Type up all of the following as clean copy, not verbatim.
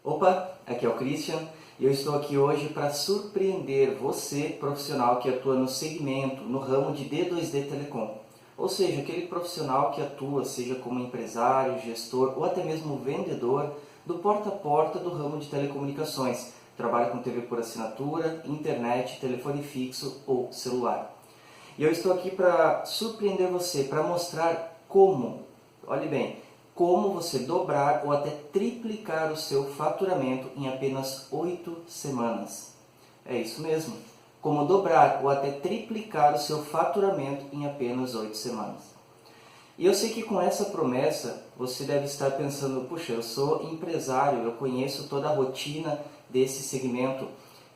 Opa, aqui é o Christian e eu estou aqui hoje para surpreender você, profissional que atua no segmento, no ramo de D2D Telecom. Ou seja, aquele profissional que atua, seja como empresário, gestor ou até mesmo vendedor do porta a porta do ramo de telecomunicações. Trabalha com TV por assinatura, internet, telefone fixo ou celular. E eu estou aqui para surpreender você, para mostrar como, olhe bem, como você dobrar ou até triplicar o seu faturamento em apenas 8 semanas. É isso mesmo, como dobrar ou até triplicar o seu faturamento em apenas 8 semanas. E eu sei que com essa promessa você deve estar pensando, puxa, eu sou empresário, eu conheço toda a rotina desse segmento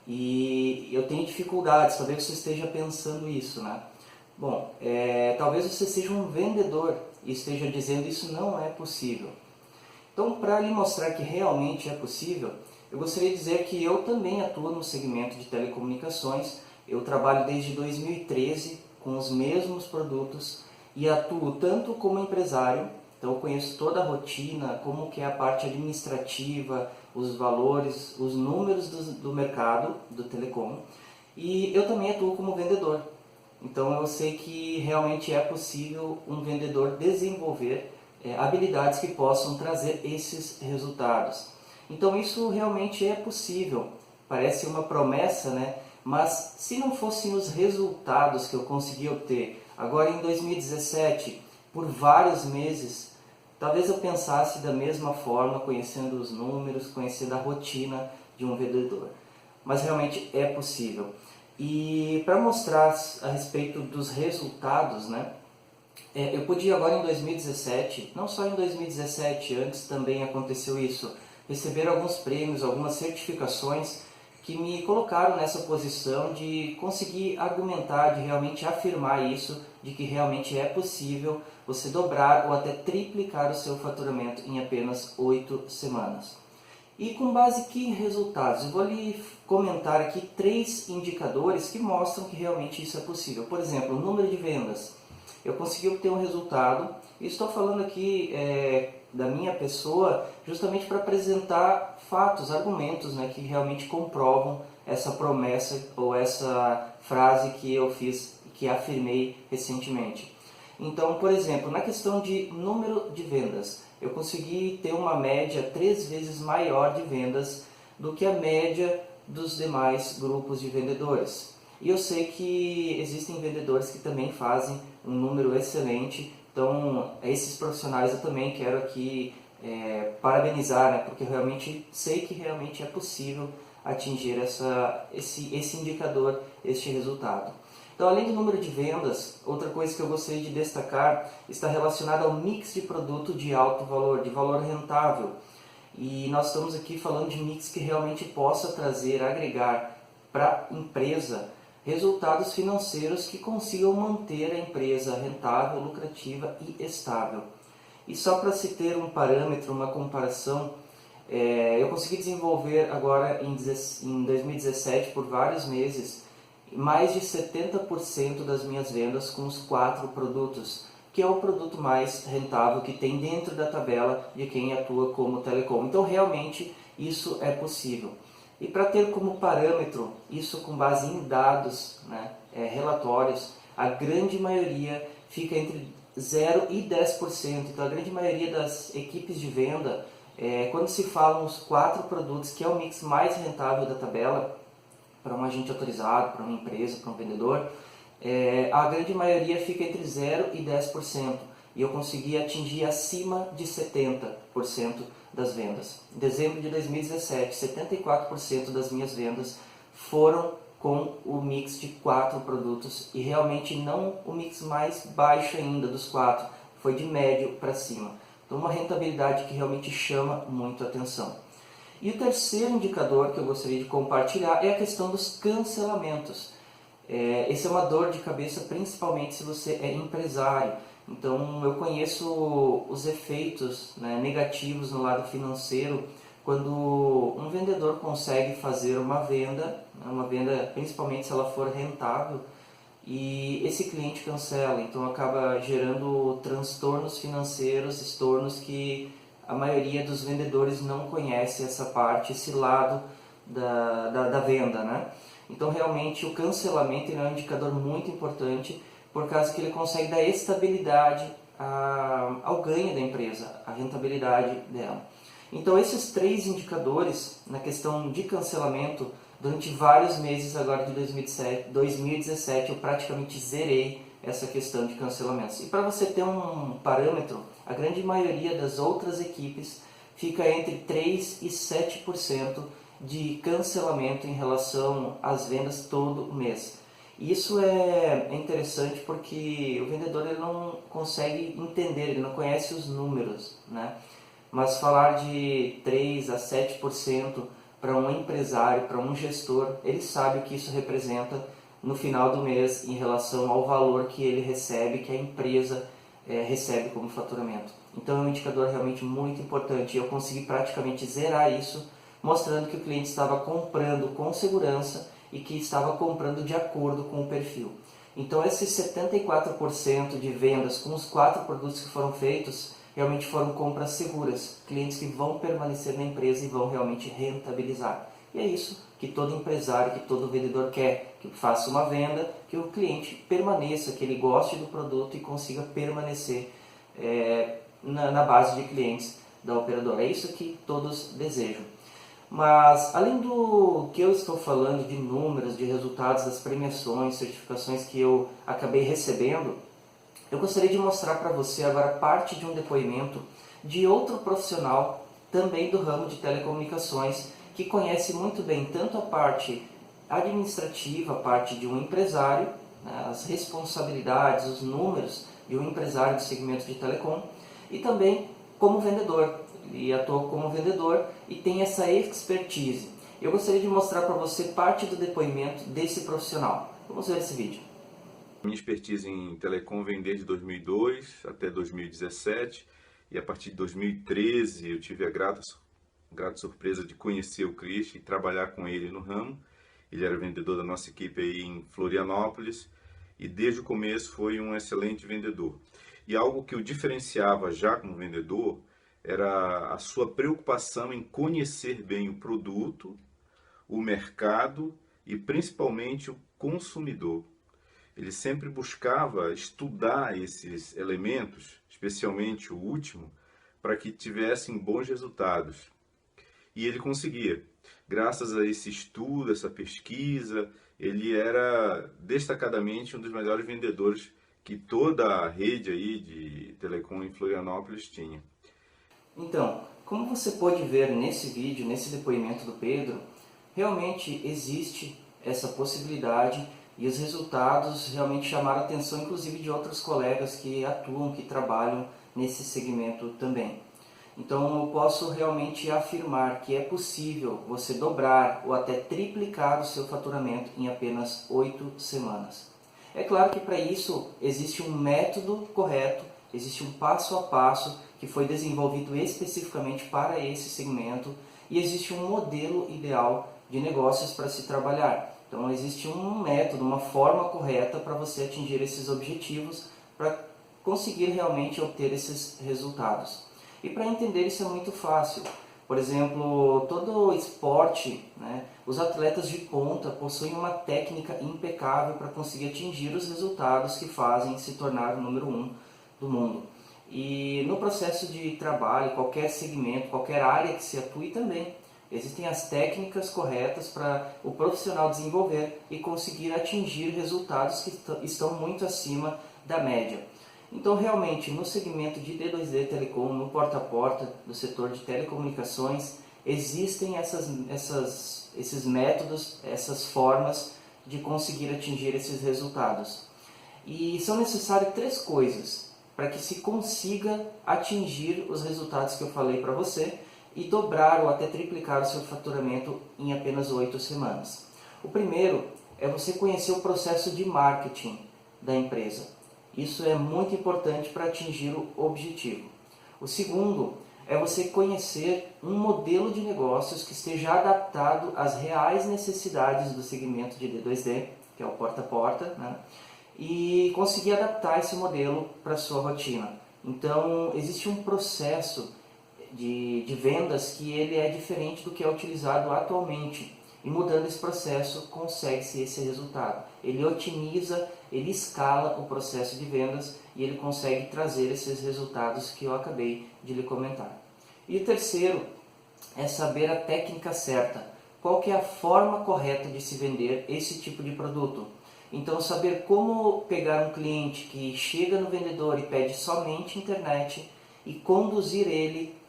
e eu tenho dificuldades, talvez você esteja pensando isso, né? Bom, talvez você seja um vendedor e esteja dizendo isso não é possível. Então, para lhe mostrar que realmente é possível, eu gostaria de dizer que eu também atuo no segmento de telecomunicações. Eu trabalho desde 2013 com os mesmos produtos e atuo tanto como empresário, então eu conheço toda a rotina, como que é a parte administrativa, os valores, os números do mercado do telecom, e eu também atuo como vendedor. Então eu sei que realmente é possível um vendedor desenvolver habilidades que possam trazer esses resultados. Então isso realmente é possível, parece uma promessa, né? Mas se não fossem os resultados que eu consegui obter agora em 2017, por vários meses, talvez eu pensasse da mesma forma, conhecendo os números, conhecendo a rotina de um vendedor. Mas realmente é possível. E para mostrar a respeito dos resultados, né, eu pude agora em 2017, não só em 2017, antes também aconteceu isso, receber alguns prêmios, algumas certificações que me colocaram nessa posição de conseguir argumentar, de realmente afirmar isso, de que realmente é possível você dobrar ou até triplicar o seu faturamento em apenas 8 semanas. E com base em que resultados? Eu vou lhe comentar aqui 3 indicadores que mostram que realmente isso é possível. Por exemplo, o número de vendas. Eu consegui obter um resultado e estou falando aqui da minha pessoa justamente para apresentar fatos, argumentos, né, que realmente comprovam essa promessa ou essa frase que eu fiz, que afirmei recentemente. Então, por exemplo, na questão de número de vendas, eu consegui ter uma média 3 vezes maior de vendas do que a média dos demais grupos de vendedores. E eu sei que existem vendedores que também fazem um número excelente, então esses profissionais eu também quero aqui parabenizar, né, porque eu realmente sei que realmente é possível atingir esse indicador, este resultado. Então, além do número de vendas, outra coisa que eu gostaria de destacar está relacionada ao mix de produto de alto valor, de valor rentável. E nós estamos aqui falando de mix que realmente possa trazer, agregar para a empresa resultados financeiros que consigam manter a empresa rentável, lucrativa e estável. E só para se ter um parâmetro, uma comparação, eu consegui desenvolver agora em 2017, por vários meses, mais de 70% das minhas vendas com os 4 produtos, que é o produto mais rentável que tem dentro da tabela de quem atua como telecom. Então realmente isso é possível. E para ter como parâmetro, isso com base em dados, né, relatórios, a grande maioria fica entre 0 e 10%. Então a grande maioria das equipes de venda, quando se falam os 4 produtos, que é o mix mais rentável da tabela, para um agente autorizado, para uma empresa, para um vendedor, a grande maioria fica entre 0 e 10%. E eu consegui atingir acima de 70% das vendas. Em dezembro de 2017, 74% das minhas vendas foram com o mix de 4 produtos e realmente não o mix mais baixo ainda dos 4, foi de médio para cima. Então uma rentabilidade que realmente chama muito a atenção. E o terceiro indicador que eu gostaria de compartilhar é a questão dos cancelamentos. Essa é uma dor de cabeça, principalmente se você é empresário. Então eu conheço os efeitos, né, negativos no lado financeiro quando um vendedor consegue fazer uma venda principalmente se ela for rentável, e esse cliente cancela, então acaba gerando transtornos financeiros, estornos que a maioria dos vendedores não conhece essa parte, esse lado da venda, né? Então realmente o cancelamento é um indicador muito importante, por causa que ele consegue dar estabilidade ao ganho da empresa, à rentabilidade dela. Então esses 3 indicadores na questão de cancelamento, durante vários meses agora de 2017 eu praticamente zerei essa questão de cancelamentos. E para você ter um parâmetro, a grande maioria das outras equipes fica entre 3% e 7% de cancelamento em relação às vendas todo mês. Isso é interessante porque o vendedor ele não consegue entender, ele não conhece os números, né? Mas falar de 3 a 7% para um empresário, para um gestor, ele sabe o que isso representa no final do mês em relação ao valor que ele recebe, que a empresa recebe como faturamento. Então é um indicador realmente muito importante. Eu consegui praticamente zerar isso, mostrando que o cliente estava comprando com segurança e que estava comprando de acordo com o perfil. Então esses 74% de vendas com os 4 produtos que foram feitos realmente foram compras seguras, clientes que vão permanecer na empresa e vão realmente rentabilizar. E é isso que todo empresário, que todo vendedor quer, que faça uma venda, que o cliente permaneça, que ele goste do produto e consiga permanecer na base de clientes da operadora. É isso que todos desejam. Mas, além do que eu estou falando de números, de resultados das premiações, certificações que eu acabei recebendo, eu gostaria de mostrar para você agora parte de um depoimento de outro profissional, também do ramo de telecomunicações, que conhece muito bem tanto a parte administrativa, a parte de um empresário, né, as responsabilidades, os números de um empresário do segmento de telecom, e também como vendedor. Ele atua como vendedor e tem essa expertise. Eu gostaria de mostrar para você parte do depoimento desse profissional. Vamos ver esse vídeo. Minha expertise em telecom vem desde 2002 até 2017 e a partir de 2013 eu tive a grata surpresa de conhecer o Cris e trabalhar com ele no ramo. Ele era vendedor da nossa equipe aí em Florianópolis e desde o começo foi um excelente vendedor. E algo que o diferenciava já como vendedor era a sua preocupação em conhecer bem o produto, o mercado e principalmente o consumidor. Ele sempre buscava estudar esses elementos, especialmente o último, para que tivessem bons resultados. E ele conseguia. Graças a esse estudo, essa pesquisa, ele era destacadamente um dos melhores vendedores que toda a rede aí de telecom em Florianópolis tinha. Então, como você pode ver nesse vídeo, nesse depoimento do Pedro, realmente existe essa possibilidade e os resultados realmente chamaram a atenção, inclusive de outros colegas que atuam, que trabalham nesse segmento também. Então eu posso realmente afirmar que é possível você dobrar ou até triplicar o seu faturamento em apenas 8 semanas. É claro que para isso existe um método correto, existe um passo a passo que foi desenvolvido especificamente para esse segmento e existe um modelo ideal de negócios para se trabalhar. Então existe um método, uma forma correta para você atingir esses objetivos, para conseguir realmente obter esses resultados. E para entender isso é muito fácil. Por exemplo, todo esporte, né, os atletas de ponta possuem uma técnica impecável para conseguir atingir os resultados que fazem se tornar o número 1 do mundo. E no processo de trabalho, qualquer segmento, qualquer área que se atue também, existem as técnicas corretas para o profissional desenvolver e conseguir atingir resultados que estão muito acima da média. Então, realmente, no segmento de D2D Telecom, no porta a porta do setor de telecomunicações, existem esses métodos, essas formas de conseguir atingir esses resultados. E são necessárias 3 coisas para que se consiga atingir os resultados que eu falei para você e dobrar ou até triplicar o seu faturamento em apenas 8 semanas. O primeiro é você conhecer o processo de marketing da empresa. Isso é muito importante para atingir o objetivo. O segundo é você conhecer um modelo de negócios que esteja adaptado às reais necessidades do segmento de D2D, que é o porta a porta, né? E conseguir adaptar esse modelo para a sua rotina. Então, existe um processo de vendas que ele é diferente do que é utilizado atualmente. E mudando esse processo, consegue-se esse resultado. Ele otimiza, ele escala o processo de vendas e ele consegue trazer esses resultados que eu acabei de lhe comentar. E o terceiro é saber a técnica certa. Qual que é a forma correta de se vender esse tipo de produto? Então, saber como pegar um cliente que chega no vendedor e pede somente internet e conduzir ele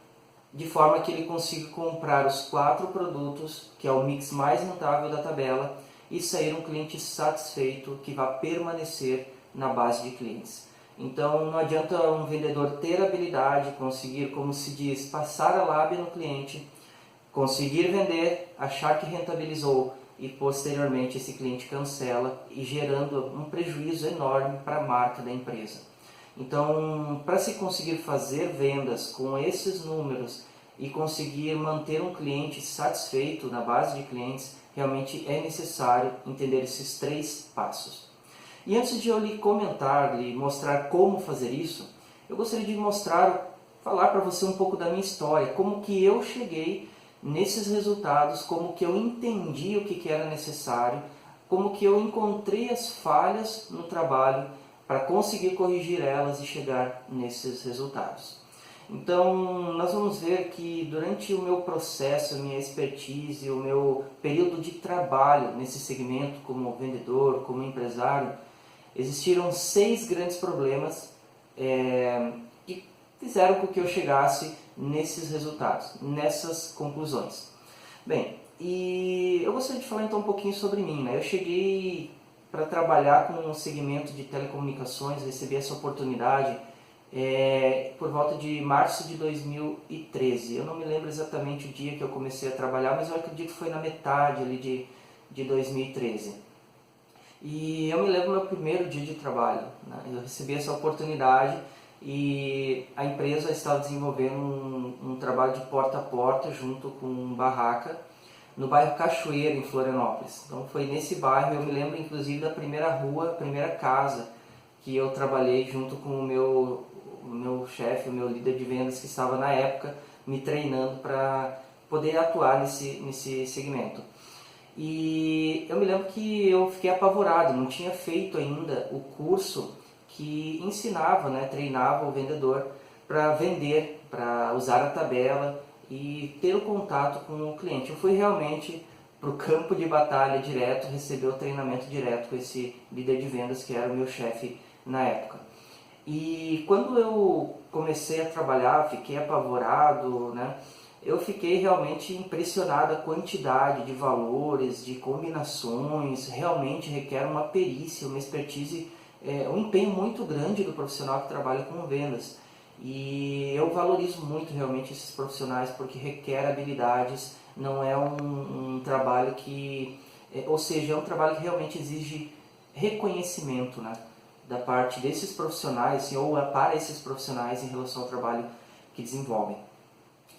de forma que ele consiga comprar os 4 produtos, que é o mix mais rentável da tabela, e sair um cliente satisfeito que vai permanecer na base de clientes. Então, não adianta um vendedor ter habilidade, conseguir, como se diz, passar a lábia no cliente, conseguir vender, achar que rentabilizou e posteriormente esse cliente cancela e gerando um prejuízo enorme para a marca da empresa. Então, para se conseguir fazer vendas com esses números e conseguir manter um cliente satisfeito na base de clientes, realmente é necessário entender esses 3 passos. E antes de eu lhe comentar, lhe mostrar como fazer isso, eu gostaria de falar para você um pouco da minha história, como que eu cheguei nesses resultados, como que eu entendi o que era necessário, como que eu encontrei as falhas no trabalho para conseguir corrigir elas e chegar nesses resultados. Então, nós vamos ver que durante o meu processo, a minha expertise, o meu período de trabalho nesse segmento como vendedor, como empresário, existiram 6 grandes problemas que fizeram com que eu chegasse nesses resultados, nessas conclusões. Bem, e eu gostaria de falar então um pouquinho sobre mim, né? Eu cheguei para trabalhar com um segmento de telecomunicações, recebi essa oportunidade por volta de março de 2013. Eu não me lembro exatamente o dia que eu comecei a trabalhar, mas eu acredito que foi na metade ali de 2013. E eu me lembro do meu primeiro dia de trabalho, né? Eu recebi essa oportunidade e a empresa estava desenvolvendo um trabalho de porta a porta junto com um barraca no bairro Cachoeira, em Florianópolis. Então foi nesse bairro, eu me lembro inclusive da primeira rua, a primeira casa que eu trabalhei junto com o meu chefe, o meu líder de vendas que estava na época me treinando para poder atuar nesse segmento. E eu me lembro que eu fiquei apavorado, não tinha feito ainda o curso que ensinava, né, treinava o vendedor para vender, para usar a tabela e ter o contato com o cliente. Eu fui realmente para o campo de batalha direto, receber o treinamento direto com esse líder de vendas que era o meu chefe na época. E quando eu comecei a trabalhar, fiquei apavorado, né? Eu fiquei realmente impressionado a quantidade de valores, de combinações, realmente requer uma perícia, uma expertise, um empenho muito grande do profissional que trabalha com vendas. E eu valorizo muito realmente esses profissionais porque requer habilidades, não é um trabalho que, ou seja, é um trabalho que realmente exige reconhecimento, né, da parte desses profissionais, assim, ou para esses profissionais em relação ao trabalho que desenvolvem.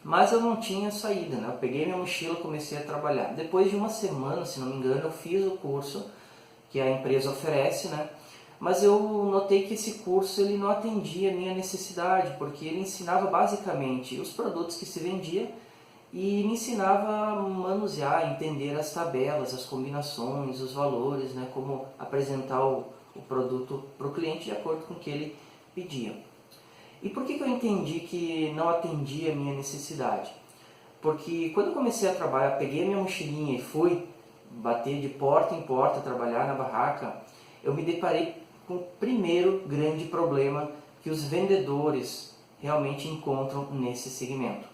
Mas eu não tinha saída, né? Eu peguei minha mochila e comecei a trabalhar. Depois de uma semana, se não me engano, eu fiz o curso que a empresa oferece, né? Mas eu notei que esse curso ele não atendia a minha necessidade, porque ele ensinava basicamente os produtos que se vendia e me ensinava a manusear, entender as tabelas, as combinações, os valores, né? Como apresentar o produto para o cliente de acordo com o que ele pedia. E por que eu entendi que não atendia a minha necessidade? Porque quando eu comecei a trabalhar, peguei a minha mochilinha e fui bater de porta em porta, trabalhar na barraca, eu me deparei com o primeiro grande problema que os vendedores realmente encontram nesse segmento.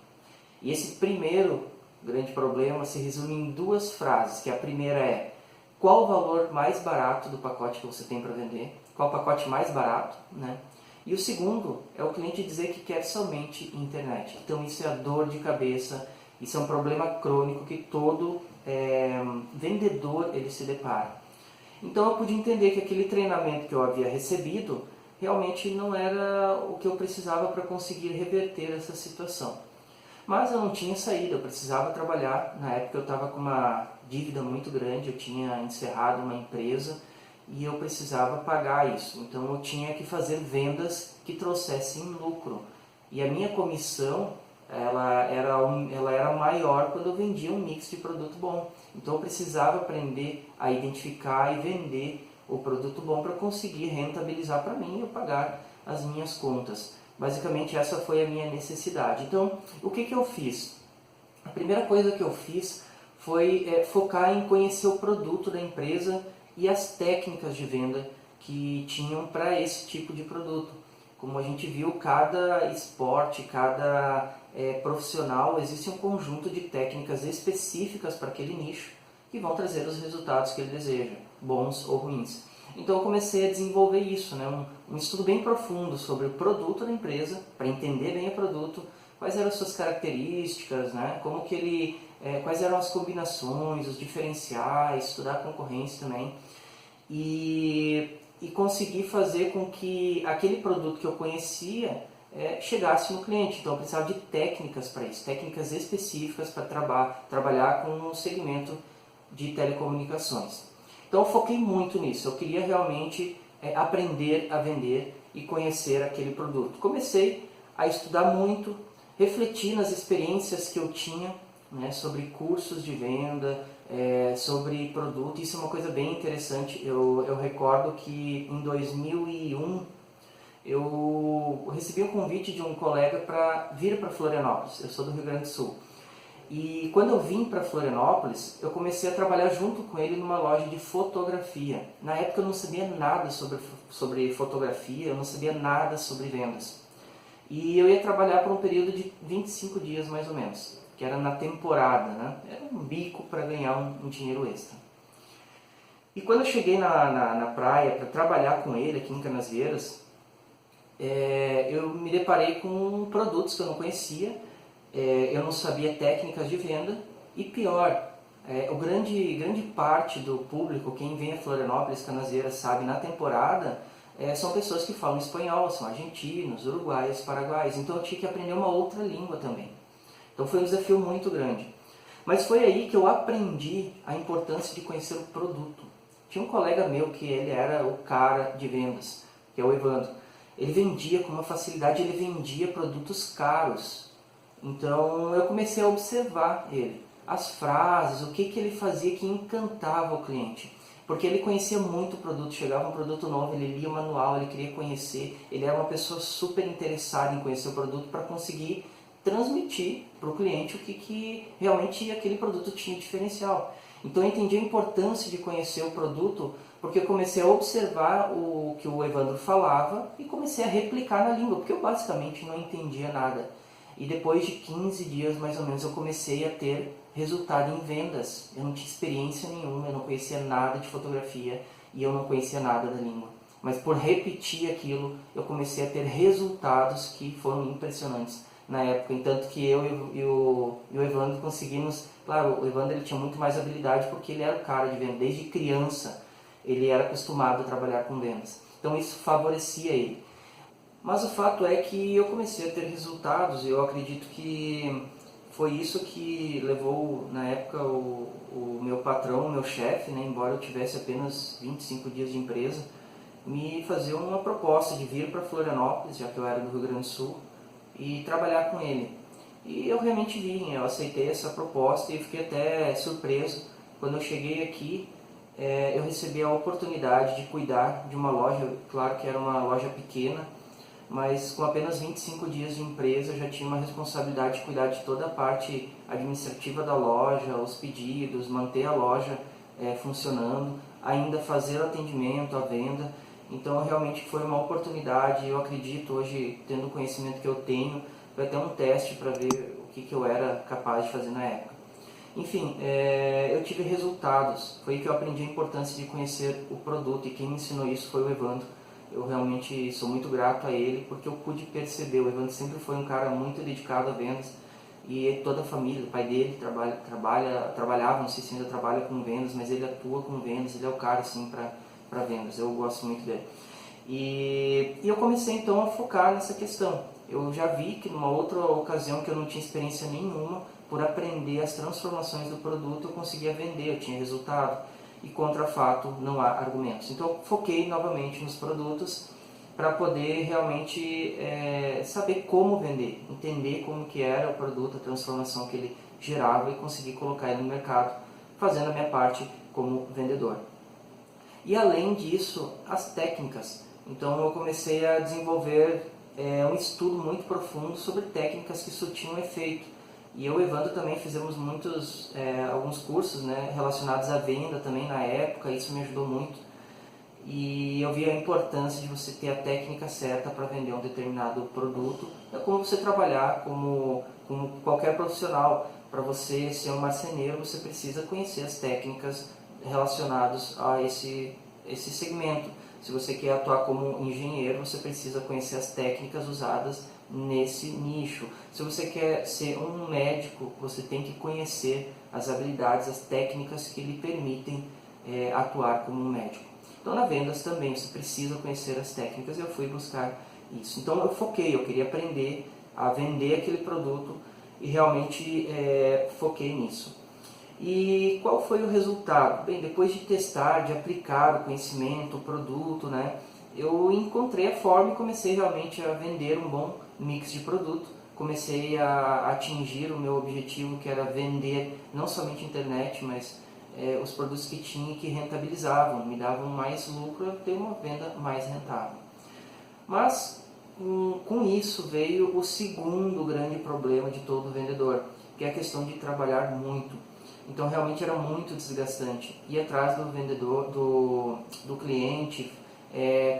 E esse primeiro grande problema se resume em 2 frases, que a primeira é: qual o valor mais barato do pacote que você tem para vender? Qual o pacote mais barato, né? E o segundo é o cliente dizer que quer somente internet. Então isso é a dor de cabeça, isso é um problema crônico que todo vendedor ele se depara. Então eu pude entender que aquele treinamento que eu havia recebido realmente não era o que eu precisava para conseguir reverter essa situação. Mas eu não tinha saída, eu precisava trabalhar. Na época eu estava com uma dívida muito grande, eu tinha encerrado uma empresa e eu precisava pagar isso. Então eu tinha que fazer vendas que trouxessem lucro. E a minha comissão ela era maior quando eu vendia um mix de produto bom. Então eu precisava aprender a identificar e vender o produto bom para conseguir rentabilizar para mim e eu pagar as minhas contas. Basicamente essa foi a minha necessidade. Então o que eu fiz? A primeira coisa que eu fiz foi focar em conhecer o produto da empresa e as técnicas de venda que tinham para esse tipo de produto. Como a gente viu, cada esporte, cada profissional, existe um conjunto de técnicas específicas para aquele nicho que vão trazer os resultados que ele deseja, bons ou ruins. Então eu comecei a desenvolver isso, né? Um estudo bem profundo sobre o produto da empresa, para entender bem o produto, quais eram as suas características, né? Como que ele, quais eram as combinações, os diferenciais, estudar a concorrência também. E conseguir fazer com que aquele produto que eu conhecia chegasse no cliente. Então eu precisava de técnicas para isso, técnicas específicas para trabalhar com o segmento de telecomunicações. Então eu foquei muito nisso, eu queria realmente aprender a vender e conhecer aquele produto. Comecei a estudar muito, refletir nas experiências que eu tinha, né, sobre cursos de venda, sobre produto. Isso é uma coisa bem interessante. Eu recordo que em 2001 eu recebi um convite de um colega para vir para Florianópolis. Eu sou do Rio Grande do Sul. E quando eu vim para Florianópolis, eu comecei a trabalhar junto com ele numa loja de fotografia. Na época eu não sabia nada sobre fotografia, eu não sabia nada sobre vendas. E eu ia trabalhar por um período de 25 dias mais ou menos, que era na temporada, né? Era um bico para ganhar um dinheiro extra. E quando eu cheguei na praia para trabalhar com ele aqui em Canasvieiras, eu me deparei com produtos que eu não conhecia, eu não sabia técnicas de venda e pior, grande parte do público, quem vem a Florianópolis, Canasvieiras, sabe, na temporada, são pessoas que falam espanhol, são argentinos, uruguaios, paraguaios, então eu tinha que aprender uma outra língua também. Então foi um desafio muito grande. Mas foi aí que eu aprendi a importância de conhecer o produto. Tinha um colega meu que ele era o cara de vendas, que é o Evandro. Ele vendia com uma facilidade, ele vendia produtos caros. Então eu comecei a observar ele, as frases, o que ele fazia que encantava o cliente. Porque ele conhecia muito o produto, chegava um produto novo, ele lia o manual, ele queria conhecer, ele era uma pessoa super interessada em conhecer o produto para conseguir transmitir para o cliente o que realmente aquele produto tinha de diferencial. Então eu entendi a importância de conhecer o produto, porque eu comecei a observar o que o Evandro falava e comecei a replicar na língua, porque eu basicamente não entendia nada. E depois de 15 dias mais ou menos eu comecei a ter resultado em vendas. Eu não tinha experiência nenhuma, eu não conhecia nada de fotografia e eu não conhecia nada da língua. Mas por repetir aquilo, eu comecei a ter resultados que foram impressionantes na época. Tanto que eu e o Evandro conseguimos... Claro, o Evandro ele tinha muito mais habilidade porque ele era o cara de venda. Desde criança ele era acostumado a trabalhar com vendas. Então isso favorecia ele. Mas o fato é que eu comecei a ter resultados e eu acredito que foi isso que levou, na época, o meu patrão, o meu chefe, né, embora eu tivesse apenas 25 dias de empresa, me fazer uma proposta de vir para Florianópolis, já que eu era do Rio Grande do Sul, e trabalhar com ele. E eu realmente vim, eu aceitei essa proposta e fiquei até surpreso. Quando eu cheguei aqui, eu recebi a oportunidade de cuidar de uma loja, claro que era uma loja pequena, mas com apenas 25 dias de empresa eu já tinha uma responsabilidade de cuidar de toda a parte administrativa da loja, os pedidos, manter a loja funcionando, ainda fazer o atendimento, a venda. Então realmente foi uma oportunidade, eu acredito hoje, tendo o conhecimento que eu tenho, foi até um teste para ver o que eu era capaz de fazer na época. Enfim, eu tive resultados, foi aí que eu aprendi a importância de conhecer o produto e quem me ensinou isso foi o Evandro. Eu realmente sou muito grato a ele porque eu pude perceber, o Evandro sempre foi um cara muito dedicado a vendas e toda a família, o pai dele trabalhava, não sei se ainda trabalha com vendas, mas ele atua com vendas, ele é o cara assim para vendas, eu gosto muito dele. E eu comecei então a focar nessa questão. Eu já vi que numa outra ocasião que eu não tinha experiência nenhuma, por aprender as transformações do produto eu conseguia vender, eu tinha resultado. E contra fato não há argumentos. Então eu foquei novamente nos produtos para poder realmente saber como vender, entender como que era o produto, a transformação que ele gerava e conseguir colocar ele no mercado, fazendo a minha parte como vendedor. E além disso, as técnicas. Então eu comecei a desenvolver um estudo muito profundo sobre técnicas que surtiam efeito. E eu e o Evandro também fizemos alguns cursos, né, relacionados à venda também na época, isso me ajudou muito. E eu vi a importância de você ter a técnica certa para vender um determinado produto. É como você trabalhar como qualquer profissional. Para você ser um marceneiro, você precisa conhecer as técnicas relacionadas a esse segmento. Se você quer atuar como engenheiro, você precisa conhecer as técnicas usadas nesse nicho. Se você quer ser um médico, você tem que conhecer as habilidades, as técnicas que lhe permitem atuar como um médico. Então, na vendas também, você precisa conhecer as técnicas e eu fui buscar isso. Então, eu foquei, eu queria aprender a vender aquele produto e realmente foquei nisso. E qual foi o resultado? Bem, depois de testar, de aplicar o conhecimento, o produto, né, eu encontrei a forma e comecei realmente a vender um bom mix de produto. Comecei a atingir o meu objetivo, que era vender não somente internet, mas os produtos que tinha que rentabilizavam, me davam mais lucro, eu ter uma venda mais rentável. Mas com isso veio o segundo grande problema de todo vendedor, que é a questão de trabalhar muito. Então realmente era muito desgastante. Ir atrás do vendedor, do cliente,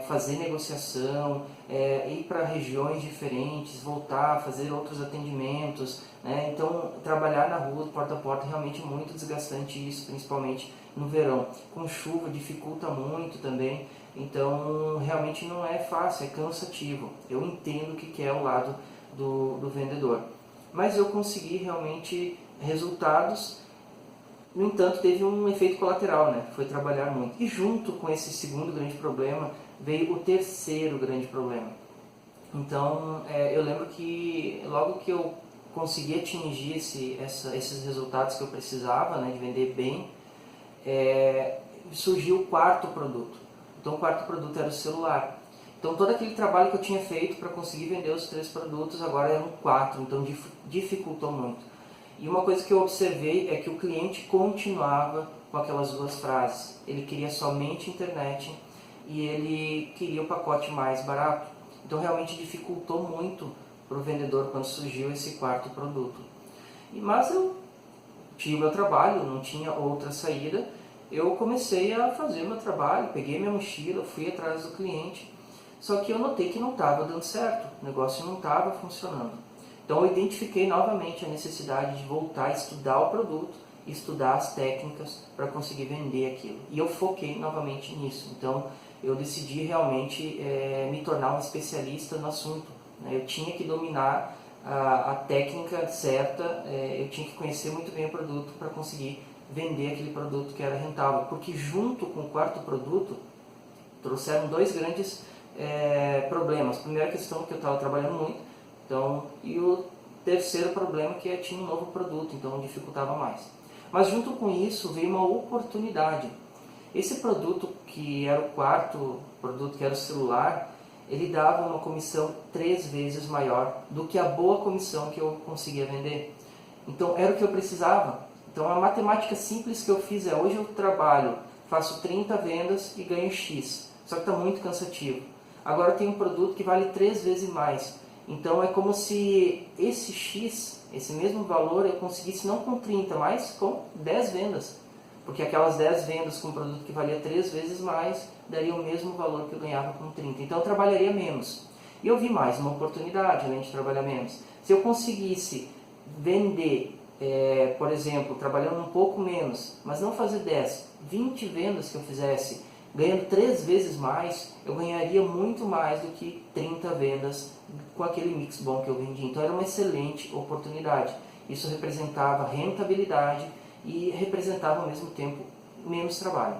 fazer negociação, ir para regiões diferentes, voltar, fazer outros atendimentos, né? Então trabalhar na rua, porta a porta, é realmente muito desgastante isso, principalmente no verão. Com chuva dificulta muito também, então realmente não é fácil, é cansativo. Eu entendo o que é o lado do vendedor. Mas eu consegui realmente resultados. No entanto, teve um efeito colateral, né? Foi trabalhar muito. E junto com esse segundo grande problema, veio o terceiro grande problema. Então, eu lembro que logo que eu consegui atingir esses resultados que eu precisava, né, de vender bem, surgiu o quarto produto. Então, o quarto produto era o celular. Então, todo aquele trabalho que eu tinha feito para conseguir vender os 3 produtos, agora eram 4. Então, dificultou muito. E uma coisa que eu observei é que o cliente continuava com aquelas 2 frases. Ele queria somente internet e ele queria o pacote mais barato. Então realmente dificultou muito para o vendedor quando surgiu esse quarto produto. Mas eu tinha o meu trabalho, não tinha outra saída. Eu comecei a fazer o meu trabalho, peguei minha mochila, fui atrás do cliente. Só que eu notei que não estava dando certo, o negócio não estava funcionando. Então eu identifiquei novamente a necessidade de voltar a estudar o produto, estudar as técnicas para conseguir vender aquilo. E eu foquei novamente nisso. Então eu decidi realmente me tornar um especialista no assunto. Eu tinha que dominar a técnica certa, eu tinha que conhecer muito bem o produto para conseguir vender aquele produto que era rentável. Porque junto com o quarto produto, trouxeram 2 grandes problemas. Primeira questão que eu estava trabalhando muito, e o terceiro problema que tinha um novo produto, então dificultava mais. Mas junto com isso veio uma oportunidade. Esse produto que era o quarto produto, que era o celular, ele dava uma comissão 3 vezes maior do que a boa comissão que eu conseguia vender. Então era o que eu precisava. Então a matemática simples que eu fiz hoje eu trabalho, faço 30 vendas e ganho X. Só que está muito cansativo. Agora eu tenho um produto que vale 3 vezes mais. Então é como se esse X, esse mesmo valor, eu conseguisse não com 30, mas com 10 vendas. Porque aquelas 10 vendas com um produto que valia 3 vezes mais, daria o mesmo valor que eu ganhava com 30. Então eu trabalharia menos. E eu vi mais uma oportunidade, além de trabalhar menos. Se eu conseguisse vender, por exemplo, trabalhando um pouco menos, mas não fazer 10, 20 vendas que eu fizesse, ganhando 3 vezes mais, eu ganharia muito mais do que 30 vendas com aquele mix bom que eu vendi. Então era uma excelente oportunidade. Isso representava rentabilidade e representava ao mesmo tempo menos trabalho.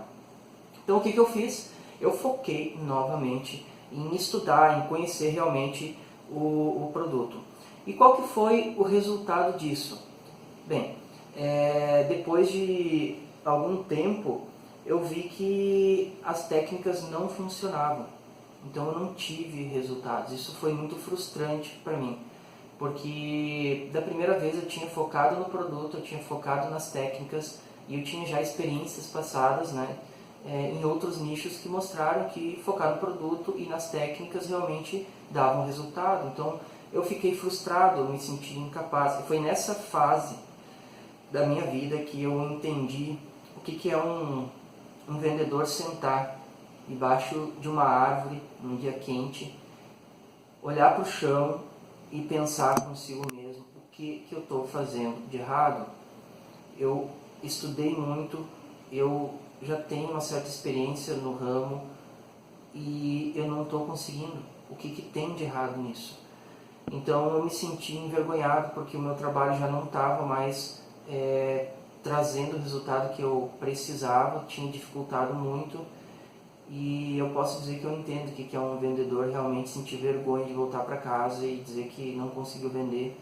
Então o que eu fiz? Eu foquei novamente em estudar, em conhecer realmente o produto. E qual que foi o resultado disso? Bem, depois de algum tempo eu vi que as técnicas não funcionavam. Então eu não tive resultados. Isso foi muito frustrante para mim, porque da primeira vez eu tinha focado no produto, eu tinha focado nas técnicas e eu tinha já experiências passadas, né, em outros nichos que mostraram que focar no produto e nas técnicas realmente davam resultado. Então eu fiquei frustrado, eu me senti incapaz. E foi nessa fase da minha vida que eu entendi o que é um vendedor sentar debaixo de uma árvore num dia quente, olhar para o chão e pensar consigo mesmo: o que eu estou fazendo de errado? Eu estudei muito, eu já tenho uma certa experiência no ramo e eu não estou conseguindo. O que tem de errado nisso? Então eu me senti envergonhado porque o meu trabalho já não estava mais trazendo o resultado que eu precisava, tinha dificultado muito. E eu posso dizer que eu entendo o que é um vendedor realmente sentir vergonha de voltar para casa e dizer que não conseguiu vender,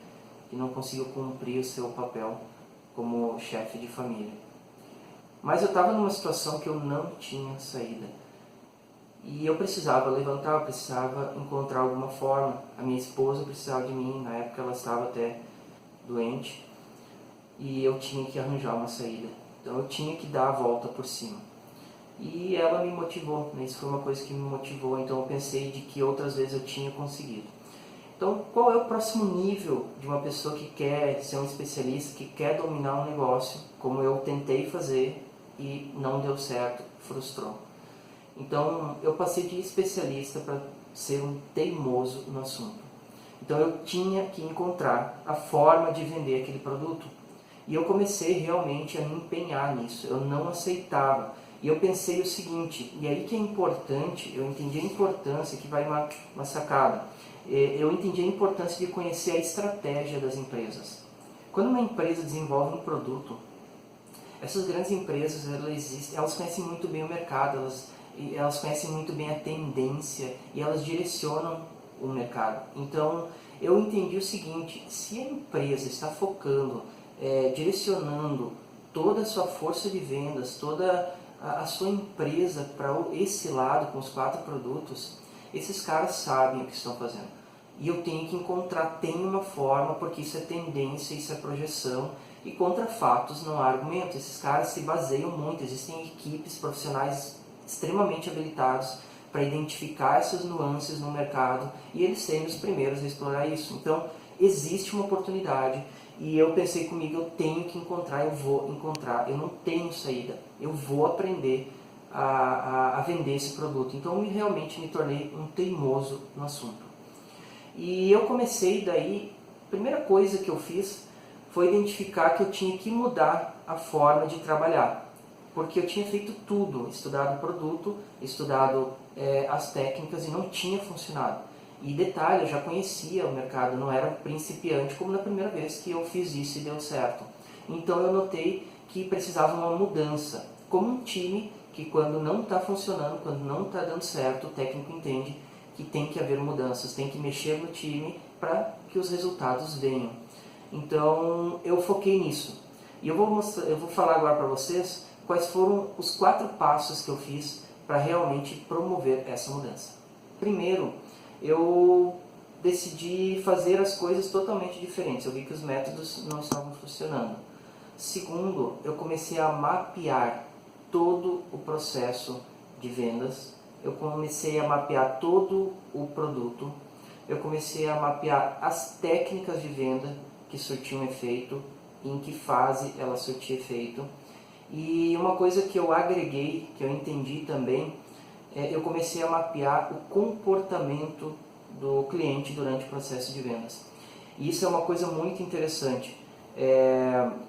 que não conseguiu cumprir o seu papel como chefe de família. Mas eu estava numa situação que eu não tinha saída. E eu precisava levantar, eu precisava encontrar alguma forma. A minha esposa precisava de mim, na época ela estava até doente, e eu tinha que arranjar uma saída. Então eu tinha que dar a volta por cima. E ela me motivou, né? Isso foi uma coisa que me motivou, então eu pensei de que outras vezes eu tinha conseguido. Então, qual é o próximo nível de uma pessoa que quer ser um especialista, que quer dominar um negócio, como eu tentei fazer e não deu certo, frustrou? Então, eu passei de especialista para ser um teimoso no assunto. Então, eu tinha que encontrar a forma de vender aquele produto. E eu comecei realmente a me empenhar nisso, eu não aceitava. E eu pensei o seguinte, e aí que é importante, eu entendi a importância, que vai uma sacada, eu entendi a importância de conhecer a estratégia das empresas. Quando uma empresa desenvolve um produto, essas grandes empresas, elas conhecem muito bem o mercado, elas conhecem muito bem a tendência e elas direcionam o mercado. Então, eu entendi o seguinte, se a empresa está focando, direcionando toda a sua força de vendas, toda a sua empresa para esse lado com os 4 produtos, esses caras sabem o que estão fazendo. E eu tenho que encontrar, tem uma forma, porque isso é tendência, isso é projeção, e contra fatos não há argumento. Esses caras se baseiam muito, existem equipes profissionais extremamente habilitados para identificar essas nuances no mercado e eles serem os primeiros a explorar isso. Então, existe uma oportunidade. E eu pensei comigo, eu tenho que encontrar, eu vou encontrar, eu não tenho saída, eu vou aprender a vender esse produto. Então eu realmente me tornei um teimoso no assunto. E eu comecei daí, a primeira coisa que eu fiz foi identificar que eu tinha que mudar a forma de trabalhar. Porque eu tinha feito tudo, estudado o produto, estudado as técnicas e não tinha funcionado. E detalhe, eu já conhecia o mercado, não era principiante como na primeira vez que eu fiz isso e deu certo. Então eu notei que precisava uma mudança. Como um time que quando não está funcionando, quando não está dando certo, o técnico entende que tem que haver mudanças, tem que mexer no time para que os resultados venham. Então eu foquei nisso. E eu vou falar agora para vocês quais foram os 4 passos que eu fiz para realmente promover essa mudança. Primeiro, eu decidi fazer as coisas totalmente diferentes. Eu vi que os métodos não estavam funcionando. Segundo, eu comecei a mapear todo o processo de vendas. Eu comecei a mapear todo o produto. Eu comecei a mapear as técnicas de venda que surtiam efeito, em que fase ela surtia efeito. E uma coisa que eu agreguei, que eu entendi também, eu comecei a mapear o comportamento do cliente durante o processo de vendas. E isso é uma coisa muito interessante.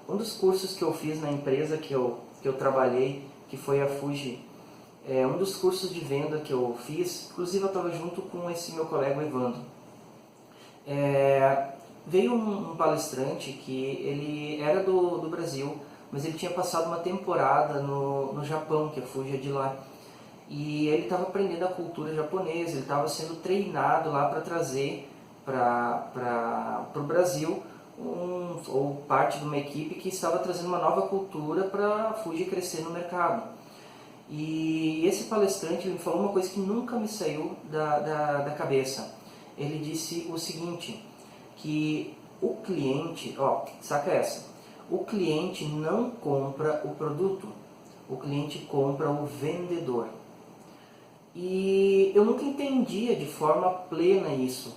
Um dos cursos que eu fiz na empresa que eu trabalhei, que foi a Fuji, um dos cursos de venda que eu fiz, inclusive eu estava junto com esse meu colega Evandro. Veio um palestrante que ele era do Brasil, mas ele tinha passado uma temporada no Japão, que a Fuji é de lá. E ele estava aprendendo a cultura japonesa, ele estava sendo treinado lá para trazer para o Brasil, ou parte de uma equipe que estava trazendo uma nova cultura para a Fuji crescer no mercado. E esse palestrante ele me falou uma coisa que nunca me saiu da cabeça. Ele disse o seguinte, que o cliente, saca essa, o cliente não compra o produto, o cliente compra o vendedor. E eu nunca entendia de forma plena isso,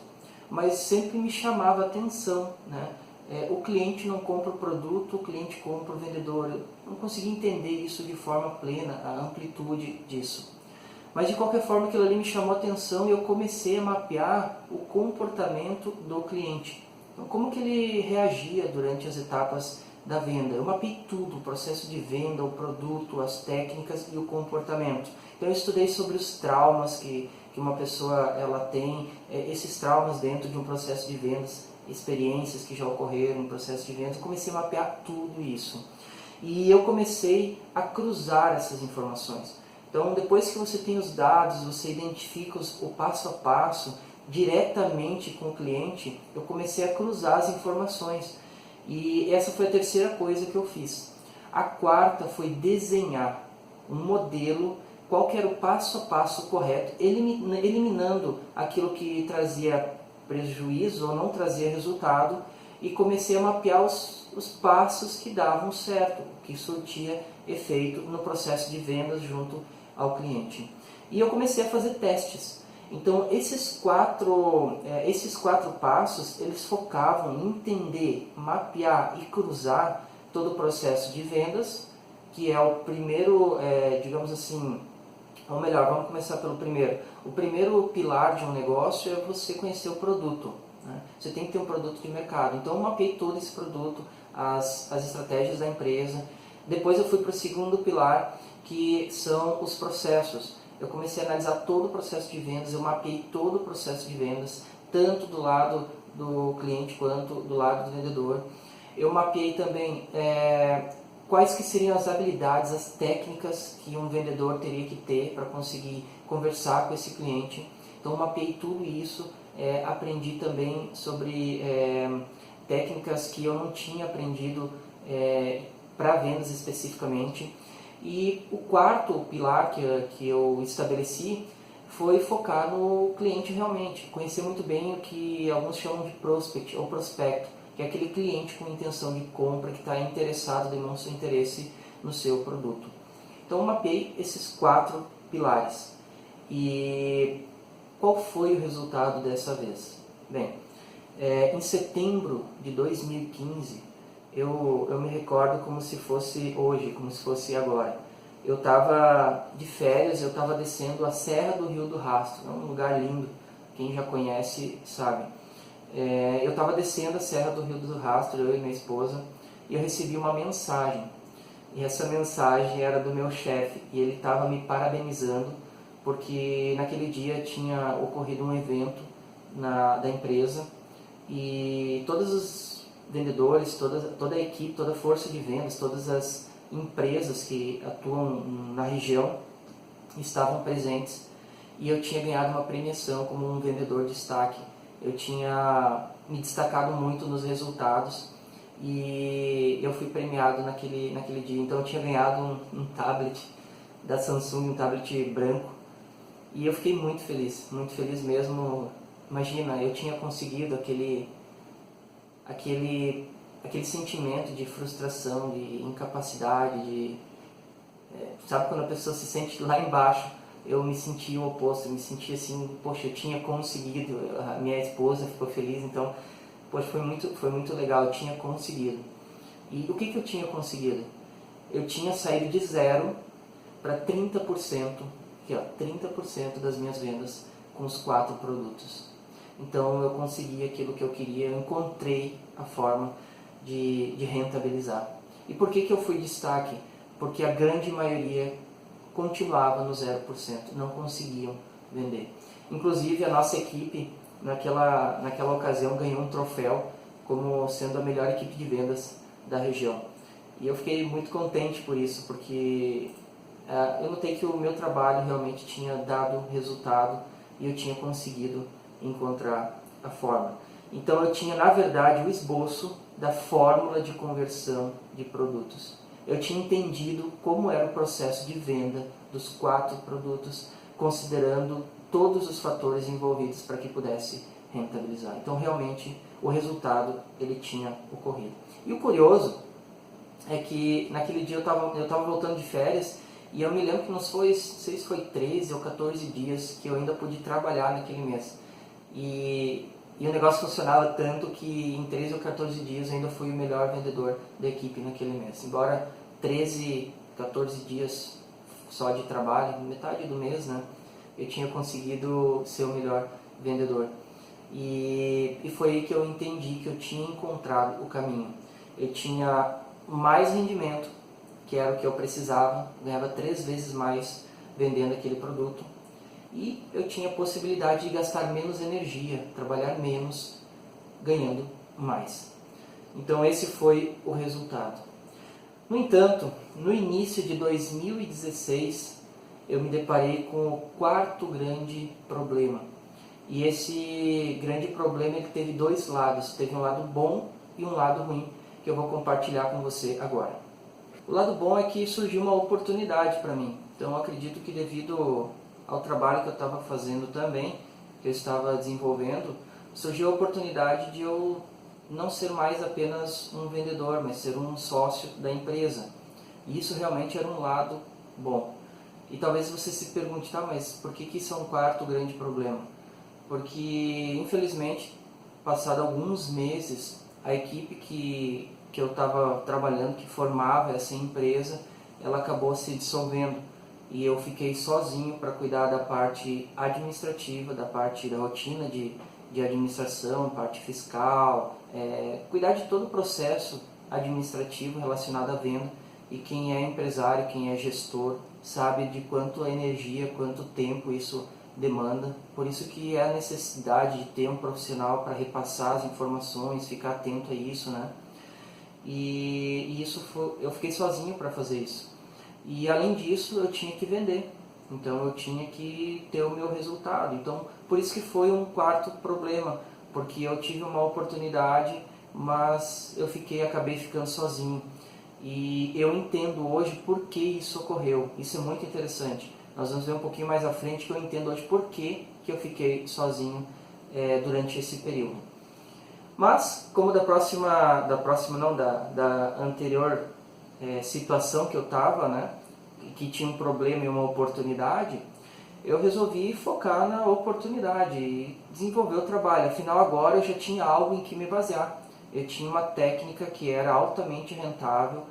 mas sempre me chamava a atenção, né? O cliente não compra o produto, o cliente compra o vendedor. Eu não conseguia entender isso de forma plena, a amplitude disso. Mas de qualquer forma aquilo ali me chamou a atenção e eu comecei a mapear o comportamento do cliente. Então, como que ele reagia durante as etapas da venda? Eu mapeei tudo, o processo de venda, o produto, as técnicas e o comportamento. Então eu estudei sobre os traumas que uma pessoa ela tem, esses traumas dentro de um processo de vendas, experiências que já ocorreram no processo de vendas. Eu comecei a mapear tudo isso. E eu comecei a cruzar essas informações. Então, depois que você tem os dados, você identifica o passo a passo diretamente com o cliente, eu comecei a cruzar as informações. E essa foi a terceira coisa que eu fiz. A quarta foi desenhar um modelo, qual que era o passo a passo correto, eliminando aquilo que trazia prejuízo ou não trazia resultado, e comecei a mapear os passos que davam certo, que surtia efeito no processo de vendas junto ao cliente. E eu comecei a fazer testes. Então esses quatro passos, eles focavam em entender, mapear e cruzar todo o processo de vendas, que é o primeiro, digamos assim, ou melhor, vamos começar pelo primeiro. O primeiro pilar de um negócio é você conhecer o produto, né? Você tem que ter um produto de mercado. Então eu mapeei todo esse produto, as estratégias da empresa. Depois eu fui para o segundo pilar, que são os processos. Eu comecei a analisar todo o processo de vendas, eu mapeei todo o processo de vendas, tanto do lado do cliente quanto do lado do vendedor. Eu mapeei também quais que seriam as habilidades, as técnicas que um vendedor teria que ter para conseguir conversar com esse cliente. Então eu mapeei tudo isso, aprendi também sobre técnicas que eu não tinha aprendido para vendas especificamente. E o quarto pilar que eu estabeleci foi focar no cliente realmente, conhecer muito bem o que alguns chamam de prospect ou prospecto, que é aquele cliente com intenção de compra, que está interessado, demonstra interesse no seu produto. Então eu mapeei esses 4 pilares. E qual foi o resultado dessa vez? Bem, em setembro de 2015, eu me recordo como se fosse hoje, como se fosse agora. Eu estava de férias, eu estava descendo a Serra do Rio do Rastro, um lugar lindo, quem já conhece sabe. Eu estava descendo a Serra do Rio do Rastro, eu e minha esposa, e eu recebi uma mensagem. E essa mensagem era do meu chefe, e ele estava me parabenizando, porque naquele dia tinha ocorrido um evento da empresa, e todos os vendedores, toda a equipe, toda a força de vendas, todas as empresas que atuam na região estavam presentes, e eu tinha ganhado uma premiação como um vendedor de destaque. Eu tinha me destacado muito nos resultados e eu fui premiado naquele dia. Então eu tinha ganhado um tablet da Samsung, um tablet branco, e eu fiquei muito feliz mesmo. Imagina, eu tinha conseguido aquele sentimento de frustração, de incapacidade, sabe quando a pessoa se sente lá embaixo? Eu me senti o oposto, eu me senti assim, poxa, eu tinha conseguido, a minha esposa ficou feliz, então, poxa, foi muito legal, eu tinha conseguido. E o que eu tinha conseguido? Eu tinha saído de 0 para 30%, aqui ó, 30% das minhas vendas com os 4 produtos. Então eu consegui aquilo que eu queria, eu encontrei a forma de rentabilizar. E por que eu fui destaque? Porque a grande maioria continuava no 0%, não conseguiam vender. Inclusive a nossa equipe, naquela ocasião, ganhou um troféu como sendo a melhor equipe de vendas da região. E eu fiquei muito contente por isso, porque eu notei que o meu trabalho realmente tinha dado resultado e eu tinha conseguido encontrar a forma. Então eu tinha, na verdade, o esboço da fórmula de conversão de produtos. eu tinha entendido como era o processo de venda dos 4 produtos, considerando todos os fatores envolvidos para que pudesse rentabilizar. Então, realmente, o resultado ele tinha ocorrido. E o curioso é que naquele dia eu estava voltando de férias e eu me lembro que não sei se foi 13 ou 14 dias que eu ainda pude trabalhar naquele mês. E o negócio funcionava tanto que em 13 ou 14 dias eu ainda fui o melhor vendedor da equipe naquele mês. Embora 13, 14 dias só de trabalho, metade do mês, né, eu tinha conseguido ser o melhor vendedor. E foi aí que eu entendi que eu tinha encontrado o caminho. Eu tinha mais rendimento, que era o que eu precisava, ganhava 3 vezes mais vendendo aquele produto. E eu tinha a possibilidade de gastar menos energia, trabalhar menos, ganhando mais. Então esse foi o resultado. No entanto, no início de 2016, eu me deparei com o 4º grande problema. E esse grande problema ele teve 2 lados, teve um lado bom e um lado ruim, que eu vou compartilhar com você agora. O lado bom é que surgiu uma oportunidade para mim. Então eu acredito que devido ao trabalho que eu estava fazendo também, que eu estava desenvolvendo, surgiu a oportunidade de eu não ser mais apenas um vendedor, mas ser um sócio da empresa. E isso realmente era um lado bom. E talvez você se pergunte, tá, mas por que isso é um 4º grande problema? Porque, infelizmente, passado alguns meses, a equipe que eu estava trabalhando, que formava essa empresa, ela acabou se dissolvendo. E eu fiquei sozinho para cuidar da parte administrativa, da parte da rotina de administração, parte fiscal, cuidar de todo o processo administrativo relacionado à venda. E quem é empresário, quem é gestor, sabe de quanto energia, quanto tempo isso demanda. Por isso que é a necessidade de ter um profissional para repassar as informações, ficar atento a isso, né? E eu fiquei sozinho para fazer isso. E além disso, eu tinha que vender. Então eu tinha que ter o meu resultado. Então, por isso que foi um 4º problema, porque eu tive uma oportunidade, mas eu acabei ficando sozinho. E eu entendo hoje por que isso ocorreu. Isso é muito interessante. Nós vamos ver um pouquinho mais à frente que eu entendo hoje por que eu fiquei sozinho durante esse período. Mas, como da anterior situação que eu estava, né, que tinha um problema e uma oportunidade, eu resolvi focar na oportunidade e desenvolver o trabalho. Afinal, agora eu já tinha algo em que me basear. Eu tinha uma técnica que era altamente rentável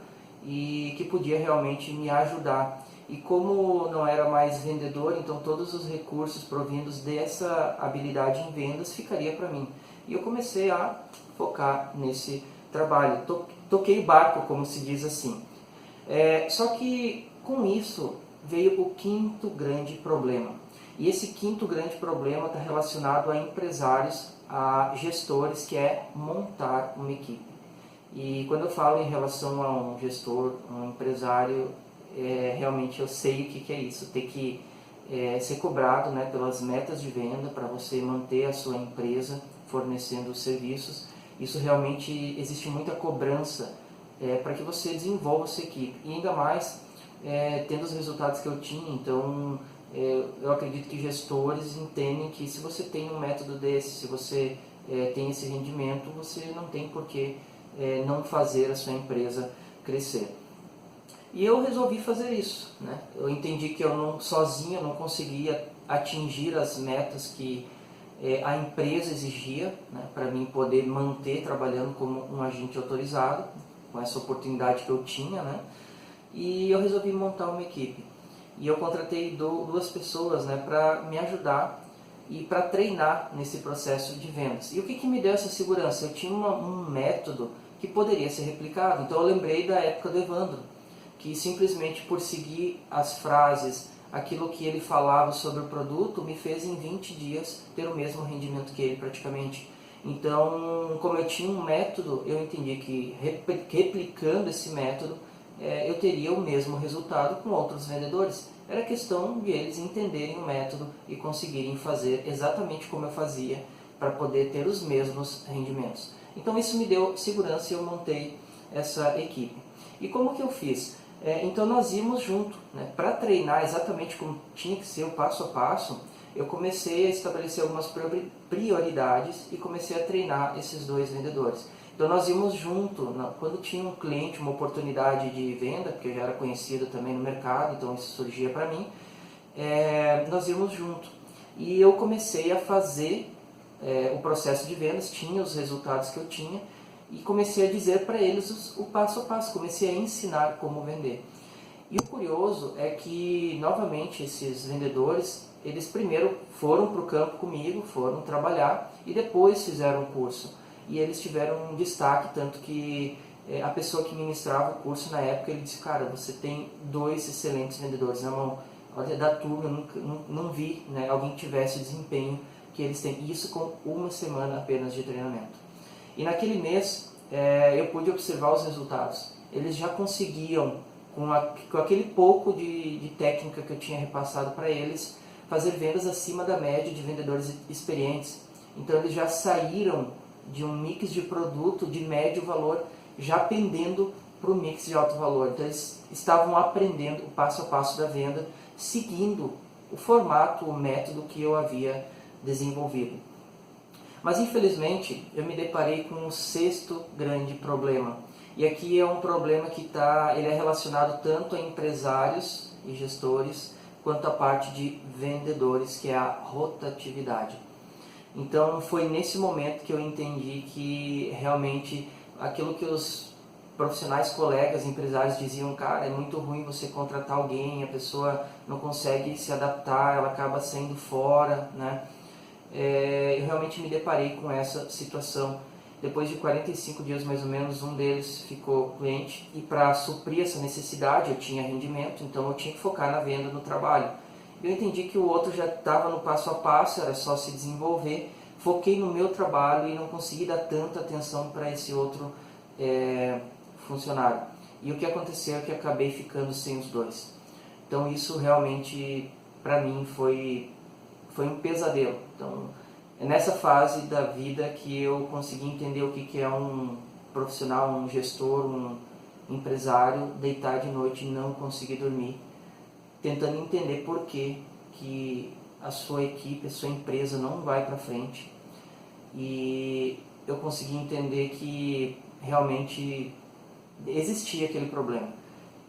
e que podia realmente me ajudar. E como não era mais vendedor, então todos os recursos provindos dessa habilidade em vendas ficaria para mim. E eu comecei a focar nesse trabalho. Toquei barco, como se diz assim. Só que com isso veio o 5º grande problema. E esse 5º grande problema está relacionado a empresários, a gestores, que é montar uma equipe. E quando eu falo em relação a um gestor, um empresário, realmente eu sei o que é isso. Ter que ser cobrado, né, pelas metas de venda para você manter a sua empresa fornecendo serviços. Isso realmente existe muita cobrança para que você desenvolva a sua equipe. E ainda mais tendo os resultados que eu tinha. Então eu acredito que gestores entendem que se você tem um método desse, se você tem esse rendimento, você não tem por que não fazer a sua empresa crescer. E eu resolvi fazer isso, né? Eu entendi que sozinho eu não conseguia atingir as metas que a empresa exigia, né, para mim poder manter trabalhando como um agente autorizado, com essa oportunidade que eu tinha, né? E eu resolvi montar uma equipe. E eu contratei 2 pessoas, né, para me ajudar e para treinar nesse processo de vendas. E o que me deu essa segurança? Eu tinha um método que poderia ser replicado. Então eu lembrei da época do Evandro, que simplesmente por seguir as frases, aquilo que ele falava sobre o produto, me fez em 20 dias ter o mesmo rendimento que ele praticamente. Então, como eu tinha um método, eu entendi que replicando esse método, eu teria o mesmo resultado com outros vendedores. Era questão de eles entenderem o método e conseguirem fazer exatamente como eu fazia para poder ter os mesmos rendimentos. Então isso me deu segurança e eu montei essa equipe. E como que eu fiz? Então nós íamos junto, né? Para treinar exatamente como tinha que ser o passo a passo, eu comecei a estabelecer algumas prioridades e comecei a treinar esses dois vendedores. Então nós íamos junto, quando tinha um cliente, uma oportunidade de venda, porque eu já era conhecido também no mercado, então isso surgia para mim, nós íamos junto. E eu comecei a fazer o processo de vendas, tinha os resultados que eu tinha, e comecei a dizer para eles o passo a passo, comecei a ensinar como vender. E o curioso é que, novamente, esses vendedores, eles primeiro foram para o campo comigo, foram trabalhar e depois fizeram o curso. E eles tiveram um destaque, tanto que a pessoa que ministrava o curso na época, ele disse, cara, você tem dois excelentes vendedores na mão. Olha, da turma, eu não vi, né, alguém que tivesse o desempenho que eles têm. Isso com uma semana apenas de treinamento. E naquele mês eu pude observar os resultados. Eles já conseguiam, com aquele pouco de técnica que eu tinha repassado para eles, fazer vendas acima da média de vendedores experientes. Então eles já saíram de um mix de produto de médio valor, já pendendo para o mix de alto valor. Então eles estavam aprendendo o passo a passo da venda, seguindo o formato, o método que eu havia desenvolvido. Mas infelizmente eu me deparei com um sexto grande problema. E aqui é um problema que ele é relacionado tanto a empresários e gestores, quanto a parte de vendedores, que é a rotatividade. Então foi nesse momento que eu entendi que realmente aquilo que os profissionais, colegas, empresários diziam, cara, é muito ruim você contratar alguém, a pessoa não consegue se adaptar, ela acaba saindo fora, né? Eu realmente me deparei com essa situação. Depois de 45 dias mais ou menos, um deles ficou cliente e para suprir essa necessidade eu tinha rendimento, então eu tinha que focar na venda, no trabalho. Eu entendi que o outro já estava no passo a passo, era só se desenvolver, foquei no meu trabalho e não consegui dar tanta atenção para esse outro funcionário. E o que aconteceu é que acabei ficando sem os dois. Então isso realmente para mim foi um pesadelo. Então, é nessa fase da vida que eu consegui entender o que é um profissional, um gestor, um empresário, deitar de noite e não conseguir dormir, tentando entender por que a sua equipe, a sua empresa não vai para frente. E eu consegui entender que realmente existia aquele problema.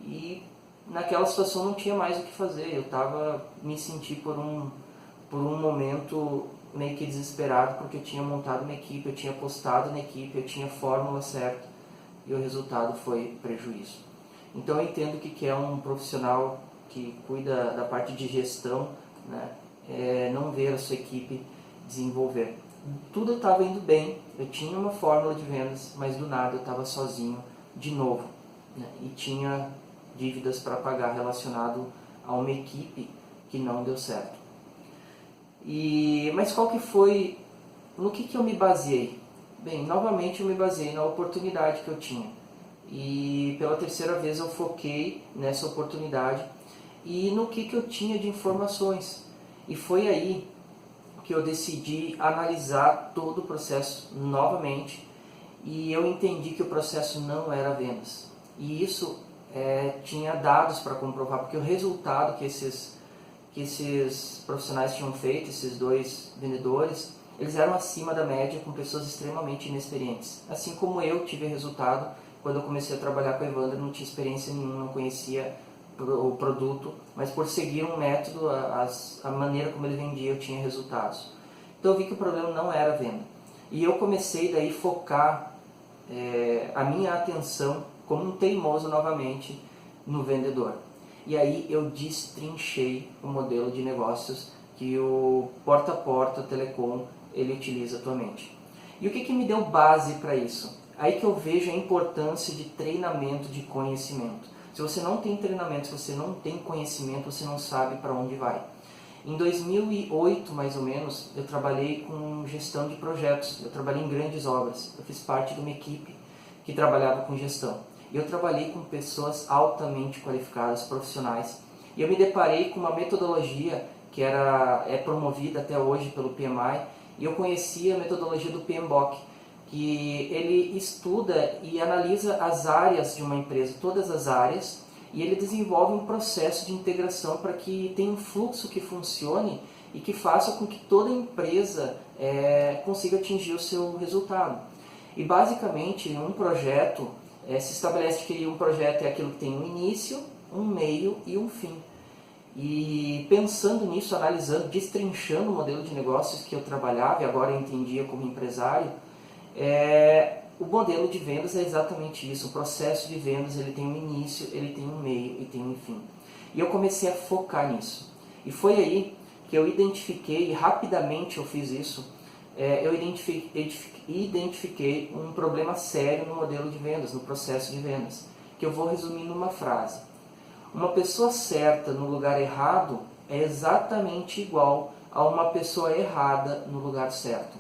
E naquela situação não tinha mais o que fazer. Eu me senti por um momento meio que desesperado, porque eu tinha montado uma equipe, eu tinha apostado na equipe, eu tinha a fórmula certa e o resultado foi prejuízo. Então eu entendo que é um profissional que cuida da parte de gestão, né? Não ver a sua equipe desenvolver. Tudo estava indo bem, eu tinha uma fórmula de vendas, mas do nada eu estava sozinho de novo, né? E tinha dívidas para pagar relacionado a uma equipe que não deu certo. Mas qual que foi, no que eu me baseei? Bem, novamente eu me baseei na oportunidade que eu tinha. E pela terceira vez eu foquei nessa oportunidade e no que eu tinha de informações. E foi aí que eu decidi analisar todo o processo novamente e eu entendi que o processo não era vendas. E isso tinha dados para comprovar, porque o resultado que esses profissionais tinham feito, esses dois vendedores, eles eram acima da média com pessoas extremamente inexperientes. Assim como eu tive resultado quando eu comecei a trabalhar com o Evandro, não tinha experiência nenhuma, não conhecia o produto, mas por seguir um método, a maneira como ele vendia, eu tinha resultados. Então eu vi que o problema não era a venda. E eu comecei daí a focar a minha atenção como um teimoso novamente no vendedor. E aí eu destrinchei o modelo de negócios que o porta a porta telecom ele utiliza atualmente. E o que me deu base para isso? Aí que eu vejo a importância de treinamento, de conhecimento. Se você não tem treinamento, se você não tem conhecimento, você não sabe para onde vai. Em 2008, mais ou menos, eu trabalhei com gestão de projetos, eu trabalhei em grandes obras, eu fiz parte de uma equipe que trabalhava com gestão. Eu trabalhei com pessoas altamente qualificadas, profissionais, e eu me deparei com uma metodologia que é promovida até hoje pelo PMI, e eu conheci a metodologia do PMBOK. que ele estuda e analisa as áreas de uma empresa, todas as áreas, e ele desenvolve um processo de integração para que tenha um fluxo que funcione e que faça com que toda empresa consiga atingir o seu resultado. E basicamente, em um projeto, se estabelece que um projeto é aquilo que tem um início, um meio e um fim. E pensando nisso, analisando, destrinchando o modelo de negócios que eu trabalhava e agora eu entendia como empresário, o modelo de vendas é exatamente isso. O processo de vendas ele tem um início, ele tem um meio e tem um fim. E eu comecei a focar nisso. E foi aí que eu identifiquei, e rapidamente eu fiz isso, eu identifiquei um problema sério no modelo de vendas, no processo de vendas, que eu vou resumir numa frase. Uma pessoa certa no lugar errado é exatamente igual a uma pessoa errada no lugar certo.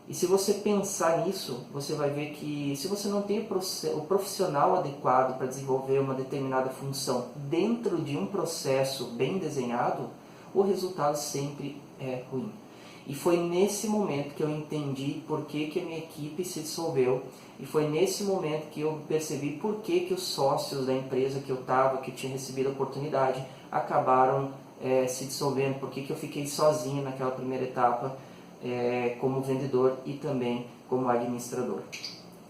E se você pensar nisso, você vai ver que se você não tem o profissional adequado para desenvolver uma determinada função dentro de um processo bem desenhado, o resultado sempre é ruim. E foi nesse momento que eu entendi por que a minha equipe se dissolveu, e foi nesse momento que eu percebi por que os sócios da empresa que eu estava, que eu tinha recebido a oportunidade, acabaram se dissolvendo, por que eu fiquei sozinho naquela primeira etapa, como vendedor e também como administrador.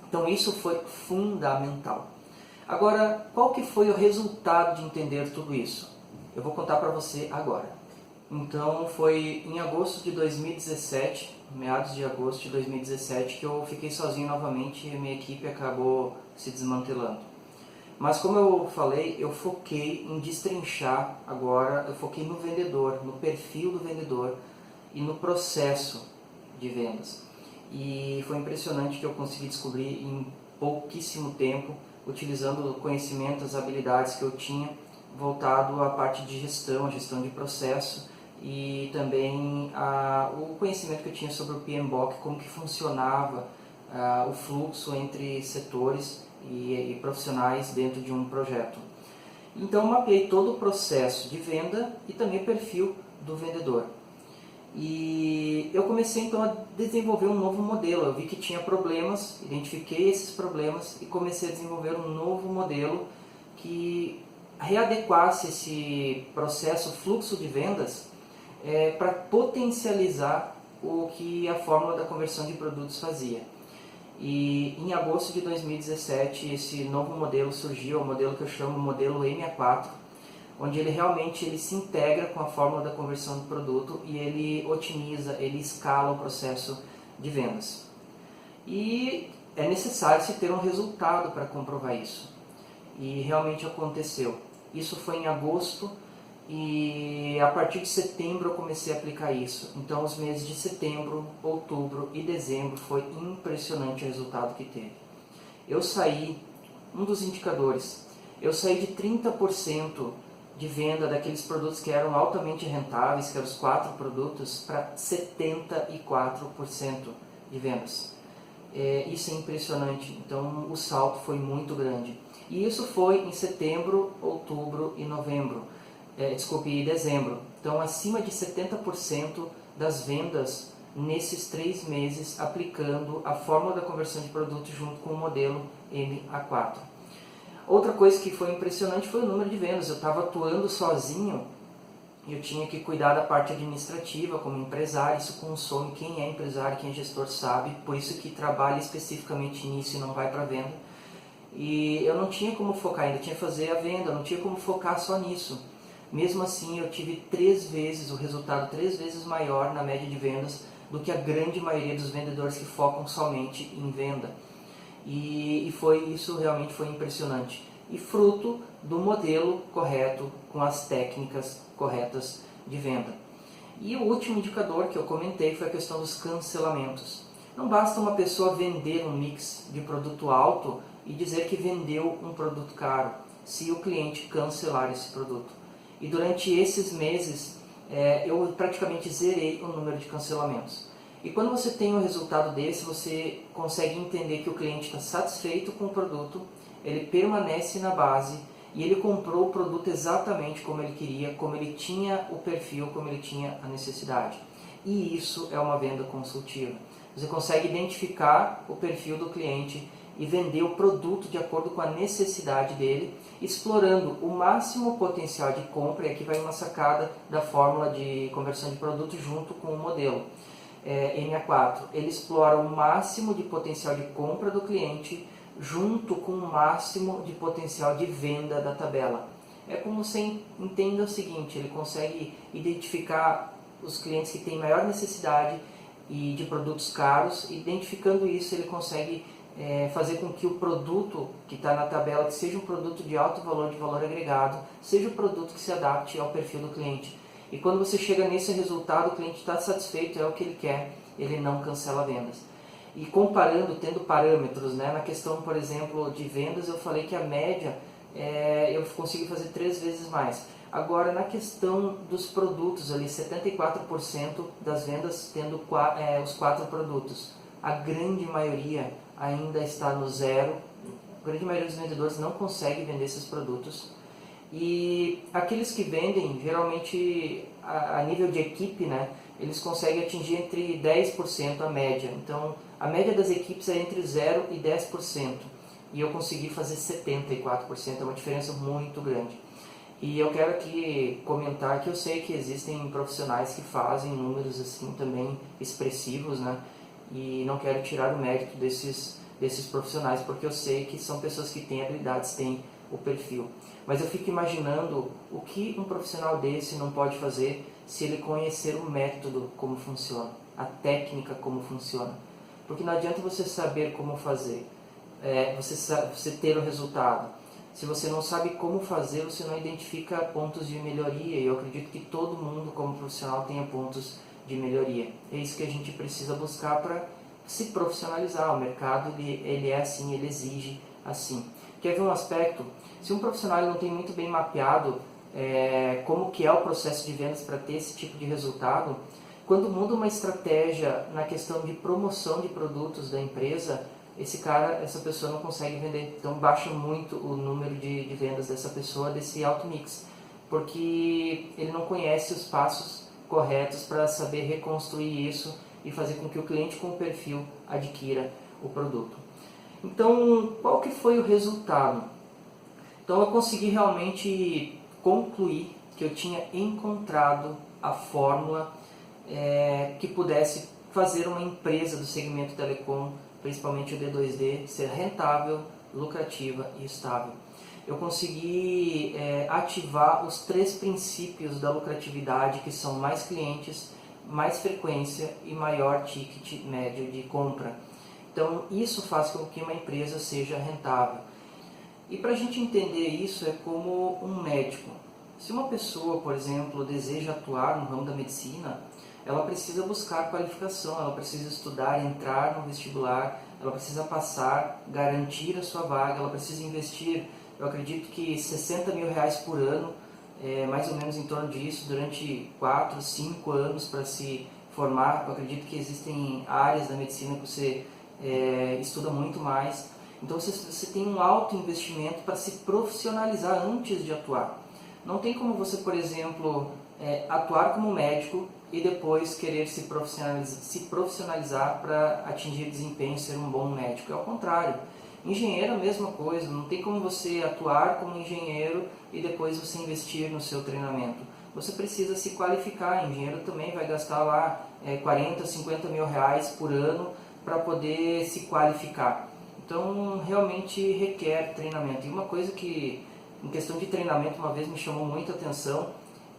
Então isso foi fundamental. Agora, qual que foi o resultado de entender tudo isso? Eu vou contar para você agora. Então foi em agosto de 2017, meados de agosto de 2017, que eu fiquei sozinho novamente e a minha equipe acabou se desmantelando. Mas como eu falei, eu foquei em destrinchar agora, eu foquei no vendedor, no perfil do vendedor e no processo de vendas. E foi impressionante que eu consegui descobrir em pouquíssimo tempo, utilizando o conhecimento, as habilidades que eu tinha, voltado à parte de gestão, gestão de processo, e também o conhecimento que eu tinha sobre o PMBOK, como que funcionava o fluxo entre setores e profissionais dentro de um projeto. Então mapeei todo o processo de venda e também o perfil do vendedor. E eu comecei então a desenvolver um novo modelo. Eu vi que tinha problemas, identifiquei esses problemas e comecei a desenvolver um novo modelo que readequasse esse processo, fluxo de vendas, para potencializar o que a fórmula da conversão de produtos fazia. E em agosto de 2017 esse novo modelo surgiu, o modelo que eu chamo de modelo MA4, onde ele se integra com a fórmula da conversão de produto e ele otimiza, ele escala o processo de vendas. E é necessário se ter um resultado para comprovar isso. E realmente aconteceu. Isso foi em agosto e a partir de setembro eu comecei a aplicar isso. Então os meses de setembro, outubro e dezembro foi impressionante o resultado que teve. Eu saí, um dos indicadores, eu saí de 30% de venda daqueles produtos que eram altamente rentáveis, que eram os 4 produtos, para 74% de vendas. Isso é impressionante, então o salto foi muito grande. E isso foi em setembro, outubro e novembro, e dezembro. Então acima de 70% das vendas nesses 3 meses aplicando a fórmula da conversão de produtos junto com o modelo MA4. Outra coisa que foi impressionante foi o número de vendas. Eu estava atuando sozinho e eu tinha que cuidar da parte administrativa como empresário. Isso consome, quem é empresário, quem é gestor sabe, por isso que trabalha especificamente nisso e não vai para venda. E eu não tinha como focar, ainda tinha que fazer a venda, não tinha como focar só nisso. Mesmo assim eu tive 3 vezes, o resultado 3 vezes maior na média de vendas do que a grande maioria dos vendedores que focam somente em venda. E isso realmente foi impressionante. E fruto do modelo correto, com as técnicas corretas de venda. E o último indicador que eu comentei foi a questão dos cancelamentos. Não basta uma pessoa vender um mix de produto alto e dizer que vendeu um produto caro, se o cliente cancelar esse produto. E durante esses meses eu praticamente zerei o número de cancelamentos. E quando você tem um resultado desse, você consegue entender que o cliente está satisfeito com o produto, ele permanece na base e ele comprou o produto exatamente como ele queria, como ele tinha o perfil, como ele tinha a necessidade. E isso é uma venda consultiva. Você consegue identificar o perfil do cliente e vender o produto de acordo com a necessidade dele, explorando o máximo potencial de compra, e aqui vai uma sacada da fórmula de conversão de produto junto com o modelo MA4. Ele explora o máximo de potencial de compra do cliente junto com o máximo de potencial de venda da tabela. É como você entenda o seguinte, ele consegue identificar os clientes que têm maior necessidade e de produtos caros. Identificando isso, ele consegue fazer com que o produto que está na tabela, que seja um produto de alto valor, de valor agregado, seja um produto que se adapte ao perfil do cliente. E quando você chega nesse resultado, o cliente está satisfeito, é o que ele quer, ele não cancela vendas. E comparando, tendo parâmetros, né, na questão, por exemplo, de vendas, eu falei que a média eu consegui fazer 3 vezes mais. Agora, na questão dos produtos, ali 74% das vendas tendo os 4 produtos. A grande maioria ainda está no zero, a grande maioria dos vendedores não consegue vender esses produtos. E aqueles que vendem, geralmente a nível de equipe, né, eles conseguem atingir entre 10% a média. Então, a média das equipes é entre 0% e 10%. E eu consegui fazer 74%, é uma diferença muito grande. E eu quero aqui comentar que eu sei que existem profissionais que fazem números assim também expressivos, né? E não quero tirar o mérito desses profissionais, porque eu sei que são pessoas que têm habilidades, têm o perfil. Mas eu fico imaginando o que um profissional desse não pode fazer se ele conhecer o método, como funciona, a técnica, como funciona. Porque não adianta você saber como fazer, você ter o resultado. Se você não sabe como fazer, você não identifica pontos de melhoria. E eu acredito que todo mundo, como profissional, tenha pontos de melhoria. É isso que a gente precisa buscar para se profissionalizar. O mercado ele é assim, ele exige assim. Quer ver um aspecto? Se um profissional não tem muito bem mapeado como que é o processo de vendas para ter esse tipo de resultado, quando muda uma estratégia na questão de promoção de produtos da empresa, essa pessoa não consegue vender. Então baixa muito o número de vendas dessa pessoa, desse alto mix, porque ele não conhece os passos corretos para saber reconstruir isso e fazer com que o cliente com o perfil adquira o produto. Então, qual que foi o resultado? Então eu consegui realmente concluir que eu tinha encontrado a fórmula que pudesse fazer uma empresa do segmento telecom, principalmente o D2D, ser rentável, lucrativa e estável. Eu consegui ativar os 3 princípios da lucratividade, que são mais clientes, mais frequência e maior ticket médio de compra. Então isso faz com que uma empresa seja rentável. E para a gente entender isso, é como um médico. Se uma pessoa, por exemplo, deseja atuar no ramo da medicina, ela precisa buscar qualificação, ela precisa estudar, entrar no vestibular, ela precisa passar, garantir a sua vaga, ela precisa investir, eu acredito que R$60 mil por ano, mais ou menos em torno disso, durante 4, 5 anos para se formar. Eu acredito que existem áreas da medicina que você estuda muito mais. Então você tem um alto investimento para se profissionalizar antes de atuar. Não tem como você, por exemplo, atuar como médico e depois querer se profissionalizar para atingir desempenho, ser um bom médico. É ao contrário. Engenheiro é a mesma coisa, não tem como você atuar como engenheiro e depois você investir no seu treinamento. Você precisa se qualificar. Engenheiro também vai gastar lá 40, 50 mil reais por ano para poder se qualificar. Então realmente requer treinamento. E uma coisa que, em questão de treinamento, uma vez me chamou muita atenção,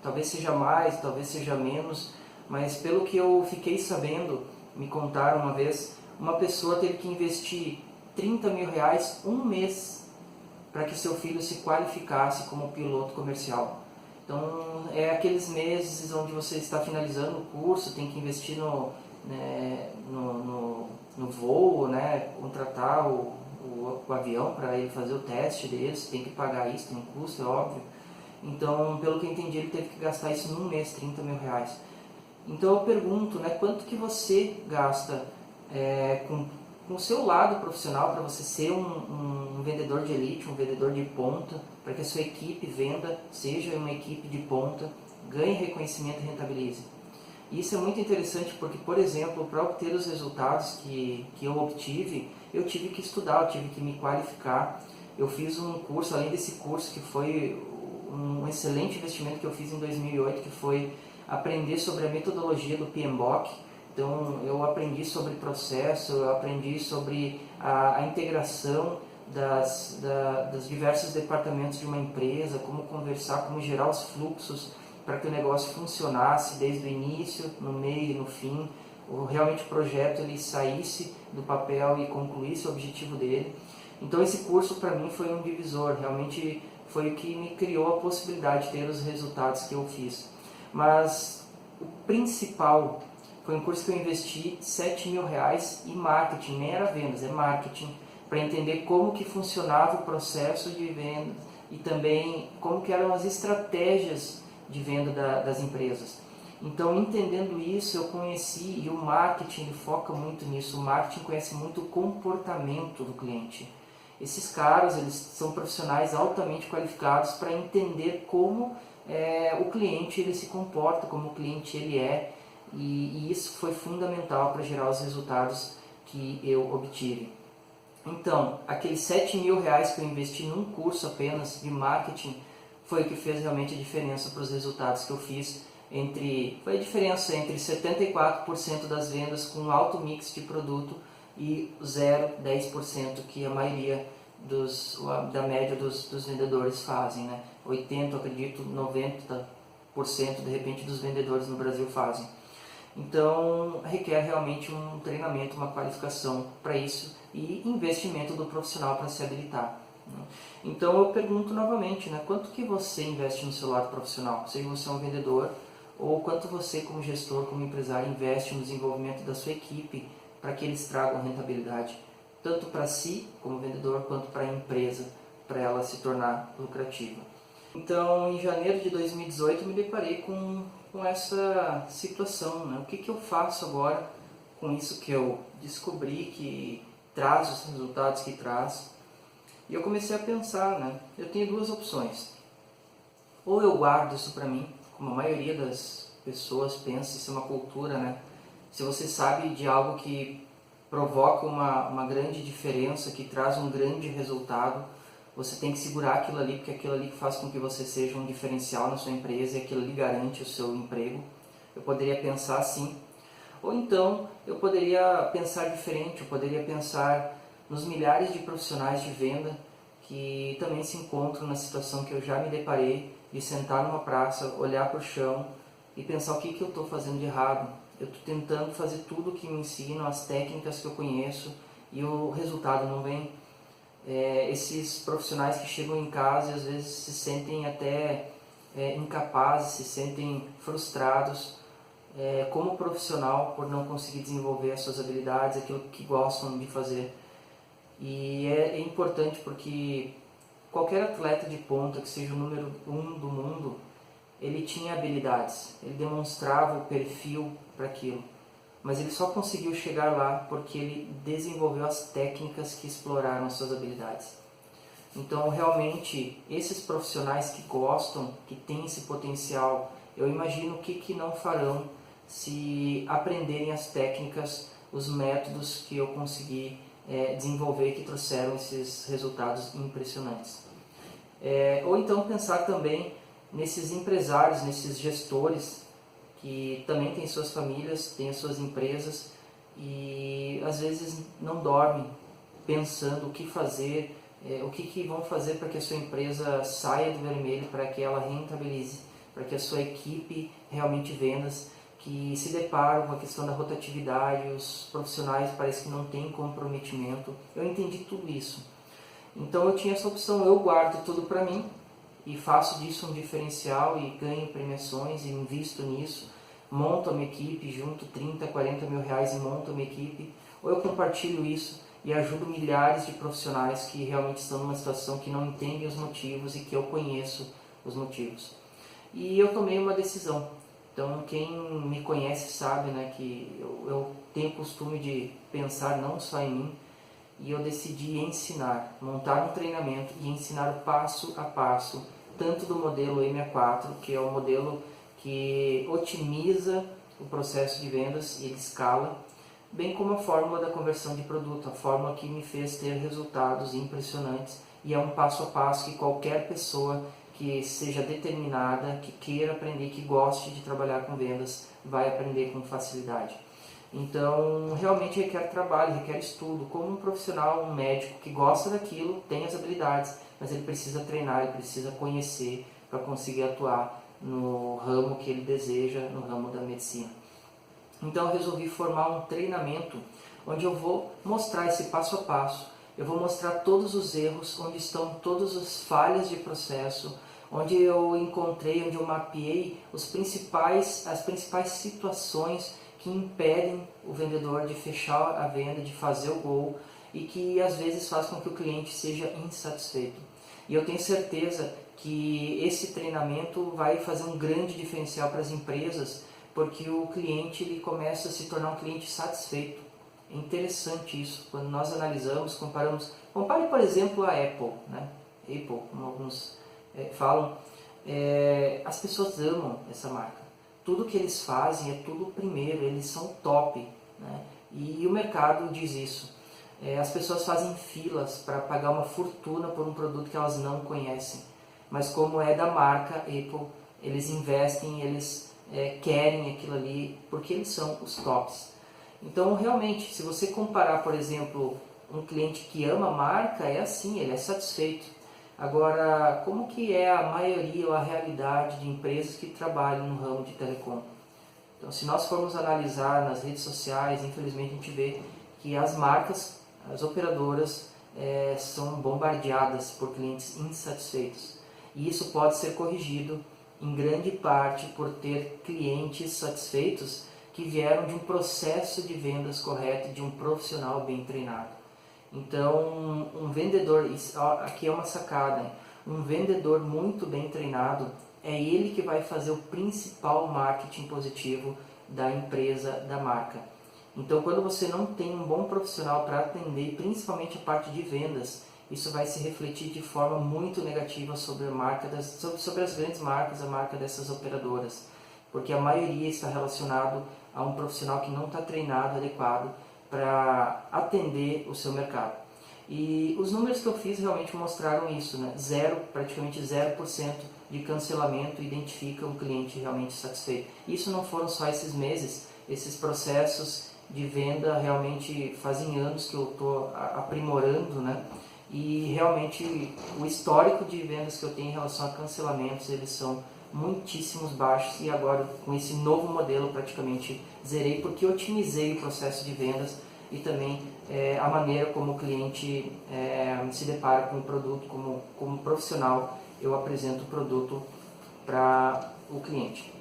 talvez seja mais, talvez seja menos, mas pelo que eu fiquei sabendo, me contaram uma vez, uma pessoa teve que investir 30 mil reais um mês para que seu filho se qualificasse como piloto comercial. Então é aqueles meses onde você está finalizando o curso, tem que investir no voo, né, contratar o avião para ele fazer o teste dele, você tem que pagar isso, tem um custo, é óbvio. Então, pelo que eu entendi, ele teve que gastar isso num mês, 30 mil reais. Então eu pergunto, né, quanto que você gasta com o seu lado profissional para você ser um vendedor de elite, um vendedor de ponta, para que a sua equipe venda, seja uma equipe de ponta, ganhe reconhecimento e rentabilize. E isso é muito interessante porque, por exemplo, para obter os resultados que eu obtive, eu tive que estudar, eu tive que me qualificar. Eu fiz um curso, além desse curso que foi um excelente investimento que eu fiz em 2008, que foi aprender sobre a metodologia do PMBOK. Então, eu aprendi sobre processo, eu aprendi sobre a integração dos diversos departamentos de uma empresa, como conversar, como gerar os fluxos para que o negócio funcionasse desde o início, no meio e no fim. Realmente o projeto ele saísse do papel e concluísse o objetivo dele. Então esse curso para mim foi um divisor, realmente foi o que me criou a possibilidade de ter os resultados que eu fiz. Mas o principal foi um curso que eu investi R$7.000 em marketing, nem era vendas, é marketing, para entender como que funcionava o processo de venda e também como que eram as estratégias de venda das empresas. Então, entendendo isso, eu conheci, e o marketing foca muito nisso, o marketing conhece muito o comportamento do cliente. Esses caras, eles são profissionais altamente qualificados para entender como o cliente ele se comporta, como o cliente ele é, e isso foi fundamental para gerar os resultados que eu obtive. Então, aqueles R$7.000 que eu investi num curso apenas de marketing foi o que fez realmente a diferença para os resultados que eu fiz. Foi a diferença entre 74% das vendas com alto mix de produto e 10% que a maioria da média dos vendedores fazem, né? 80%, acredito, 90% de repente dos vendedores no Brasil fazem. Então, requer realmente um treinamento, uma qualificação para isso e investimento do profissional para se habilitar. Então, eu pergunto novamente, né, quanto que você investe no seu lado profissional? Seja você um vendedor ou quanto você, como gestor, como empresário, investe no desenvolvimento da sua equipe para que eles tragam rentabilidade, tanto para si, como vendedor, quanto para a empresa, para ela se tornar lucrativa. Então, em janeiro de 2018, eu me deparei com essa situação, né? O que eu faço agora com isso que eu descobri que traz os resultados que traz? E eu comecei a pensar, né? Eu tenho duas opções. Ou eu guardo isso para mim, como a maioria das pessoas pensa, isso é uma cultura, né? Se você sabe de algo que provoca uma grande diferença, que traz um grande resultado, você tem que segurar aquilo ali, porque aquilo ali faz com que você seja um diferencial na sua empresa e aquilo ali garante o seu emprego. Eu poderia pensar assim. Ou então, eu poderia pensar diferente, eu poderia pensar nos milhares de profissionais de venda que também se encontram na situação que eu já me deparei, de sentar numa praça, olhar para o chão e pensar o que eu estou fazendo de errado. Eu estou tentando fazer tudo o que me ensinam, as técnicas que eu conheço e o resultado não vem. Esses profissionais que chegam em casa e às vezes se sentem até incapazes, se sentem frustrados como profissional por não conseguir desenvolver as suas habilidades, aquilo que gostam de fazer. E é importante porque qualquer atleta de ponta, que seja o número 1 do mundo, ele tinha habilidades, ele demonstrava o perfil para aquilo. Mas ele só conseguiu chegar lá porque ele desenvolveu as técnicas que exploraram as suas habilidades. Então, realmente, esses profissionais que gostam, que têm esse potencial, eu imagino o que não farão se aprenderem as técnicas, os métodos que eu consegui desenvolver, que trouxeram esses resultados impressionantes. Ou então pensar também nesses empresários, nesses gestores, que também têm suas famílias, têm as suas empresas e às vezes não dormem pensando o que fazer, o que vão fazer para que a sua empresa saia do vermelho, para que ela rentabilize, para que a sua equipe realmente vendas, que se deparam com a questão da rotatividade, os profissionais parece que não têm comprometimento. Eu entendi tudo isso. Então eu tinha essa opção, eu guardo tudo para mim e faço disso um diferencial e ganho premiações e invisto nisso, monto a minha equipe, junto 30, 40 mil reais e monto a minha equipe, ou eu compartilho isso e ajudo milhares de profissionais que realmente estão numa situação que não entendem os motivos e que eu conheço os motivos. E eu tomei uma decisão. Então quem me conhece sabe, né, que eu tenho o costume de pensar não só em mim, e eu decidi ensinar, montar um treinamento e ensinar o passo a passo, tanto do modelo E64, que é o modelo que otimiza o processo de vendas e ele escala, bem como a fórmula da conversão de produto, a fórmula que me fez ter resultados impressionantes, e é um passo a passo que qualquer pessoa que seja determinada, que queira aprender, que goste de trabalhar com vendas, vai aprender com facilidade. Então, realmente requer trabalho, requer estudo, como um profissional, um médico que gosta daquilo, tem as habilidades, mas ele precisa treinar, ele precisa conhecer para conseguir atuar no ramo que ele deseja, no ramo da medicina. Então eu resolvi formar um treinamento onde eu vou mostrar esse passo a passo, eu vou mostrar todos os erros, onde estão todas as falhas de processo, onde eu encontrei, onde eu mapeei as principais situações que impedem o vendedor de fechar a venda, de fazer o gol e que às vezes faz com que o cliente seja insatisfeito. E eu tenho certeza que esse treinamento vai fazer um grande diferencial para as empresas, porque o cliente ele começa a se tornar um cliente satisfeito. É interessante isso, quando nós analisamos, comparamos. Compare, por exemplo, a Apple, né? Apple, como alguns falam, as pessoas amam essa marca. Tudo que eles fazem é tudo primeiro, eles são top, né? E o mercado diz isso. As pessoas fazem filas para pagar uma fortuna por um produto que elas não conhecem. Mas como é da marca Apple, eles investem, eles querem aquilo ali, porque eles são os tops. Então, realmente, se você comparar, por exemplo, um cliente que ama a marca, é assim, ele é satisfeito. Agora, como que é a maioria ou a realidade de empresas que trabalham no ramo de telecom? Então, se nós formos analisar nas redes sociais, infelizmente a gente vê que as marcas, as operadoras, são bombardeadas por clientes insatisfeitos. E isso pode ser corrigido em grande parte por ter clientes satisfeitos que vieram de um processo de vendas correto, de um profissional bem treinado. Então, um vendedor, aqui é uma sacada, um vendedor muito bem treinado, é ele que vai fazer o principal marketing positivo da empresa, da marca. Então, quando você não tem um bom profissional para atender, principalmente a parte de vendas, isso vai se refletir de forma muito negativa sobre a marca sobre as grandes marcas, a marca dessas operadoras, porque a maioria está relacionado a um profissional que não está treinado, adequado para atender o seu mercado. E os números que eu fiz realmente mostraram isso, né? Praticamente 0% de cancelamento identifica um cliente realmente satisfeito. Isso não foram só esses meses, esses processos de venda realmente fazem anos que eu estou aprimorando, né? E realmente o histórico de vendas que eu tenho em relação a cancelamentos, eles são muitíssimos baixos, e agora com esse novo modelo praticamente zerei, porque otimizei o processo de vendas e também a maneira como o cliente se depara com o produto, como profissional eu apresento o produto para o cliente.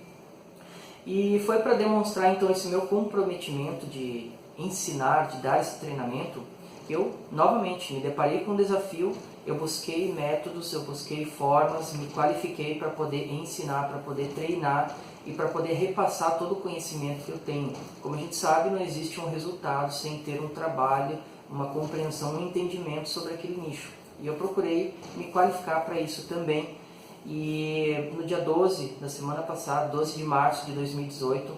E foi para demonstrar então esse meu comprometimento de ensinar, de dar esse treinamento, eu novamente me deparei com um desafio, eu busquei métodos, eu busquei formas, me qualifiquei para poder ensinar, para poder treinar e para poder repassar todo o conhecimento que eu tenho. Como a gente sabe, não existe um resultado sem ter um trabalho, uma compreensão, um entendimento sobre aquele nicho. E eu procurei me qualificar para isso também. E no dia 12 da semana passada, 12 de março de 2018,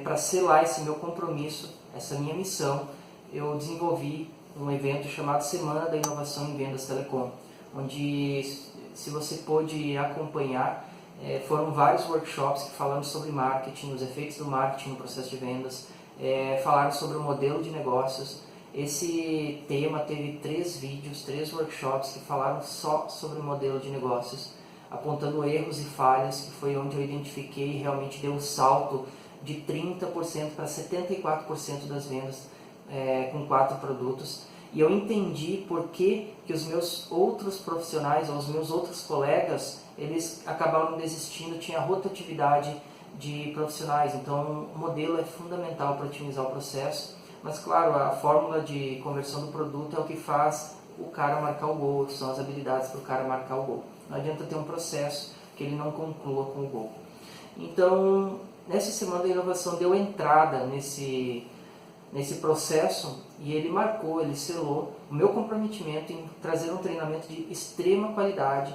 para selar esse meu compromisso, essa minha missão, eu desenvolvi um evento chamado Semana da Inovação em Vendas Telecom, onde, se você pôde acompanhar, foram vários workshops que falaram sobre marketing, os efeitos do marketing no processo de vendas, falaram sobre o modelo de negócios. Esse tema teve 3 vídeos, 3 workshops que falaram só sobre o modelo de negócios, apontando erros e falhas, que foi onde eu identifiquei e realmente deu um salto de 30% para 74% das vendas com 4 produtos. E eu entendi por que os meus outros profissionais, ou os meus outros colegas, eles acabaram desistindo, tinha rotatividade de profissionais. Então o modelo é fundamental para otimizar o processo, mas claro, a fórmula de conversão do produto é o que faz o cara marcar o gol, são as habilidades para o cara marcar o gol. Não adianta ter um processo que ele não conclua com o gol. Então, nessa semana da inovação deu entrada nesse processo, e ele marcou, ele selou o meu comprometimento em trazer um treinamento de extrema qualidade,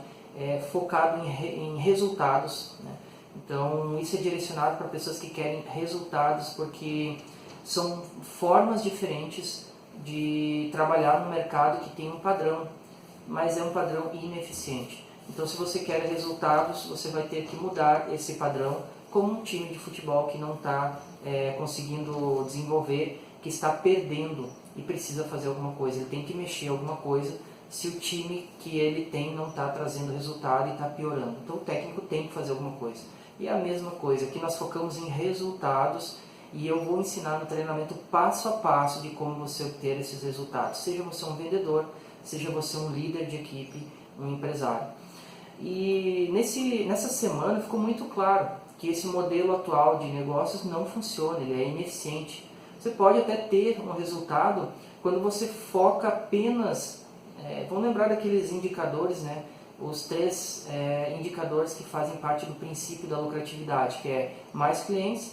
focado em resultados, né? Então isso é direcionado para pessoas que querem resultados, porque são formas diferentes de trabalhar no mercado que tem um padrão, mas é um padrão ineficiente. Então se você quer resultados, você vai ter que mudar esse padrão, como um time de futebol que não está conseguindo desenvolver, que está perdendo e precisa fazer alguma coisa, ele tem que mexer alguma coisa se o time que ele tem não está trazendo resultado e está piorando. Então o técnico tem que fazer alguma coisa. E é a mesma coisa, aqui nós focamos em resultados e eu vou ensinar no treinamento passo a passo de como você obter esses resultados. Seja você um vendedor, seja você um líder de equipe, um empresário. E nessa semana ficou muito claro que esse modelo atual de negócios não funciona, ele é ineficiente. Você pode até ter um resultado quando você foca apenas, vamos lembrar daqueles indicadores, né? Os 3 indicadores que fazem parte do princípio da lucratividade, que é mais clientes,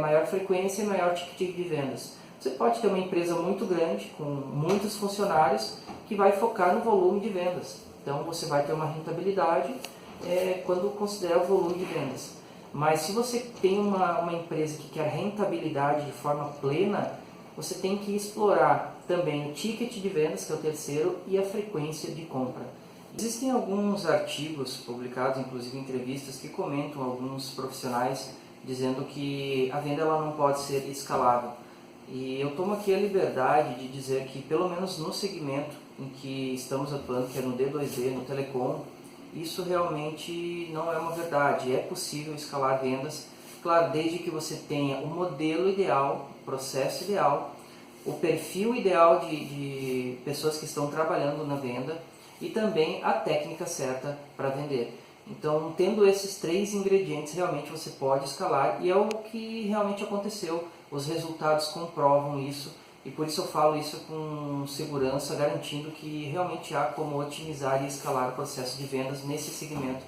maior frequência e maior ticket de vendas. Você pode ter uma empresa muito grande, com muitos funcionários, que vai focar no volume de vendas. Então você vai ter uma rentabilidade quando considera o volume de vendas. Mas se você tem uma empresa que quer rentabilidade de forma plena, você tem que explorar também o ticket de vendas, que é o terceiro, e a frequência de compra. Existem alguns artigos publicados, inclusive entrevistas, que comentam alguns profissionais dizendo que a venda ela não pode ser escalável. E eu tomo aqui a liberdade de dizer que, pelo menos no segmento em que estamos atuando, que é no D2D, no telecom, isso realmente não é uma verdade. É possível escalar vendas, claro, desde que você tenha o modelo ideal, o processo ideal, o perfil ideal de pessoas que estão trabalhando na venda e também a técnica certa para vender. Então, tendo esses 3 ingredientes, realmente você pode escalar, e é o que realmente aconteceu. Os resultados comprovam isso, e por isso eu falo isso com segurança, garantindo que realmente há como otimizar e escalar o processo de vendas nesse segmento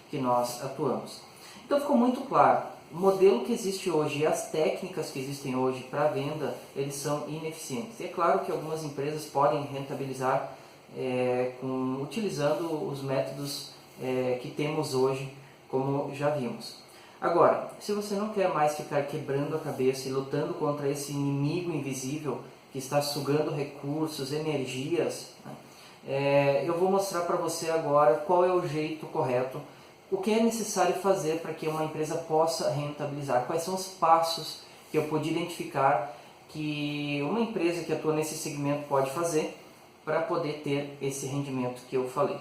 que nós atuamos. Então ficou muito claro, o modelo que existe hoje e as técnicas que existem hoje para venda, eles são ineficientes. E é claro que algumas empresas podem rentabilizar utilizando os métodos que temos hoje, como já vimos. Agora, se você não quer mais ficar quebrando a cabeça e lutando contra esse inimigo invisível que está sugando recursos, energias, eu vou mostrar para você agora qual é o jeito correto, o que é necessário fazer para que uma empresa possa rentabilizar, quais são os passos que eu pude identificar que uma empresa que atua nesse segmento pode fazer para poder ter esse rendimento que eu falei.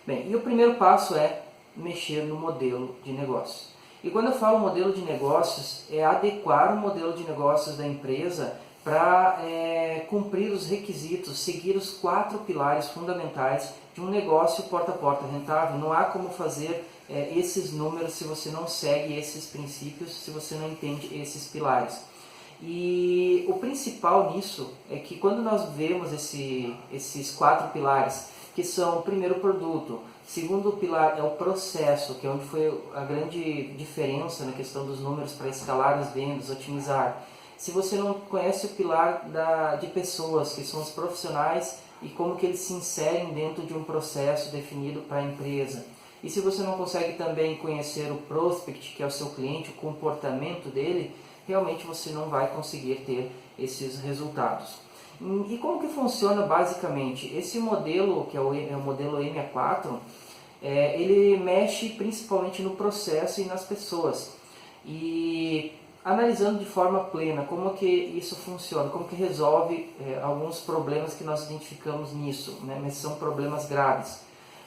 Bem, e o primeiro passo é mexer no modelo de negócios. E quando eu falo modelo de negócios, é adequar o modelo de negócios da empresa para cumprir os requisitos, seguir os 4 pilares fundamentais de um negócio porta a porta rentável. Não há como fazer esses números se você não segue esses princípios, se você não entende esses pilares. E o principal nisso é que quando nós vemos esses 4 pilares, que são o primeiro produto, segundo pilar é o processo, que é onde foi a grande diferença na questão dos números para escalar as vendas, otimizar. Se você não conhece o pilar de pessoas, que são os profissionais e como que eles se inserem dentro de um processo definido para a empresa. E se você não consegue também conhecer o prospect, que é o seu cliente, o comportamento dele, realmente você não vai conseguir ter esses resultados. E como que funciona basicamente? Esse modelo, que é o modelo MA4, ele mexe principalmente no processo e nas pessoas. E analisando de forma plena como que isso funciona, como que resolve alguns problemas que nós identificamos nisso, né? Mas são problemas graves.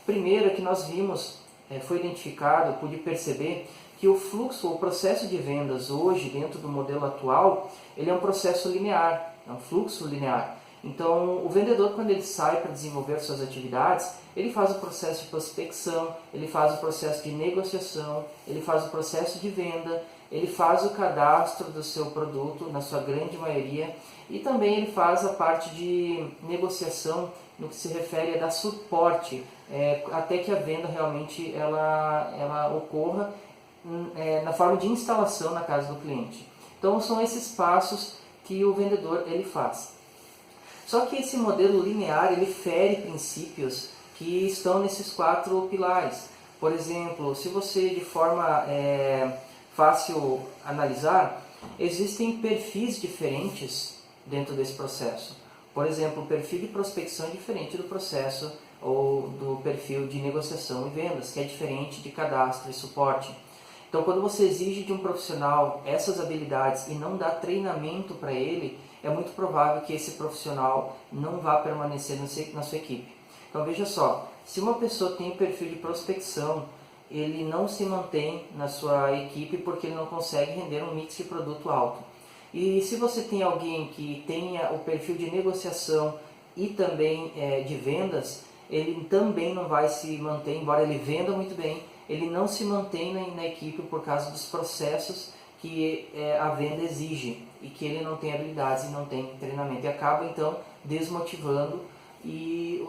Primeiro que nós vimos, foi identificado, pude perceber que o fluxo, o processo de vendas hoje, dentro do modelo atual, ele é um processo linear, é um fluxo linear. Então, o vendedor, quando ele sai para desenvolver suas atividades, ele faz o processo de prospecção, ele faz o processo de negociação, ele faz o processo de venda, ele faz o cadastro do seu produto, na sua grande maioria, e também ele faz a parte de negociação no que se refere a dar suporte, até que a venda realmente ela ocorra na forma de instalação na casa do cliente. Então são esses passos que o vendedor ele faz. Só que esse modelo linear ele fere princípios que estão nesses 4 pilares. Por exemplo, se você de forma fácil analisar, existem perfis diferentes dentro desse processo. Por exemplo, o perfil de prospecção é diferente do processo ou do perfil de negociação e vendas, que é diferente de cadastro e suporte. Então, quando você exige de um profissional essas habilidades e não dá treinamento para ele, é muito provável que esse profissional não vá permanecer na sua equipe. Então, veja só, se uma pessoa tem o perfil de prospecção, ele não se mantém na sua equipe porque ele não consegue render um mix de produto alto. E se você tem alguém que tenha o perfil de negociação e também de vendas, ele também não vai se manter, embora ele venda muito bem, ele não se mantém na equipe por causa dos processos que a venda exige e que ele não tem habilidades e não tem treinamento. E acaba então desmotivando e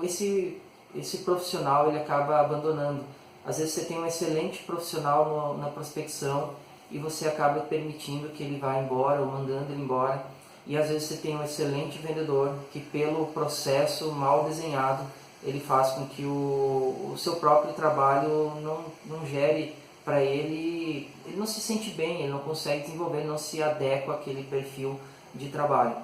esse profissional ele acaba abandonando. Às vezes você tem um excelente profissional na prospecção e você acaba permitindo que ele vá embora ou mandando ele embora. E às vezes você tem um excelente vendedor que pelo processo mal desenhado ele faz com que o seu próprio trabalho não gere para ele não se sente bem, ele não consegue desenvolver, ele não se adequa àquele perfil de trabalho.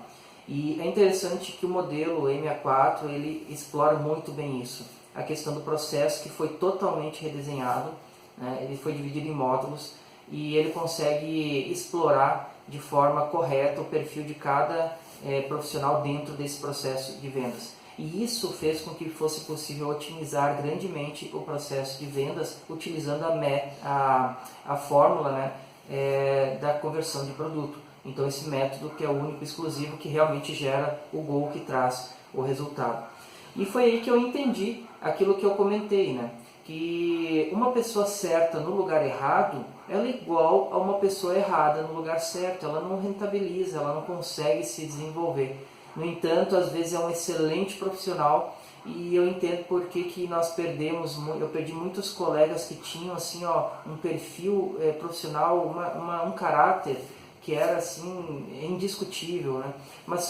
E é interessante que o modelo M64 ele explora muito bem isso, a questão do processo que foi totalmente redesenhado, né? Ele foi dividido em módulos e ele consegue explorar de forma correta o perfil de cada profissional dentro desse processo de vendas. E isso fez com que fosse possível otimizar grandemente o processo de vendas utilizando a fórmula, né, da conversão de produto. Então esse método que é o único, exclusivo, que realmente gera o gol que traz o resultado. E foi aí que eu entendi aquilo que eu comentei, né? Que uma pessoa certa no lugar errado, ela é igual a uma pessoa errada no lugar certo, ela não rentabiliza, ela não consegue se desenvolver. No entanto, às vezes é um excelente profissional e eu entendo por que nós perdemos, eu perdi muitos colegas que tinham assim, um perfil profissional, um caráter que era assim indiscutível, né? Mas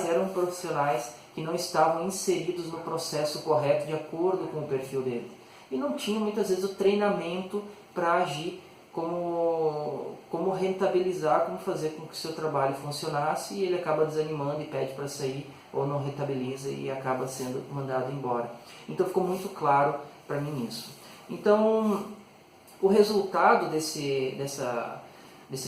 eram profissionais que não estavam inseridos no processo correto de acordo com o perfil dele. E não tinham muitas vezes o treinamento para agir como rentabilizar, como fazer com que o seu trabalho funcionasse, e ele acaba desanimando e pede para sair ou não rentabiliza e acaba sendo mandado embora. Então ficou muito claro para mim isso. Então o resultado desse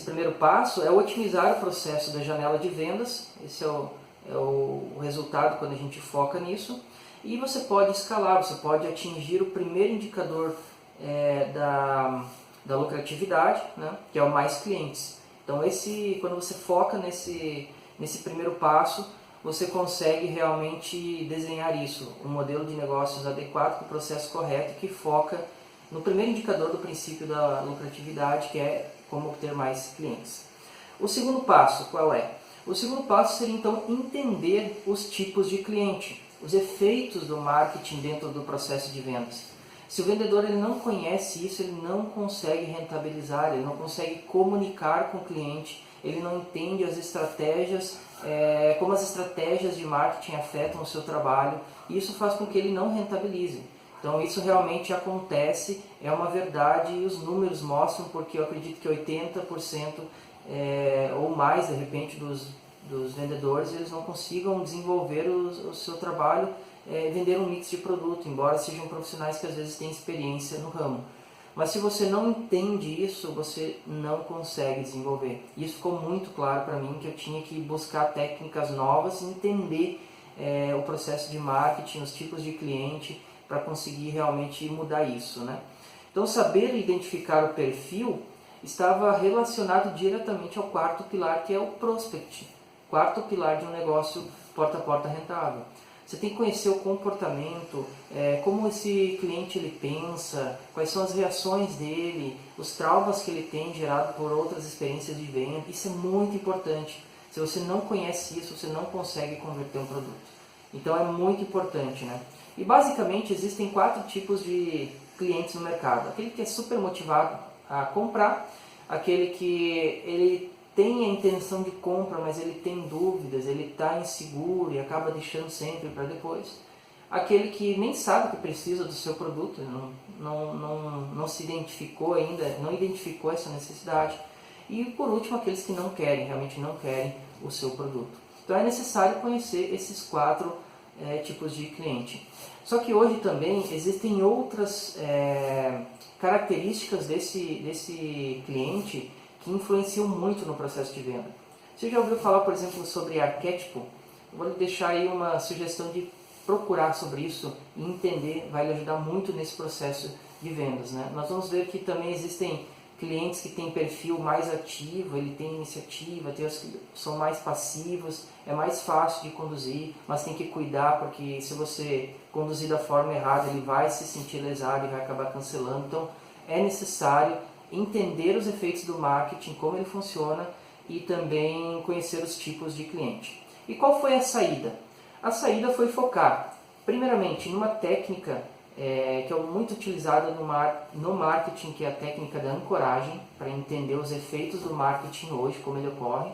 primeiro passo é otimizar o processo da janela de vendas. Esse é o resultado quando a gente foca nisso. E você pode escalar, você pode atingir o primeiro indicador da lucratividade, né, que é o mais clientes. Então quando você foca nesse primeiro passo, você consegue realmente desenhar isso, um modelo de negócios adequado, com o processo correto, que foca no primeiro indicador do princípio da lucratividade, que é como obter mais clientes. O segundo passo, qual é? O segundo passo seria então entender os tipos de cliente, os efeitos do marketing dentro do processo de vendas. Se o vendedor ele não conhece isso, ele não consegue rentabilizar, ele não consegue comunicar com o cliente, ele não entende as estratégias, como as estratégias de marketing afetam o seu trabalho, e isso faz com que ele não rentabilize. Então isso realmente acontece, é uma verdade e os números mostram, porque eu acredito que 80% ou mais de repente dos vendedores eles não consigam desenvolver o seu trabalho, vender um mix de produto, embora sejam profissionais que às vezes têm experiência no ramo. Mas se você não entende isso, você não consegue desenvolver. Isso ficou muito claro para mim, que eu tinha que buscar técnicas novas, entender o processo de marketing, os tipos de cliente, para conseguir realmente mudar isso, né? Então saber identificar o perfil estava relacionado diretamente ao quarto pilar, que é o prospect, quarto pilar de um negócio porta a porta rentável. Você tem que conhecer o comportamento, como esse cliente ele pensa, quais são as reações dele, os traumas que ele tem gerado por outras experiências de venda. Isso é muito importante. Se você não conhece isso, você não consegue converter um produto. Então é muito importante, né? E basicamente existem 4 tipos de clientes no mercado. Aquele que é super motivado a comprar, aquele que ele tem a intenção de compra, mas ele tem dúvidas, ele está inseguro e acaba deixando sempre para depois. aquele que nem sabe que precisa do seu produto, não se identificou ainda, não identificou essa necessidade. E por último, aqueles que não querem, realmente não querem o seu produto. Então é necessário conhecer esses 4 tipos de cliente. Só que hoje também existem outras características desse cliente que influenciam muito no processo de venda. Você já ouviu falar, por exemplo, sobre arquétipo? Eu vou lhe deixar aí uma sugestão de procurar sobre isso e entender, vai lhe ajudar muito nesse processo de vendas, né? Nós vamos ver que também existem clientes que têm perfil mais ativo, ele tem iniciativa, tem os que são mais passivos, é mais fácil de conduzir, mas tem que cuidar porque se você conduzir da forma errada ele vai se sentir lesado e vai acabar cancelando. Então é necessário entender os efeitos do marketing, como ele funciona e também conhecer os tipos de cliente. E qual foi a saída? A saída foi focar, primeiramente, numa técnica que é muito utilizada no marketing, que é a técnica da ancoragem, para entender os efeitos do marketing hoje, como ele ocorre,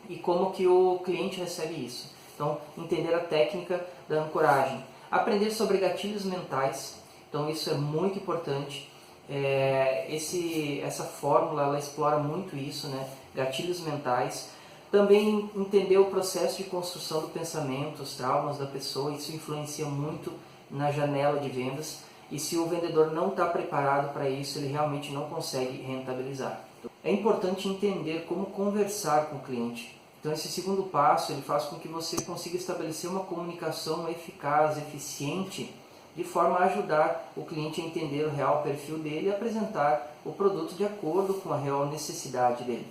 e como que o cliente recebe isso. Então, entender a técnica da ancoragem. Aprender sobre gatilhos mentais, então isso é muito importante. Essa fórmula ela explora muito isso, né? Gatilhos mentais. Também entender o processo de construção do pensamento, os traumas da pessoa, isso influencia muito na janela de vendas, e se o vendedor não está preparado para isso, ele realmente não consegue rentabilizar. É importante entender como conversar com o cliente. Então esse segundo passo ele faz com que você consiga estabelecer uma comunicação eficaz, eficiente, de forma a ajudar o cliente a entender o real perfil dele e apresentar o produto de acordo com a real necessidade dele.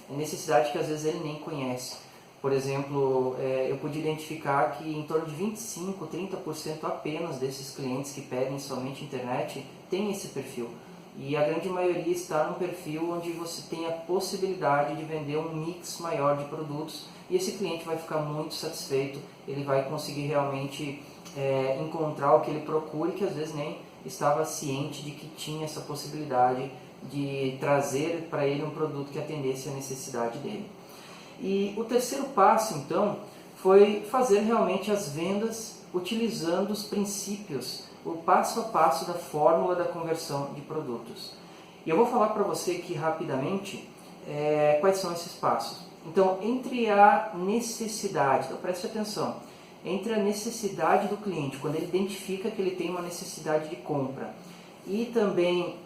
Necessidade que às vezes ele nem conhece. Por exemplo, eu pude identificar que em torno de 25, 30% apenas desses clientes que pedem somente internet tem esse perfil. E a grande maioria está num perfil onde você tem a possibilidade de vender um mix maior de produtos e esse cliente vai ficar muito satisfeito, ele vai conseguir realmente encontrar o que ele procura e que às vezes nem estava ciente de que tinha essa possibilidade de trazer para ele um produto que atendesse a necessidade dele. E o terceiro passo, então, foi fazer realmente as vendas utilizando os princípios, o passo a passo da fórmula da conversão de produtos. E eu vou falar para você aqui rapidamente quais são esses passos. Então, entre a necessidade, então preste atenção, entre a necessidade do cliente, quando ele identifica que ele tem uma necessidade de compra, e também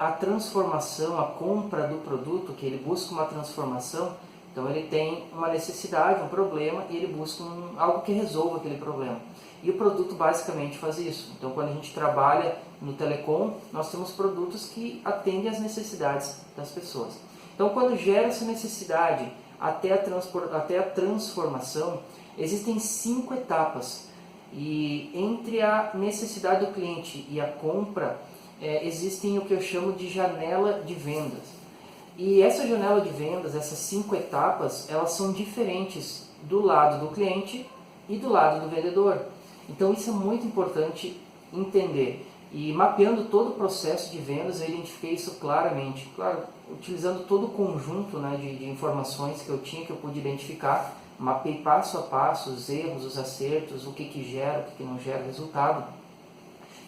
a transformação, a compra do produto, que ele busca uma transformação. Então ele tem uma necessidade, um problema, e ele busca algo que resolva aquele problema. E o produto basicamente faz isso. Então quando a gente trabalha no telecom, nós temos produtos que atendem às necessidades das pessoas. Então quando gera essa necessidade até a transformação, existem 5 etapas. E entre a necessidade do cliente e a compra, existem o que eu chamo de janela de vendas. E essa janela de vendas, essas 5 etapas, elas são diferentes do lado do cliente e do lado do vendedor. Então isso é muito importante entender. E mapeando todo o processo de vendas, eu identifiquei isso claramente. Claro, utilizando todo o conjunto, né, de informações que eu tinha, que eu pude identificar, mapeei passo a passo os erros, os acertos, o que gera, o que não gera resultado.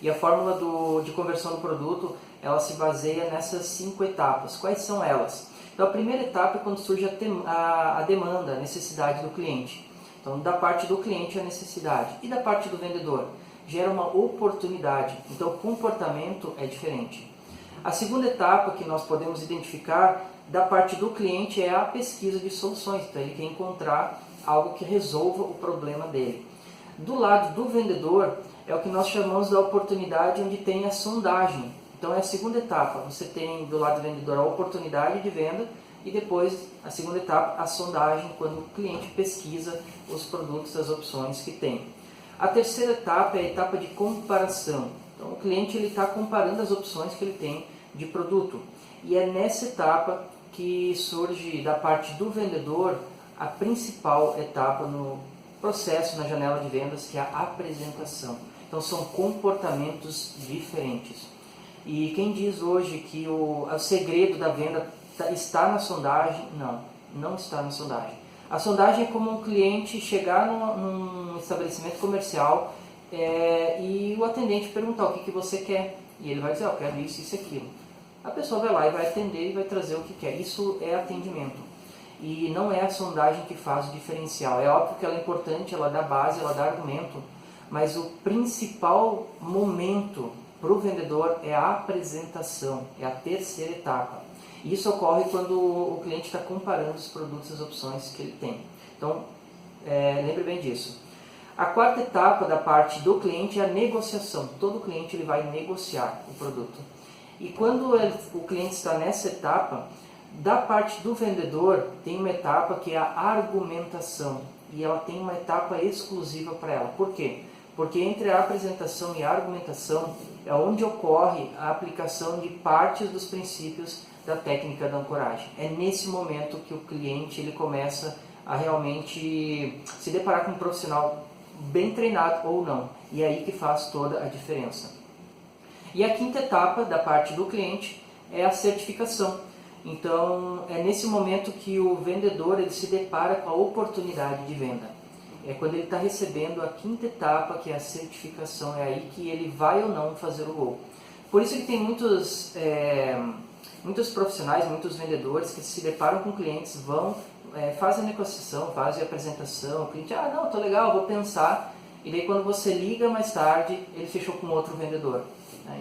E a fórmula de conversão do produto, ela se baseia nessas 5 etapas. Quais são elas? Então a primeira etapa é quando surge a demanda, a necessidade do cliente. Então da parte do cliente a necessidade. E da parte do vendedor? Gera uma oportunidade. Então o comportamento é diferente. A segunda etapa que nós podemos identificar da parte do cliente é a pesquisa de soluções. Então ele quer encontrar algo que resolva o problema dele. Do lado do vendedor é o que nós chamamos da oportunidade, onde tem a sondagem. Então é a segunda etapa. Você tem do lado do vendedor a oportunidade de venda e depois a segunda etapa, a sondagem, quando o cliente pesquisa os produtos, as opções que tem. A terceira etapa é a etapa de comparação. Então o cliente está comparando as opções que ele tem de produto. E é nessa etapa que surge da parte do vendedor a principal etapa no processo, na janela de vendas, que é a apresentação. Então são comportamentos diferentes. E quem diz hoje que o segredo da venda está na sondagem, não está na sondagem. A sondagem é como um cliente chegar num estabelecimento comercial e o atendente perguntar o que você quer. E ele vai dizer, eu quero isso, isso e aquilo. A pessoa vai lá e vai atender e vai trazer o que quer. Isso é atendimento. E não é a sondagem que faz o diferencial. É óbvio que ela é importante, ela dá base, ela dá argumento, mas o principal momento para o vendedor é a apresentação, é a terceira etapa. E isso ocorre quando o cliente está comparando os produtos e as opções que ele tem. Então, lembre bem disso. A quarta etapa da parte do cliente é a negociação. Todo cliente ele vai negociar o produto. E quando o cliente está nessa etapa, da parte do vendedor tem uma etapa que é a argumentação. E ela tem uma etapa exclusiva para ela. Por quê? Porque entre a apresentação e a argumentação é onde ocorre a aplicação de partes dos princípios da técnica da ancoragem. É nesse momento que o cliente ele começa a realmente se deparar com um profissional bem treinado ou não. E é aí que faz toda a diferença. E a quinta etapa da parte do cliente é a certificação. Então, é nesse momento que o vendedor ele se depara com a oportunidade de venda. É quando ele está recebendo a quinta etapa, que é a certificação. É aí que ele vai ou não fazer o gol. Por isso que tem muitos profissionais, muitos vendedores que se deparam com clientes, fazem a negociação, fazem a apresentação, o cliente, não, tô legal, vou pensar, e daí quando você liga mais tarde, ele fechou com outro vendedor.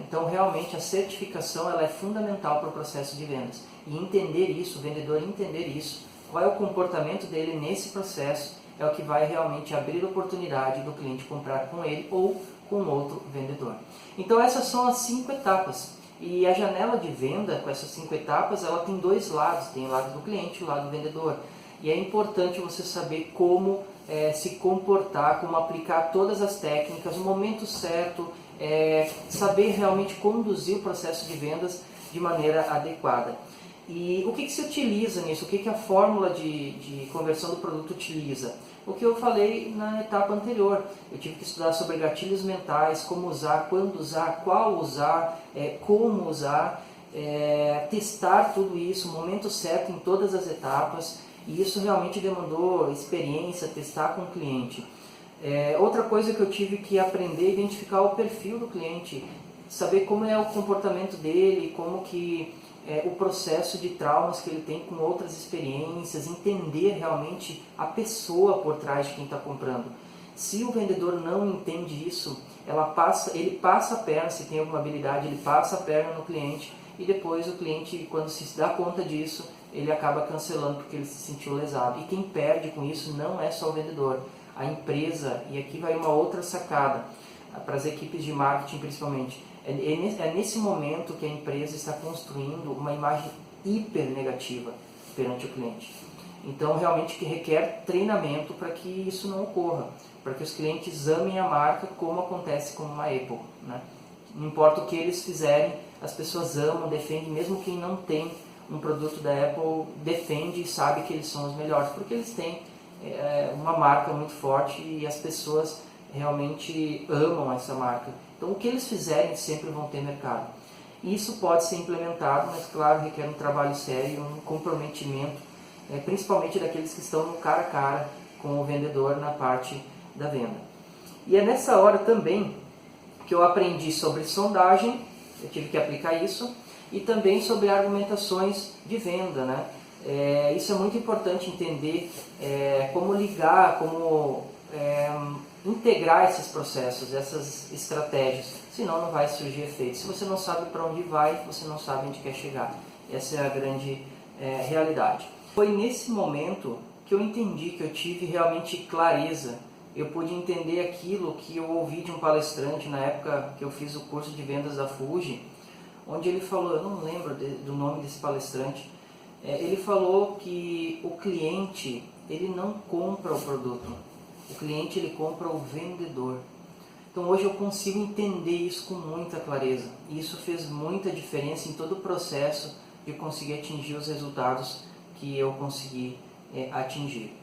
Então realmente a certificação ela é fundamental para o processo de vendas, e entender isso, o vendedor entender isso, qual é o comportamento dele nesse processo, é o que vai realmente abrir a oportunidade do cliente comprar com ele ou com outro vendedor. Então essas são as 5 etapas. E a janela de venda, com essas 5 etapas, ela tem 2 lados. Tem o lado do cliente e o lado do vendedor. E é importante você saber como se comportar, como aplicar todas as técnicas, no momento certo, saber realmente conduzir o processo de vendas de maneira adequada. E o que se utiliza nisso? O que a fórmula de conversão do produto utiliza? O que eu falei na etapa anterior. Eu tive que estudar sobre gatilhos mentais, como usar, quando usar, qual usar, como usar, testar tudo isso, o momento certo em todas as etapas. E isso realmente demandou experiência, testar com o cliente. Outra coisa que eu tive que aprender é identificar o perfil do cliente, saber como é o comportamento dele, como que o processo de traumas que ele tem com outras experiências, entender realmente a pessoa por trás de quem está comprando. Se o vendedor não entende isso, ele passa a perna, se tem alguma habilidade, ele passa a perna no cliente e depois o cliente, quando se dá conta disso, ele acaba cancelando porque ele se sentiu lesado. E quem perde com isso não é só o vendedor, a empresa, e aqui vai uma outra sacada, para as equipes de marketing principalmente. É nesse momento que a empresa está construindo uma imagem hiper negativa perante o cliente. Então, realmente que requer treinamento para que isso não ocorra, para que os clientes amem a marca como acontece com uma Apple, né? Não importa o que eles fizerem, as pessoas amam, defendem, mesmo quem não tem um produto da Apple, defende e sabe que eles são os melhores, porque eles têm uma marca muito forte e as pessoas realmente amam essa marca. Então, o que eles fizerem sempre vão ter mercado. Isso pode ser implementado, mas, claro, requer um trabalho sério, um comprometimento, principalmente daqueles que estão no cara a cara com o vendedor na parte da venda. E é nessa hora também que eu aprendi sobre sondagem, eu tive que aplicar isso, e também sobre argumentações de venda, né? Isso é muito importante entender como ligar, como integrar esses processos, essas estratégias, senão não vai surgir efeito. Se você não sabe para onde vai, você não sabe onde quer chegar. Essa é a grande realidade. Foi nesse momento que eu entendi, que eu tive realmente clareza. Eu pude entender aquilo que eu ouvi de um palestrante na época que eu fiz o curso de vendas da Fuji, onde ele falou, eu não lembro do nome desse palestrante, ele falou que o cliente ele não compra o produto, o cliente ele compra o vendedor. Então hoje eu consigo entender isso com muita clareza, e isso fez muita diferença em todo o processo de conseguir atingir os resultados que eu consegui atingir.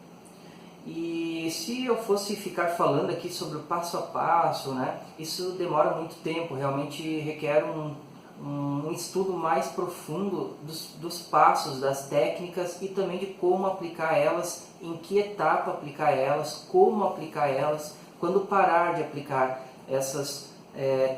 E se eu fosse ficar falando aqui sobre o passo a passo, né, isso demora muito tempo, realmente requer um estudo mais profundo dos passos, das técnicas e também de como aplicar elas, em que etapa aplicar elas, como aplicar elas, quando parar de aplicar. essas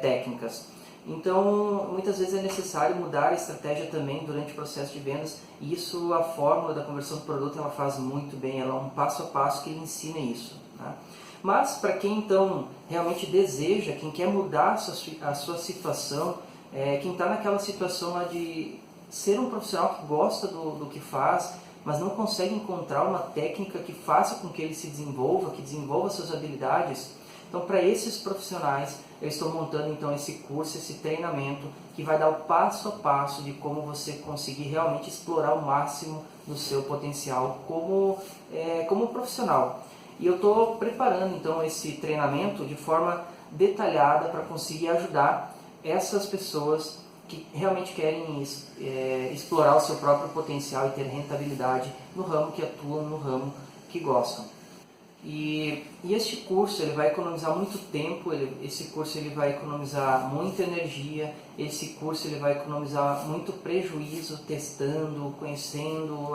técnicas. Então, muitas vezes é necessário mudar a estratégia também durante o processo de vendas, e isso a fórmula da conversão do produto ela faz muito bem, ela é um passo a passo que ele ensina isso, né? Mas para quem então realmente deseja, quem quer mudar a sua situação, quem está naquela situação lá de ser um profissional que gosta do que faz, mas não consegue encontrar uma técnica que faça com que ele se desenvolva, que desenvolva suas habilidades. Então, para esses profissionais, eu estou montando então esse curso, esse treinamento, que vai dar o passo a passo de como você conseguir realmente explorar o máximo do seu potencial como profissional. E eu estou preparando então esse treinamento de forma detalhada para conseguir ajudar essas pessoas que realmente querem explorar o seu próprio potencial e ter rentabilidade no ramo que atuam, no ramo que gostam. E este curso ele vai economizar muito tempo, esse curso ele vai economizar muita energia, esse curso ele vai economizar muito prejuízo testando, conhecendo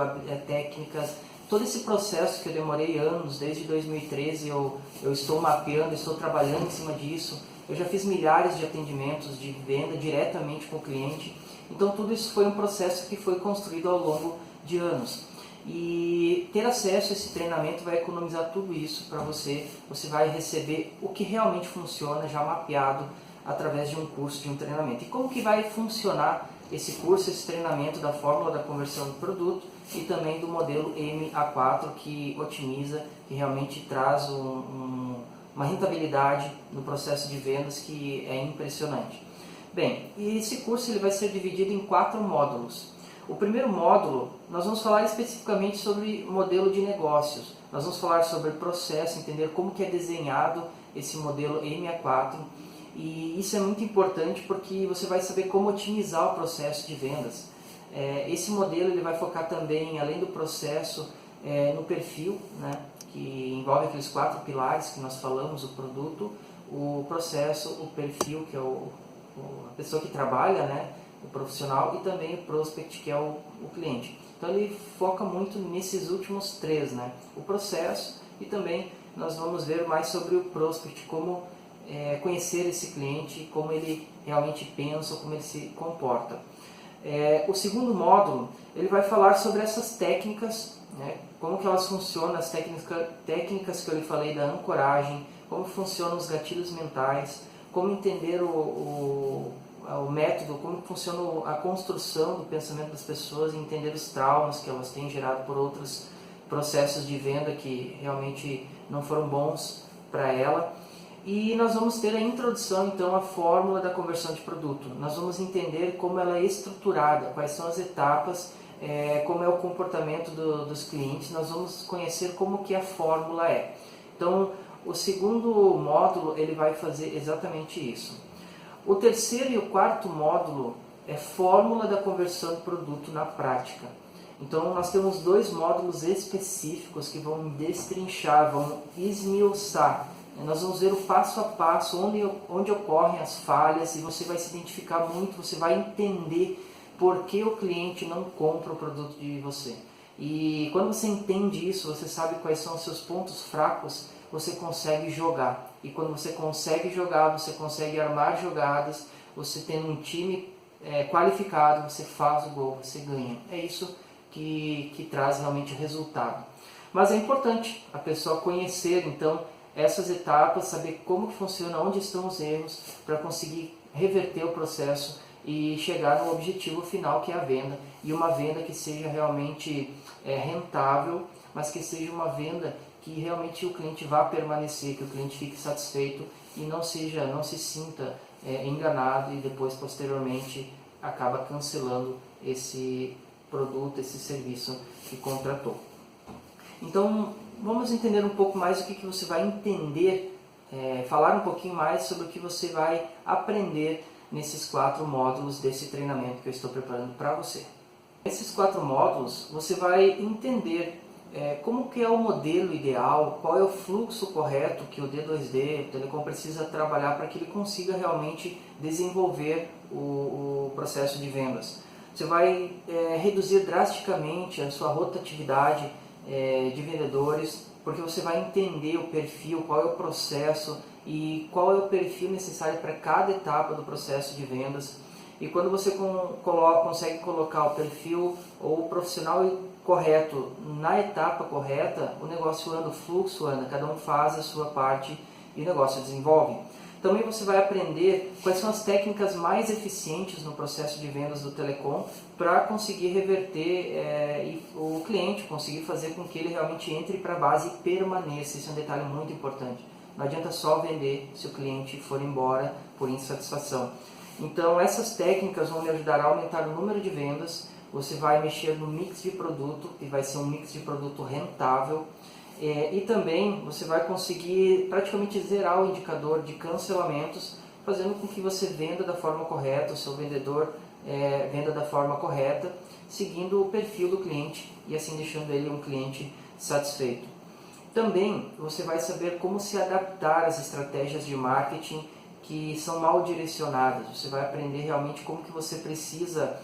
técnicas. Todo esse processo que eu demorei anos, desde 2013 eu estou mapeando, estou trabalhando em cima disso. Eu já fiz milhares de atendimentos de venda diretamente com o cliente. Então tudo isso foi um processo que foi construído ao longo de anos. E ter acesso a esse treinamento vai economizar tudo isso para você. Você vai receber o que realmente funciona já mapeado através de um curso, de um treinamento. E como que vai funcionar esse curso, esse treinamento da fórmula da conversão do produto e também do modelo MA4 que otimiza, que realmente traz uma rentabilidade no processo de vendas que é impressionante. Bem, e esse curso ele vai ser dividido em 4 módulos. O primeiro módulo, nós vamos falar especificamente sobre modelo de negócios. Nós vamos falar sobre processo, entender como que é desenhado esse modelo MA4. E isso é muito importante porque você vai saber como otimizar o processo de vendas. Esse modelo ele vai focar também, além do processo, no perfil, né, que envolve aqueles 4 pilares que nós falamos, o produto, o processo, o perfil, que é a pessoa que trabalha, né, o profissional, e também o prospect, que é o cliente. Então ele foca muito nesses últimos 3, né? O processo, e também nós vamos ver mais sobre o prospect, como conhecer esse cliente, como ele realmente pensa, como ele se comporta. O segundo módulo, ele vai falar sobre essas técnicas, né? Como que elas funcionam, as técnicas que eu lhe falei da ancoragem, como funcionam os gatilhos mentais, como entender o método, como funciona a construção do pensamento das pessoas, e entender os traumas que elas têm gerado por outros processos de venda que realmente não foram bons para ela. E nós vamos ter a introdução então à fórmula da conversão de produto. Nós vamos entender como ela é estruturada, quais são as etapas, como é o comportamento dos clientes. Nós vamos conhecer como que a fórmula é. Então, o segundo módulo ele vai fazer exatamente isso. O terceiro e o quarto módulo é fórmula da conversão de produto na prática. Então nós temos 2 módulos específicos que vão destrinchar, vão esmiuçar. Nós vamos ver o passo a passo, onde ocorrem as falhas, e você vai se identificar muito, você vai entender por que o cliente não compra o produto de você. E quando você entende isso, você sabe quais são os seus pontos fracos, você consegue jogar. E quando você consegue jogar, você consegue armar jogadas, você tendo um time qualificado, você faz o gol, você ganha. É isso que traz realmente o resultado. Mas é importante a pessoa conhecer, então, essas etapas, saber como que funciona, onde estão os erros, para conseguir reverter o processo e chegar no objetivo final, que é a venda. E uma venda que seja realmente rentável, mas que seja uma venda que realmente o cliente vá permanecer, que o cliente fique satisfeito e não se sinta enganado e depois, posteriormente, acaba cancelando esse produto, esse serviço que contratou. Então, vamos entender um pouco mais o que você vai entender, falar um pouquinho mais sobre o que você vai aprender nesses 4 módulos desse treinamento que eu estou preparando para você. Nesses 4 módulos, você vai entender como que é o modelo ideal, qual é o fluxo correto que o D2D, o Telecom, precisa trabalhar para que ele consiga realmente desenvolver o processo de vendas. Você vai reduzir drasticamente a sua rotatividade de vendedores, porque você vai entender o perfil, qual é o processo e qual é o perfil necessário para cada etapa do processo de vendas. E quando você consegue colocar o perfil ou o profissional correto na etapa correta, o negócio anda, o fluxo anda, cada um faz a sua parte e o negócio desenvolve. Também você vai aprender quais são as técnicas mais eficientes no processo de vendas do telecom para conseguir reverter o cliente, conseguir fazer com que ele realmente entre para a base e permaneça. Isso é um detalhe muito importante. Não adianta só vender se o cliente for embora por insatisfação. Então essas técnicas vão me ajudar a aumentar o número de vendas, você vai mexer no mix de produto e vai ser um mix de produto rentável. E também você vai conseguir praticamente zerar o indicador de cancelamentos, fazendo com que você venda da forma correta, o seu vendedor venda da forma correta, seguindo o perfil do cliente e assim deixando ele um cliente satisfeito. Também você vai saber como se adaptar às estratégias de marketing que são mal direcionadas. Você vai aprender realmente como que você precisa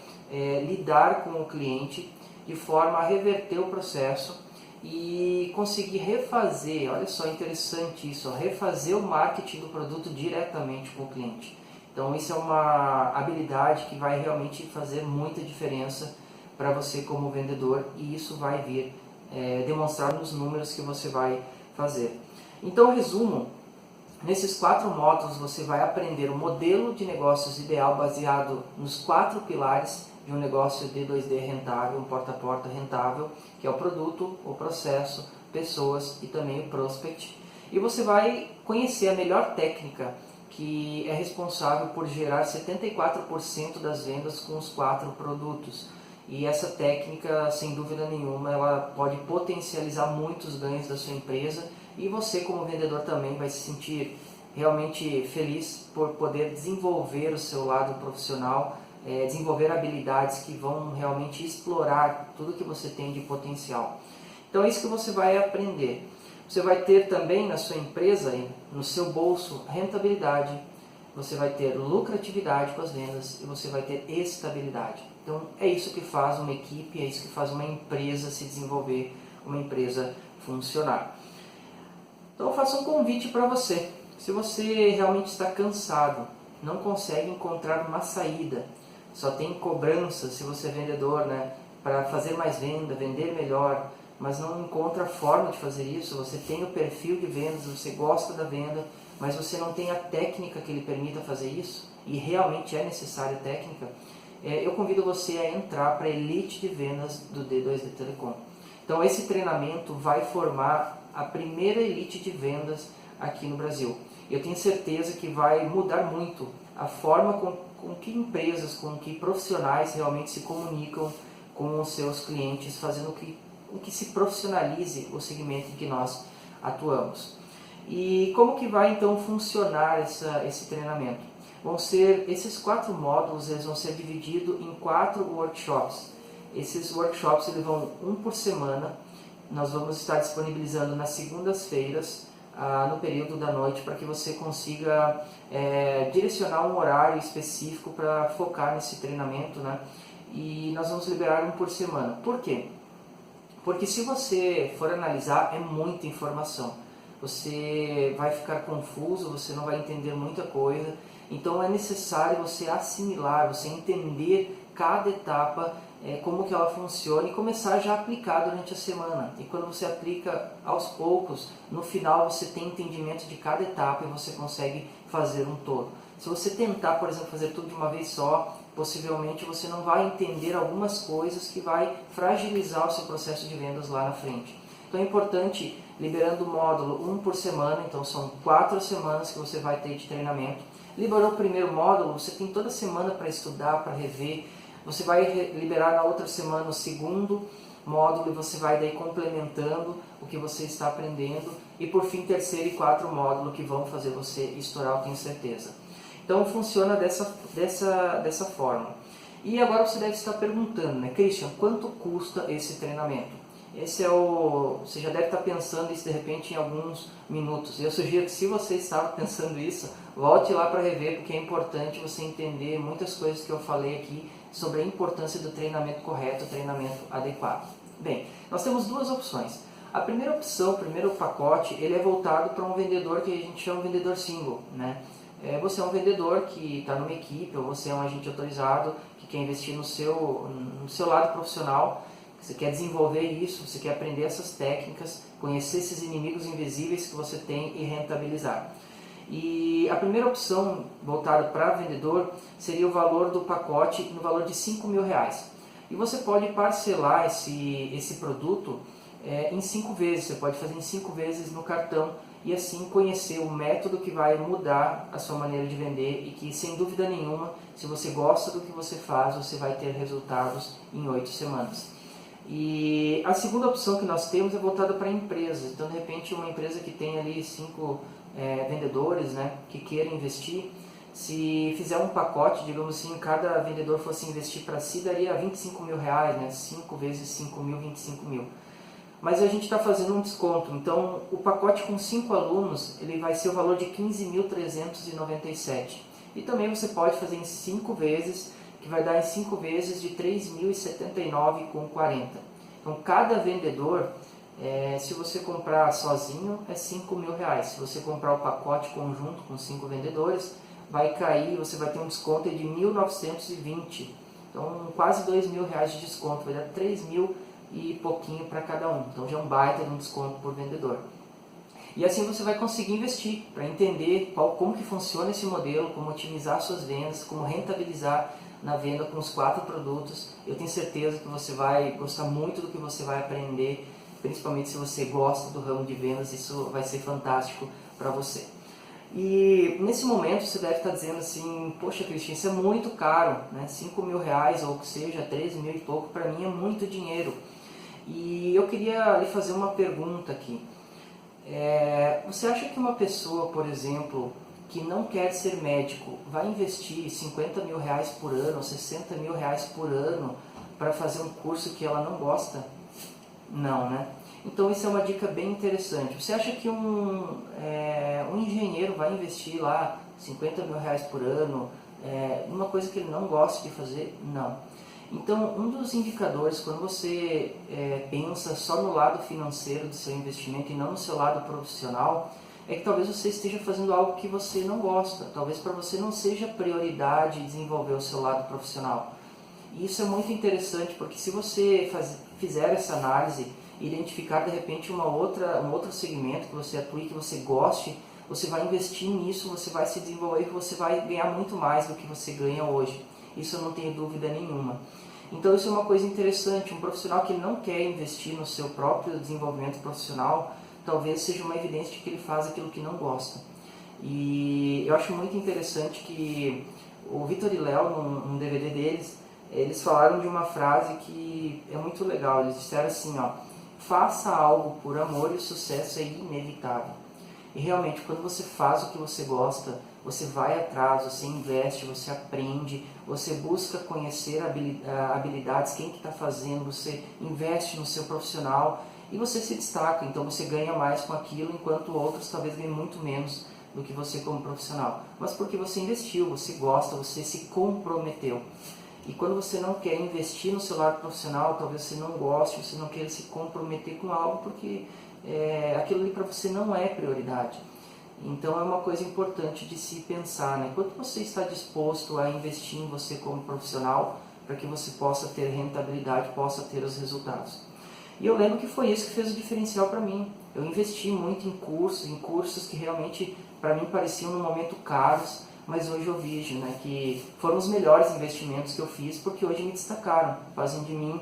lidar com o cliente de forma a reverter o processo e conseguir refazer, olha só, interessante isso, refazer o marketing do produto diretamente com o cliente. Então isso é uma habilidade que vai realmente fazer muita diferença para você como vendedor e isso vai vir demonstrar nos números que você vai fazer. Então, resumo, nesses 4 módulos você vai aprender o modelo de negócios ideal baseado nos 4 pilares de um negócio D2D rentável, um porta a porta rentável, que é o produto, o processo, pessoas e também o prospect. E você vai conhecer a melhor técnica que é responsável por gerar 74% das vendas com os 4 produtos. E essa técnica, sem dúvida nenhuma, ela pode potencializar muitos ganhos da sua empresa e você como vendedor também vai se sentir realmente feliz por poder desenvolver o seu lado profissional, desenvolver habilidades que vão realmente explorar tudo que você tem de potencial. Então é isso que você vai aprender. Você vai ter também na sua empresa, no seu bolso, rentabilidade, você vai ter lucratividade com as vendas e você vai ter estabilidade. Então é isso que faz uma equipe, é isso que faz uma empresa se desenvolver, uma empresa funcionar. Então eu faço um convite para você. Se você realmente está cansado, não consegue encontrar uma saída, só tem cobrança se você é vendedor, para fazer mais venda, vender melhor, mas não encontra forma de fazer isso, você tem o perfil de vendas, você gosta da venda, mas você não tem a técnica que lhe permita fazer isso, e realmente é necessária técnica, eu convido você a entrar para a elite de vendas do D2D Telecom. Então esse treinamento vai formar a primeira elite de vendas aqui no Brasil. Eu tenho certeza que vai mudar muito a forma com que empresas, com que profissionais realmente se comunicam com os seus clientes, fazendo com que se profissionalize o segmento em que nós atuamos. E como que vai então funcionar esse treinamento? Esses 4 módulos, eles vão ser divididos em 4 workshops. Esses workshops eles vão um por semana. Nós vamos estar disponibilizando nas segundas-feiras, no período da noite, para que você consiga direcionar um horário específico para focar nesse treinamento, E nós vamos liberar um por semana. Por quê? Porque se você for analisar, é muita informação. Você vai ficar confuso, você não vai entender muita coisa. Então é necessário você assimilar, você entender cada etapa, como que ela funciona e começar já a aplicar durante a semana. E quando você aplica aos poucos, no final você tem entendimento de cada etapa e você consegue fazer um todo. Se você tentar, por exemplo, fazer tudo de uma vez só, possivelmente você não vai entender algumas coisas que vai fragilizar o seu processo de vendas lá na frente. Então é importante, liberando o módulo um por semana, então são 4 semanas que você vai ter de treinamento. Liberou o primeiro módulo, você tem toda semana para estudar, para rever. Você vai liberar na outra semana o segundo módulo e você vai daí complementando o que você está aprendendo. E por fim, terceiro e 4 módulos que vão fazer você estourar, eu tenho certeza. Então funciona dessa forma. E agora você deve estar perguntando, Christian, quanto custa esse treinamento? Você já deve estar pensando isso de repente em alguns minutos. Eu sugiro que se você estava pensando isso, volte lá para rever, porque é importante você entender muitas coisas que eu falei aqui sobre a importância do treinamento correto, treinamento adequado. Bem, nós temos 2 opções. A primeira opção, o primeiro pacote, ele é voltado para um vendedor que a gente chama de vendedor single, né? Você é um vendedor que está numa equipe, ou você é um agente autorizado que quer investir no seu lado profissional, você quer desenvolver isso, você quer aprender essas técnicas, conhecer esses inimigos invisíveis que você tem e rentabilizar. E a primeira opção voltada para vendedor seria o valor do pacote no valor de R$5.000. E você pode parcelar esse produto em 5 vezes, você pode fazer em 5 vezes no cartão e assim conhecer o método que vai mudar a sua maneira de vender e que, sem dúvida nenhuma, se você gosta do que você faz, você vai ter resultados em 8 semanas. E a segunda opção que nós temos é voltada para empresas. Então, de repente, uma empresa que tem ali 5 vendedores, né, que queiram investir, se fizer um pacote, digamos assim, cada vendedor fosse investir para si, daria R$25.000, né, 5 vezes 5.000, 25.000. Mas a gente está fazendo um desconto, então o pacote com 5 alunos ele vai ser o valor de R$15.397. E também você pode fazer em 5 vezes, que vai dar em 5 vezes de R$3.079,40. Então cada vendedor, se você comprar sozinho, é R$5.000. Se você comprar o pacote conjunto com 5 vendedores, vai cair, você vai ter um desconto de R$1.920. Então quase R$2.000 de desconto, vai dar R$3.000 e pouquinho para cada um. Então já é um baita de um desconto por vendedor. E assim você vai conseguir investir para entender como que funciona esse modelo, como otimizar suas vendas, como rentabilizar na venda com os 4 produtos. Eu tenho certeza que você vai gostar muito do que você vai aprender, principalmente se você gosta do ramo de vendas, isso vai ser fantástico para você. E nesse momento você deve estar dizendo assim, poxa Cristian, isso é muito caro, né? R$5.000 ou que seja, 13.000 e pouco, para mim é muito dinheiro. E eu queria lhe fazer uma pergunta aqui. Você acha que uma pessoa, por exemplo, que não quer ser médico, vai investir R$50.000 por ano, ou R$60.000 por ano para fazer um curso que ela não gosta? Não, né? Então isso é uma dica bem interessante. Você acha que um engenheiro vai investir lá R$50.000 por ano numa coisa que ele não gosta de fazer? Não. Então, um dos indicadores, quando você pensa só no lado financeiro do seu investimento e não no seu lado profissional, é que talvez você esteja fazendo algo que você não gosta. Talvez para você não seja prioridade desenvolver o seu lado profissional. E isso é muito interessante, porque se você fizer essa análise, identificar de repente um outro segmento que você atue, que você goste, você vai investir nisso, você vai se desenvolver e você vai ganhar muito mais do que você ganha hoje. Isso eu não tenho dúvida nenhuma. Então isso é uma coisa interessante, um profissional que não quer investir no seu próprio desenvolvimento profissional, talvez seja uma evidência de que ele faz aquilo que não gosta. E eu acho muito interessante que o Vitor e Léo, num DVD deles, eles falaram de uma frase que é muito legal. Eles disseram assim, ó, faça algo por amor e o sucesso é inevitável. E realmente, quando você faz o que você gosta, você vai atrás, você investe, você aprende, você busca conhecer habilidades, quem que está fazendo, você investe no seu profissional e você se destaca. Então você ganha mais com aquilo, enquanto outros talvez ganhem muito menos do que você como profissional. Mas porque você investiu, você gosta, você se comprometeu. E quando você não quer investir no seu lado profissional, talvez você não goste, você não queira se comprometer com algo porque aquilo ali para você não é prioridade. Então é uma coisa importante de se pensar, né? Quanto você está disposto a investir em você como profissional para que você possa ter rentabilidade, possa ter os resultados. E eu lembro que foi isso que fez o diferencial para mim. Eu investi muito em cursos que realmente para mim pareciam no momento caros, mas hoje eu vejo, né, que foram os melhores investimentos que eu fiz porque hoje me destacaram, fazem de mim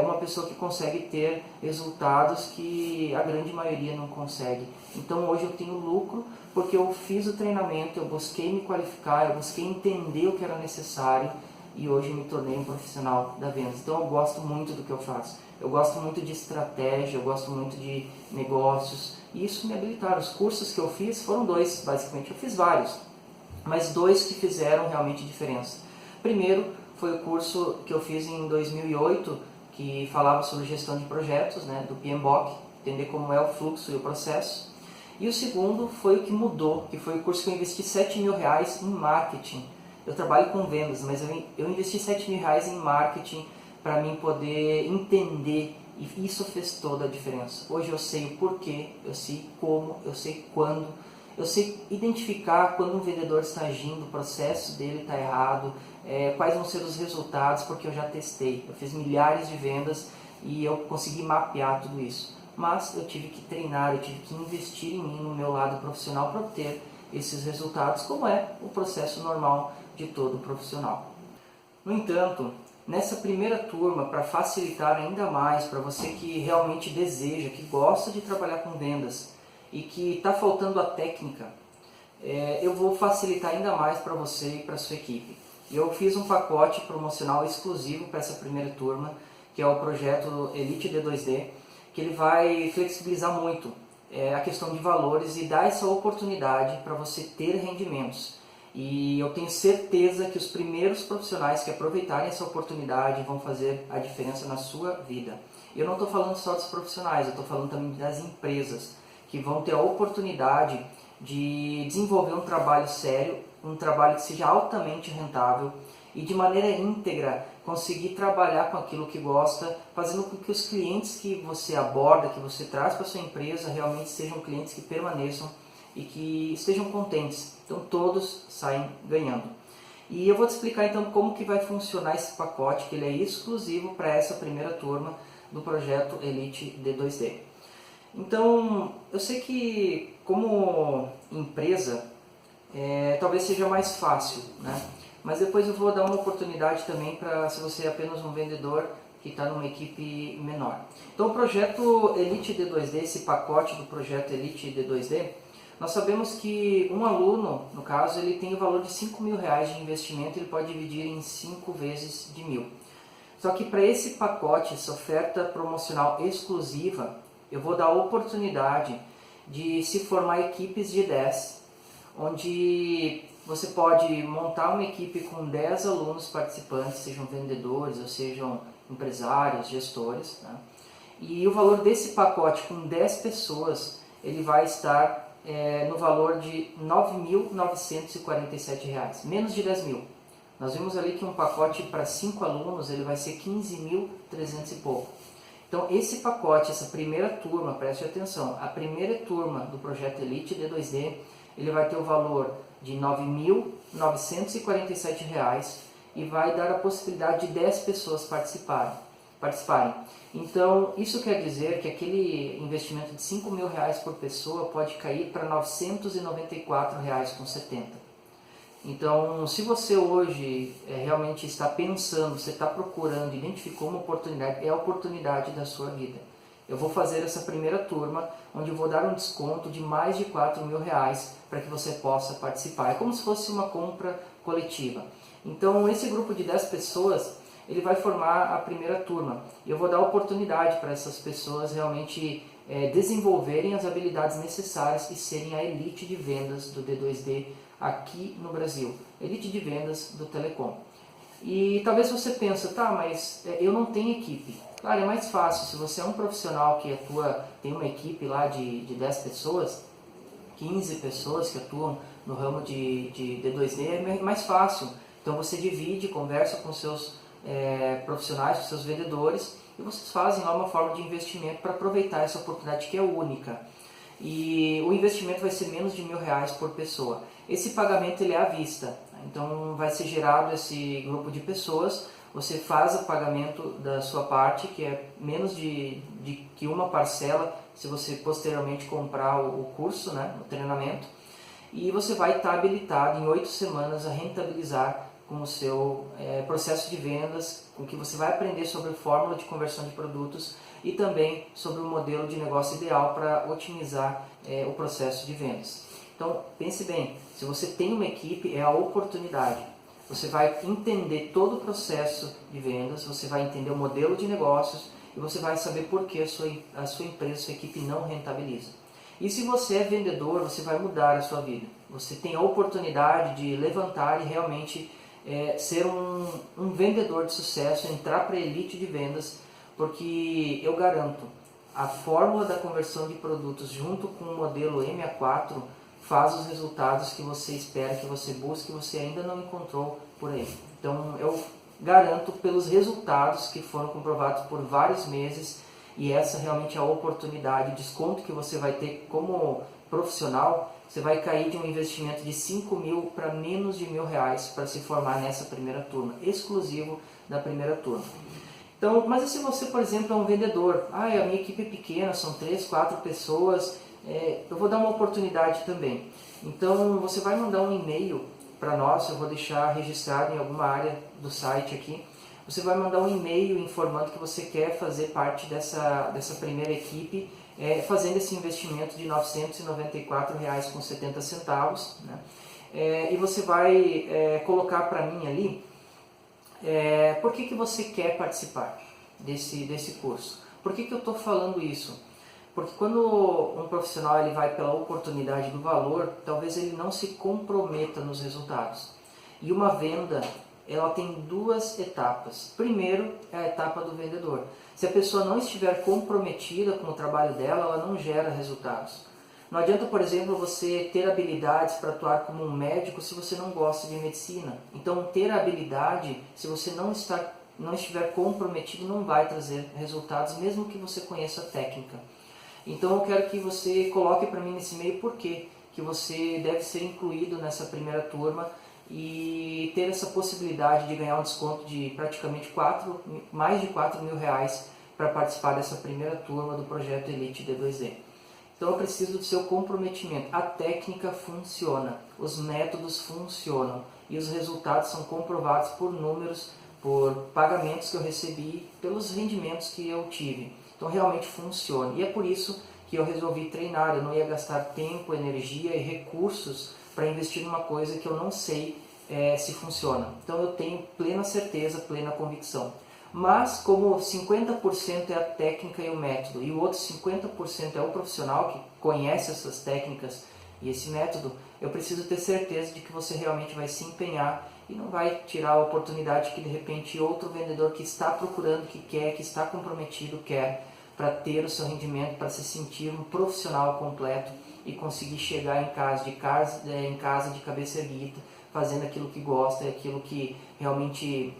uma pessoa que consegue ter resultados que a grande maioria não consegue. Então hoje eu tenho lucro porque eu fiz o treinamento, eu busquei me qualificar, eu busquei entender o que era necessário e hoje me tornei um profissional da venda. Então eu gosto muito do que eu faço. Eu gosto muito de estratégia, eu gosto muito de negócios e isso me habilitaram. Os cursos que eu fiz foram 2, basicamente. Eu fiz vários, mas 2 que fizeram realmente diferença. Primeiro foi o curso que eu fiz em 2008, que falava sobre gestão de projetos, né, do PMBOK, entender como é o fluxo e o processo. E o segundo foi o que mudou, que foi o curso que eu investi R$7.000 em marketing. Eu trabalho com vendas, mas eu investi R$7.000 em marketing para mim poder entender E isso fez toda a diferença. Hoje eu sei o porquê, eu sei como, eu sei quando, eu sei identificar quando um vendedor está agindo, o processo dele está errado, quais vão ser os resultados, porque eu já testei. Eu fiz milhares de vendas e eu consegui mapear tudo isso. Mas eu tive que treinar, eu tive que investir em mim, no meu lado profissional, para obter esses resultados, como é o processo normal de todo profissional. No entanto, nessa primeira turma, para facilitar ainda mais para você que realmente deseja, que gosta de trabalhar com vendas e que está faltando a técnica, eu vou facilitar ainda mais para você e para a sua equipe. Eu fiz um pacote promocional exclusivo para essa primeira turma, que é o projeto Elite D2D, que ele vai flexibilizar muito a questão de valores e dar essa oportunidade para você ter rendimentos. E eu tenho certeza que os primeiros profissionais que aproveitarem essa oportunidade vão fazer a diferença na sua vida. Eu não estou falando só dos profissionais, eu estou falando também das empresas, que vão ter a oportunidade de desenvolver um trabalho sério, um trabalho que seja altamente rentável e de maneira íntegra conseguir trabalhar com aquilo que gosta, fazendo com que os clientes que você aborda, que você traz para a sua empresa, realmente sejam clientes que permaneçam e que estejam contentes. Então todos saem ganhando. E eu vou te explicar então como que vai funcionar esse pacote, que ele é exclusivo para essa primeira turma do projeto Elite D2D. Então, eu sei que como empresa, talvez seja mais fácil, né? Mas depois eu vou dar uma oportunidade também para, se você é apenas um vendedor que está numa equipe menor. Então o projeto Elite D2D, esse pacote do projeto Elite D2D, nós sabemos que um aluno, no caso, ele tem o valor de R$5.000 de investimento, ele pode dividir em 5 vezes de 1.000. Só que para esse pacote, essa oferta promocional exclusiva, eu vou dar a oportunidade de se formar equipes de 10, onde você pode montar uma equipe com 10 alunos participantes, sejam vendedores ou sejam empresários, gestores, né? E o valor desse pacote com 10 pessoas, ele vai estar no valor de R$ 9.947, menos de 10 mil. Nós vimos ali que um pacote para 5 alunos ele vai ser 15.300 e pouco. Então esse pacote, essa primeira turma, preste atenção, a primeira turma do projeto Elite D2D, ele vai ter o valor de R$ 9.947 e vai dar a possibilidade de 10 pessoas participarem. Então, isso quer dizer que aquele investimento de R$5.000 por pessoa pode cair para R$ 994,70. Então, se você hoje realmente está pensando, você está procurando, identificou uma oportunidade, é a oportunidade da sua vida. Eu vou fazer essa primeira turma, onde eu vou dar um desconto de mais de R$4.000 para que você possa participar. É como se fosse uma compra coletiva. Então, esse grupo de 10 pessoas, ele vai formar a primeira turma. E eu vou dar oportunidade para essas pessoas realmente desenvolverem as habilidades necessárias e serem a elite de vendas do D2D aqui no Brasil. Elite de vendas do Telecom. E talvez você pense, tá, mas eu não tenho equipe. Claro, é mais fácil. Se você é um profissional que atua, tem uma equipe lá de 10 pessoas, 15 pessoas que atuam no ramo de D2D, é mais fácil. Então você divide, conversa com seus profissionais, com seus vendedores, e vocês fazem lá uma forma de investimento para aproveitar essa oportunidade que é única. E o investimento vai ser menos de R$1.000 por pessoa. Esse pagamento ele é à vista, então vai ser gerado esse grupo de pessoas, você faz o pagamento da sua parte, que é menos de que uma parcela, se você posteriormente comprar o curso, né, o treinamento, e você vai estar habilitado em 8 semanas a rentabilizar com o seu processo de vendas, com que você vai aprender sobre a fórmula de conversão de produtos e também sobre o modelo de negócio ideal para otimizar o processo de vendas. Então, pense bem, se você tem uma equipe, é a oportunidade. Você vai entender todo o processo de vendas, você vai entender o modelo de negócios e você vai saber por que a sua empresa, a sua equipe não rentabiliza. E se você é vendedor, você vai mudar a sua vida. Você tem a oportunidade de levantar e realmente ser um vendedor de sucesso, entrar para a elite de vendas, porque eu garanto, a fórmula da conversão de produtos junto com o modelo MA4 faz os resultados que você espera, que você busca, que você ainda não encontrou por aí. Então eu garanto pelos resultados que foram comprovados por vários meses e essa realmente é a oportunidade, o desconto que você vai ter como profissional. Você vai cair de um investimento de 5 mil para menos de R$ 1.000 para se formar nessa primeira turma, exclusivo da primeira turma. Então, mas se você, por exemplo, é um vendedor, a minha equipe é pequena, são 3, 4 pessoas, eu vou dar uma oportunidade também. Então, você vai mandar um e-mail para nós, eu vou deixar registrado em alguma área do site aqui. Você vai mandar um e-mail informando que você quer fazer parte dessa primeira equipe, fazendo esse investimento de R$ 994,70, né? E você vai colocar para mim ali por que você quer participar desse curso. Por que eu estou falando isso? Porque quando um profissional ele vai pela oportunidade do valor, talvez ele não se comprometa nos resultados. E uma venda, ela tem 2 etapas. Primeiro é a etapa do vendedor. Se a pessoa não estiver comprometida com o trabalho dela, ela não gera resultados. Não adianta, por exemplo, você ter habilidades para atuar como um médico se você não gosta de medicina. Então, ter habilidade, se você não estiver comprometido, não vai trazer resultados, mesmo que você conheça a técnica. Então, eu quero que você coloque para mim nesse e-mail por que você deve ser incluído nessa primeira turma e ter essa possibilidade de ganhar um desconto de praticamente mais de R$ 4.000 para participar dessa primeira turma do projeto Elite D2D. Então eu preciso do seu comprometimento. A técnica funciona, os métodos funcionam e os resultados são comprovados por números, por pagamentos que eu recebi, pelos rendimentos que eu tive. Então realmente funciona e é por isso que eu resolvi treinar. Eu não ia gastar tempo, energia e recursos para investir numa coisa que eu não sei se funciona. Então eu tenho plena certeza, plena convicção. Mas como 50% é a técnica e o método e o outro 50% é o profissional que conhece essas técnicas e esse método, eu preciso ter certeza de que você realmente vai se empenhar e não vai tirar a oportunidade que de repente outro vendedor que está procurando, que quer, que está comprometido quer, para ter o seu rendimento, para se sentir um profissional completo e conseguir chegar em casa de cabeça erguida, fazendo aquilo que gosta e aquilo que realmente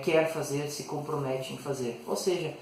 quer fazer, se compromete em fazer. Ou seja,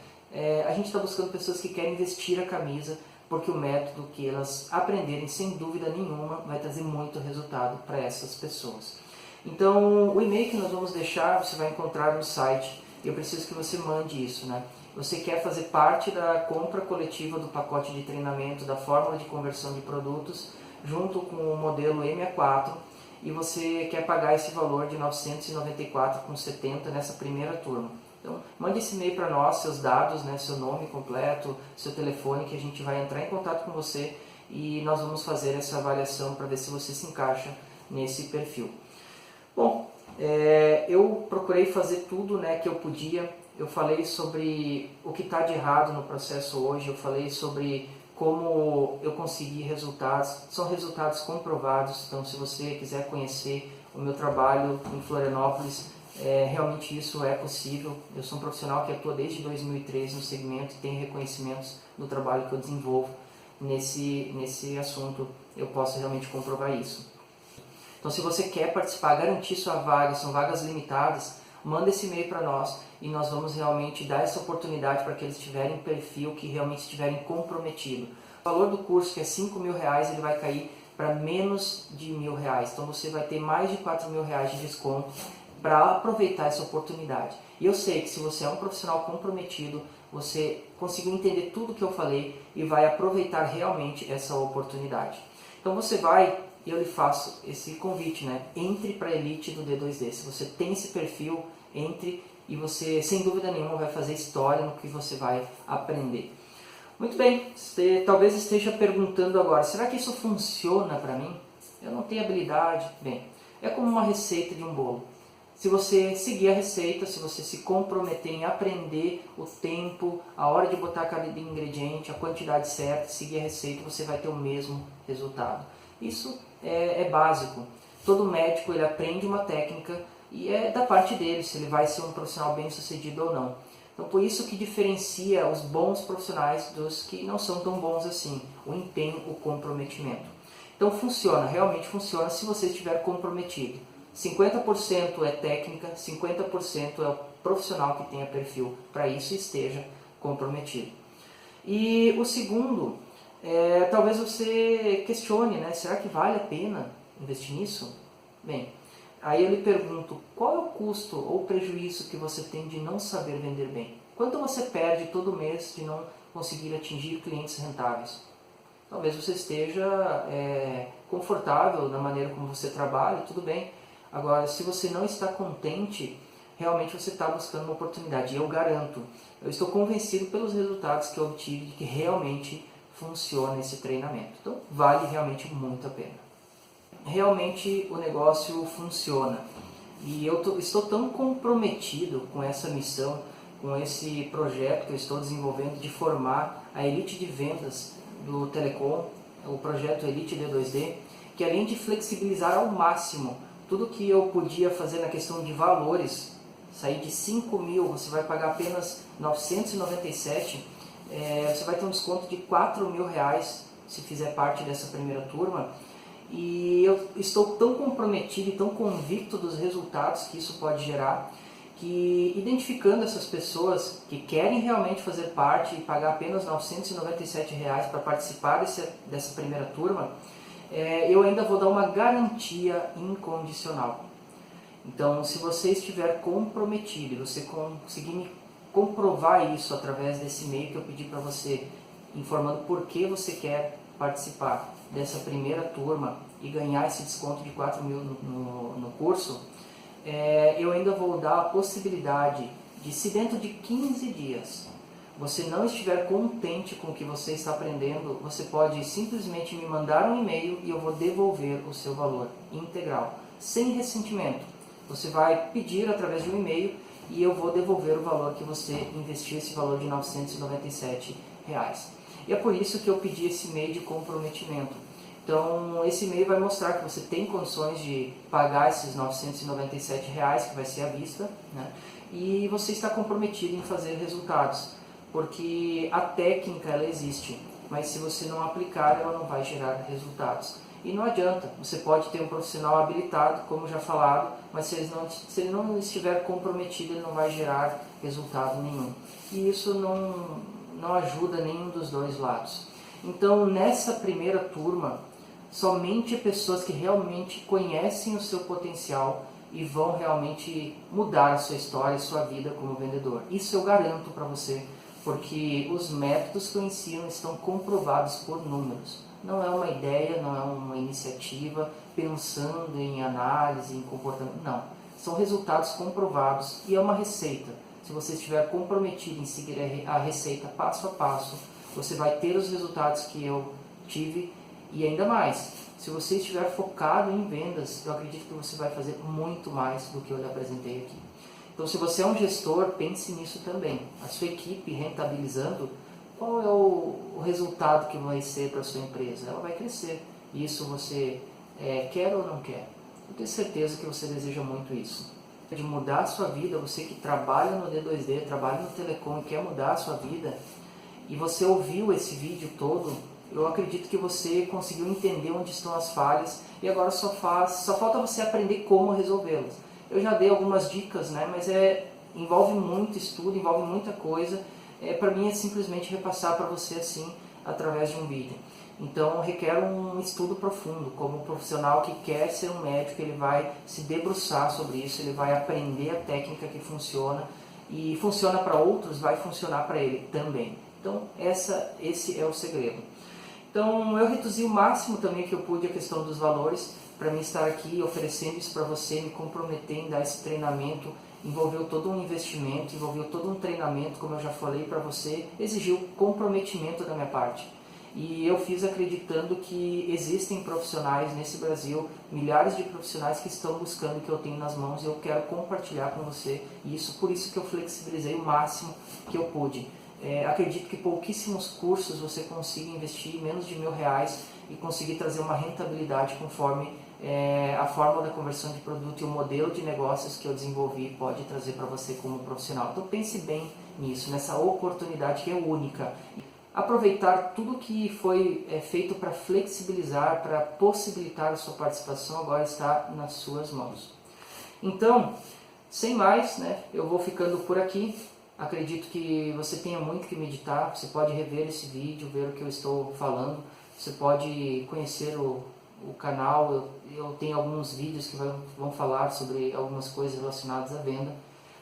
a gente está buscando pessoas que querem vestir a camisa, porque o método que elas aprenderem, sem dúvida nenhuma, vai trazer muito resultado para essas pessoas. Então, o e-mail que nós vamos deixar, você vai encontrar no site. Eu preciso que você mande isso, né? Você quer fazer parte da compra coletiva do pacote de treinamento, da fórmula de conversão de produtos, junto com o modelo M64, e você quer pagar esse valor de R$ 994,70 nessa primeira turma. Então, mande esse e-mail para nós, seus dados, né, seu nome completo, seu telefone, que a gente vai entrar em contato com você e nós vamos fazer essa avaliação para ver se você se encaixa nesse perfil. Bom, eu procurei fazer tudo, né, que eu podia. Eu falei sobre o que está de errado no processo hoje, eu falei sobre como eu consegui resultados, são resultados comprovados. Então se você quiser conhecer o meu trabalho em Florianópolis, realmente isso é possível. Eu sou um profissional que atua desde 2013 no segmento e tem reconhecimentos do trabalho que eu desenvolvo nesse assunto, eu posso realmente comprovar isso. Então se você quer participar, garantir sua vaga, são vagas limitadas, manda esse e-mail para nós e nós vamos realmente dar essa oportunidade para que eles tiverem perfil, que realmente estiverem comprometido. O valor do curso, que é R$ 5.000, ele vai cair para menos de R$ 1.000. Então você vai ter mais de R$ 4.000 de desconto para aproveitar essa oportunidade. E eu sei que se você é um profissional comprometido, você conseguiu entender tudo que eu falei e vai aproveitar realmente essa oportunidade. Então você vai, e eu lhe faço esse convite, né? Entre para a Elite do D2D. Se você tem esse perfil, entre e você, sem dúvida nenhuma, vai fazer história no que você vai aprender. Muito bem, você talvez esteja perguntando agora, será que isso funciona para mim? Eu não tenho habilidade. Bem, é como uma receita de um bolo. Se você seguir a receita, se você se comprometer em aprender o tempo, a hora de botar cada ingrediente, a quantidade certa, seguir a receita, você vai ter o mesmo resultado. Isso é básico. Todo médico ele aprende uma técnica e é da parte dele se ele vai ser um profissional bem sucedido ou não. Então por isso que diferencia os bons profissionais dos que não são tão bons assim, o empenho, o comprometimento. Então funciona, realmente funciona se você estiver comprometido. 50% é técnica, 50% é o profissional que tenha perfil para isso e esteja comprometido. E o segundo, talvez você questione, né? Será que vale a pena investir nisso? Bem, aí eu lhe pergunto, qual é o custo ou prejuízo que você tem de não saber vender bem? Quanto você perde todo mês de não conseguir atingir clientes rentáveis? Talvez você esteja confortável na maneira como você trabalha, tudo bem. Agora, se você não está contente, realmente você está buscando uma oportunidade. E eu garanto, eu estou convencido pelos resultados que eu obtive de que realmente funciona esse treinamento. Então, vale realmente muito a pena. Realmente o negócio funciona. E eu estou tão comprometido com essa missão, com esse projeto que eu estou desenvolvendo de formar a elite de vendas do Telecom, o projeto Elite D2D, que além de flexibilizar ao máximo tudo que eu podia fazer na questão de valores, sair de 5 mil, você vai pagar apenas 997, você vai ter um desconto de 4 mil reais se fizer parte dessa primeira turma. E eu estou tão comprometido e tão convicto dos resultados que isso pode gerar, que identificando essas pessoas que querem realmente fazer parte e pagar apenas R$ 997 para participar dessa primeira turma, eu ainda vou dar uma garantia incondicional. Então, se você estiver comprometido e você conseguir me comprovar isso através desse e-mail que eu pedi para você, informando por que você quer participar dessa primeira turma e ganhar esse desconto de 4 mil no curso, eu ainda vou dar a possibilidade de, se dentro de 15 dias você não estiver contente com o que você está aprendendo, você pode simplesmente me mandar um e-mail e eu vou devolver o seu valor integral, sem ressentimento. Você vai pedir através de um e-mail e eu vou devolver o valor que você investiu, esse valor de R$ 997. E é por isso que eu pedi esse e-mail de comprometimento. Então, esse e-mail vai mostrar que você tem condições de pagar esses R$ 997, que vai ser à vista, né? E você está comprometido em fazer resultados, porque a técnica ela existe, mas se você não aplicar, ela não vai gerar resultados. E não adianta, você pode ter um profissional habilitado, como já falado, mas se ele não estiver comprometido, ele não vai gerar resultado nenhum. E isso não ajuda nenhum dos dois lados. Então, nessa primeira turma, somente pessoas que realmente conhecem o seu potencial e vão realmente mudar a sua história, a sua vida como vendedor. Isso eu garanto para você, porque os métodos que eu ensino estão comprovados por números. Não é uma ideia, não é uma iniciativa pensando em análise, em comportamento, não. São resultados comprovados e é uma receita. Se você estiver comprometido em seguir a receita passo a passo, você vai ter os resultados que eu tive e ainda mais. Se você estiver focado em vendas, eu acredito que você vai fazer muito mais do que eu lhe apresentei aqui. Então, se você é um gestor, pense nisso também. A sua equipe rentabilizando, qual é o resultado que vai ser para a sua empresa? Ela vai crescer. Isso você quer ou não quer? Eu tenho certeza que você deseja muito isso. De mudar a sua vida, você que trabalha no D2D, trabalha no Telecom e quer mudar a sua vida, e você ouviu esse vídeo todo, eu acredito que você conseguiu entender onde estão as falhas e agora só falta você aprender como resolvê-las. Eu já dei algumas dicas, né, mas envolve muito estudo, envolve muita coisa. Para mim é simplesmente repassar para você assim, através de um vídeo. Então requer um estudo profundo. Como um profissional que quer ser um médico, ele vai se debruçar sobre isso, ele vai aprender a técnica que funciona e funciona para outros, vai funcionar para ele também. Então esse é o segredo. Então eu reduzi o máximo também que eu pude a questão dos valores, para mim estar aqui oferecendo isso para você, me comprometer em dar esse treinamento, envolveu todo um investimento, envolveu todo um treinamento, como eu já falei para você, exigiu comprometimento da minha parte. E eu fiz acreditando que existem profissionais nesse Brasil, milhares de profissionais que estão buscando o que eu tenho nas mãos e eu quero compartilhar com você isso, por isso que eu flexibilizei o máximo que eu pude. Acredito que pouquíssimos cursos você consiga investir menos de R$ 1.000 e conseguir trazer uma rentabilidade conforme a forma da conversão de produto e o modelo de negócios que eu desenvolvi pode trazer para você como profissional. Então pense bem nisso, nessa oportunidade que é única. Aproveitar tudo que foi feito para flexibilizar, para possibilitar a sua participação, agora está nas suas mãos. Então, sem mais, né, eu vou ficando por aqui. Acredito que você tenha muito que meditar. Você pode rever esse vídeo, ver o que eu estou falando. Você pode conhecer o canal. Eu tenho alguns vídeos que vão falar sobre algumas coisas relacionadas à venda.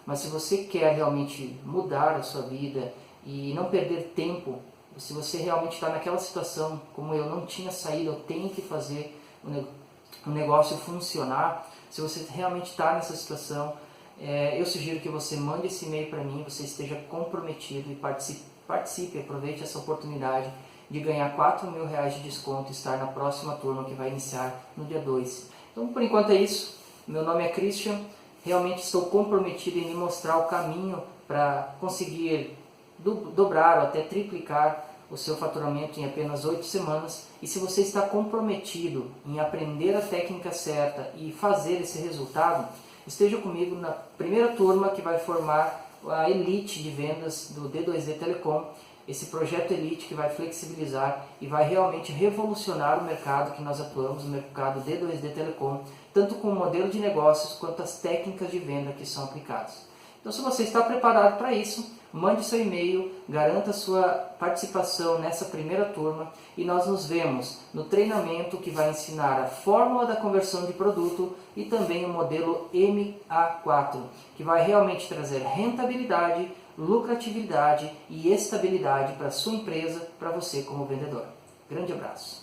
Mas se você quer realmente mudar a sua vida e não perder tempo, se você realmente está naquela situação, como eu não tinha saído, eu tenho que fazer o negócio funcionar, se você realmente está nessa situação, eu sugiro que você mande esse e-mail para mim, você esteja comprometido e participe, aproveite essa oportunidade de ganhar R$4.000 de desconto e estar na próxima turma que vai iniciar no dia 2. Então, por enquanto é isso. Meu nome é Christian, realmente estou comprometido em lhe mostrar o caminho para conseguir dobrar ou até triplicar o seu faturamento em apenas 8 semanas. E se você está comprometido em aprender a técnica certa e fazer esse resultado, esteja comigo na primeira turma que vai formar a elite de vendas do D2D Telecom, esse projeto elite que vai flexibilizar e vai realmente revolucionar o mercado que nós atuamos, o mercado D2D Telecom, tanto com o modelo de negócios quanto as técnicas de venda que são aplicadas. Então, se você está preparado para isso, mande seu e-mail, garanta sua participação nessa primeira turma e nós nos vemos no treinamento que vai ensinar a fórmula da conversão de produto e também o modelo MA4, que vai realmente trazer rentabilidade, lucratividade e estabilidade para a sua empresa, para você como vendedor. Grande abraço!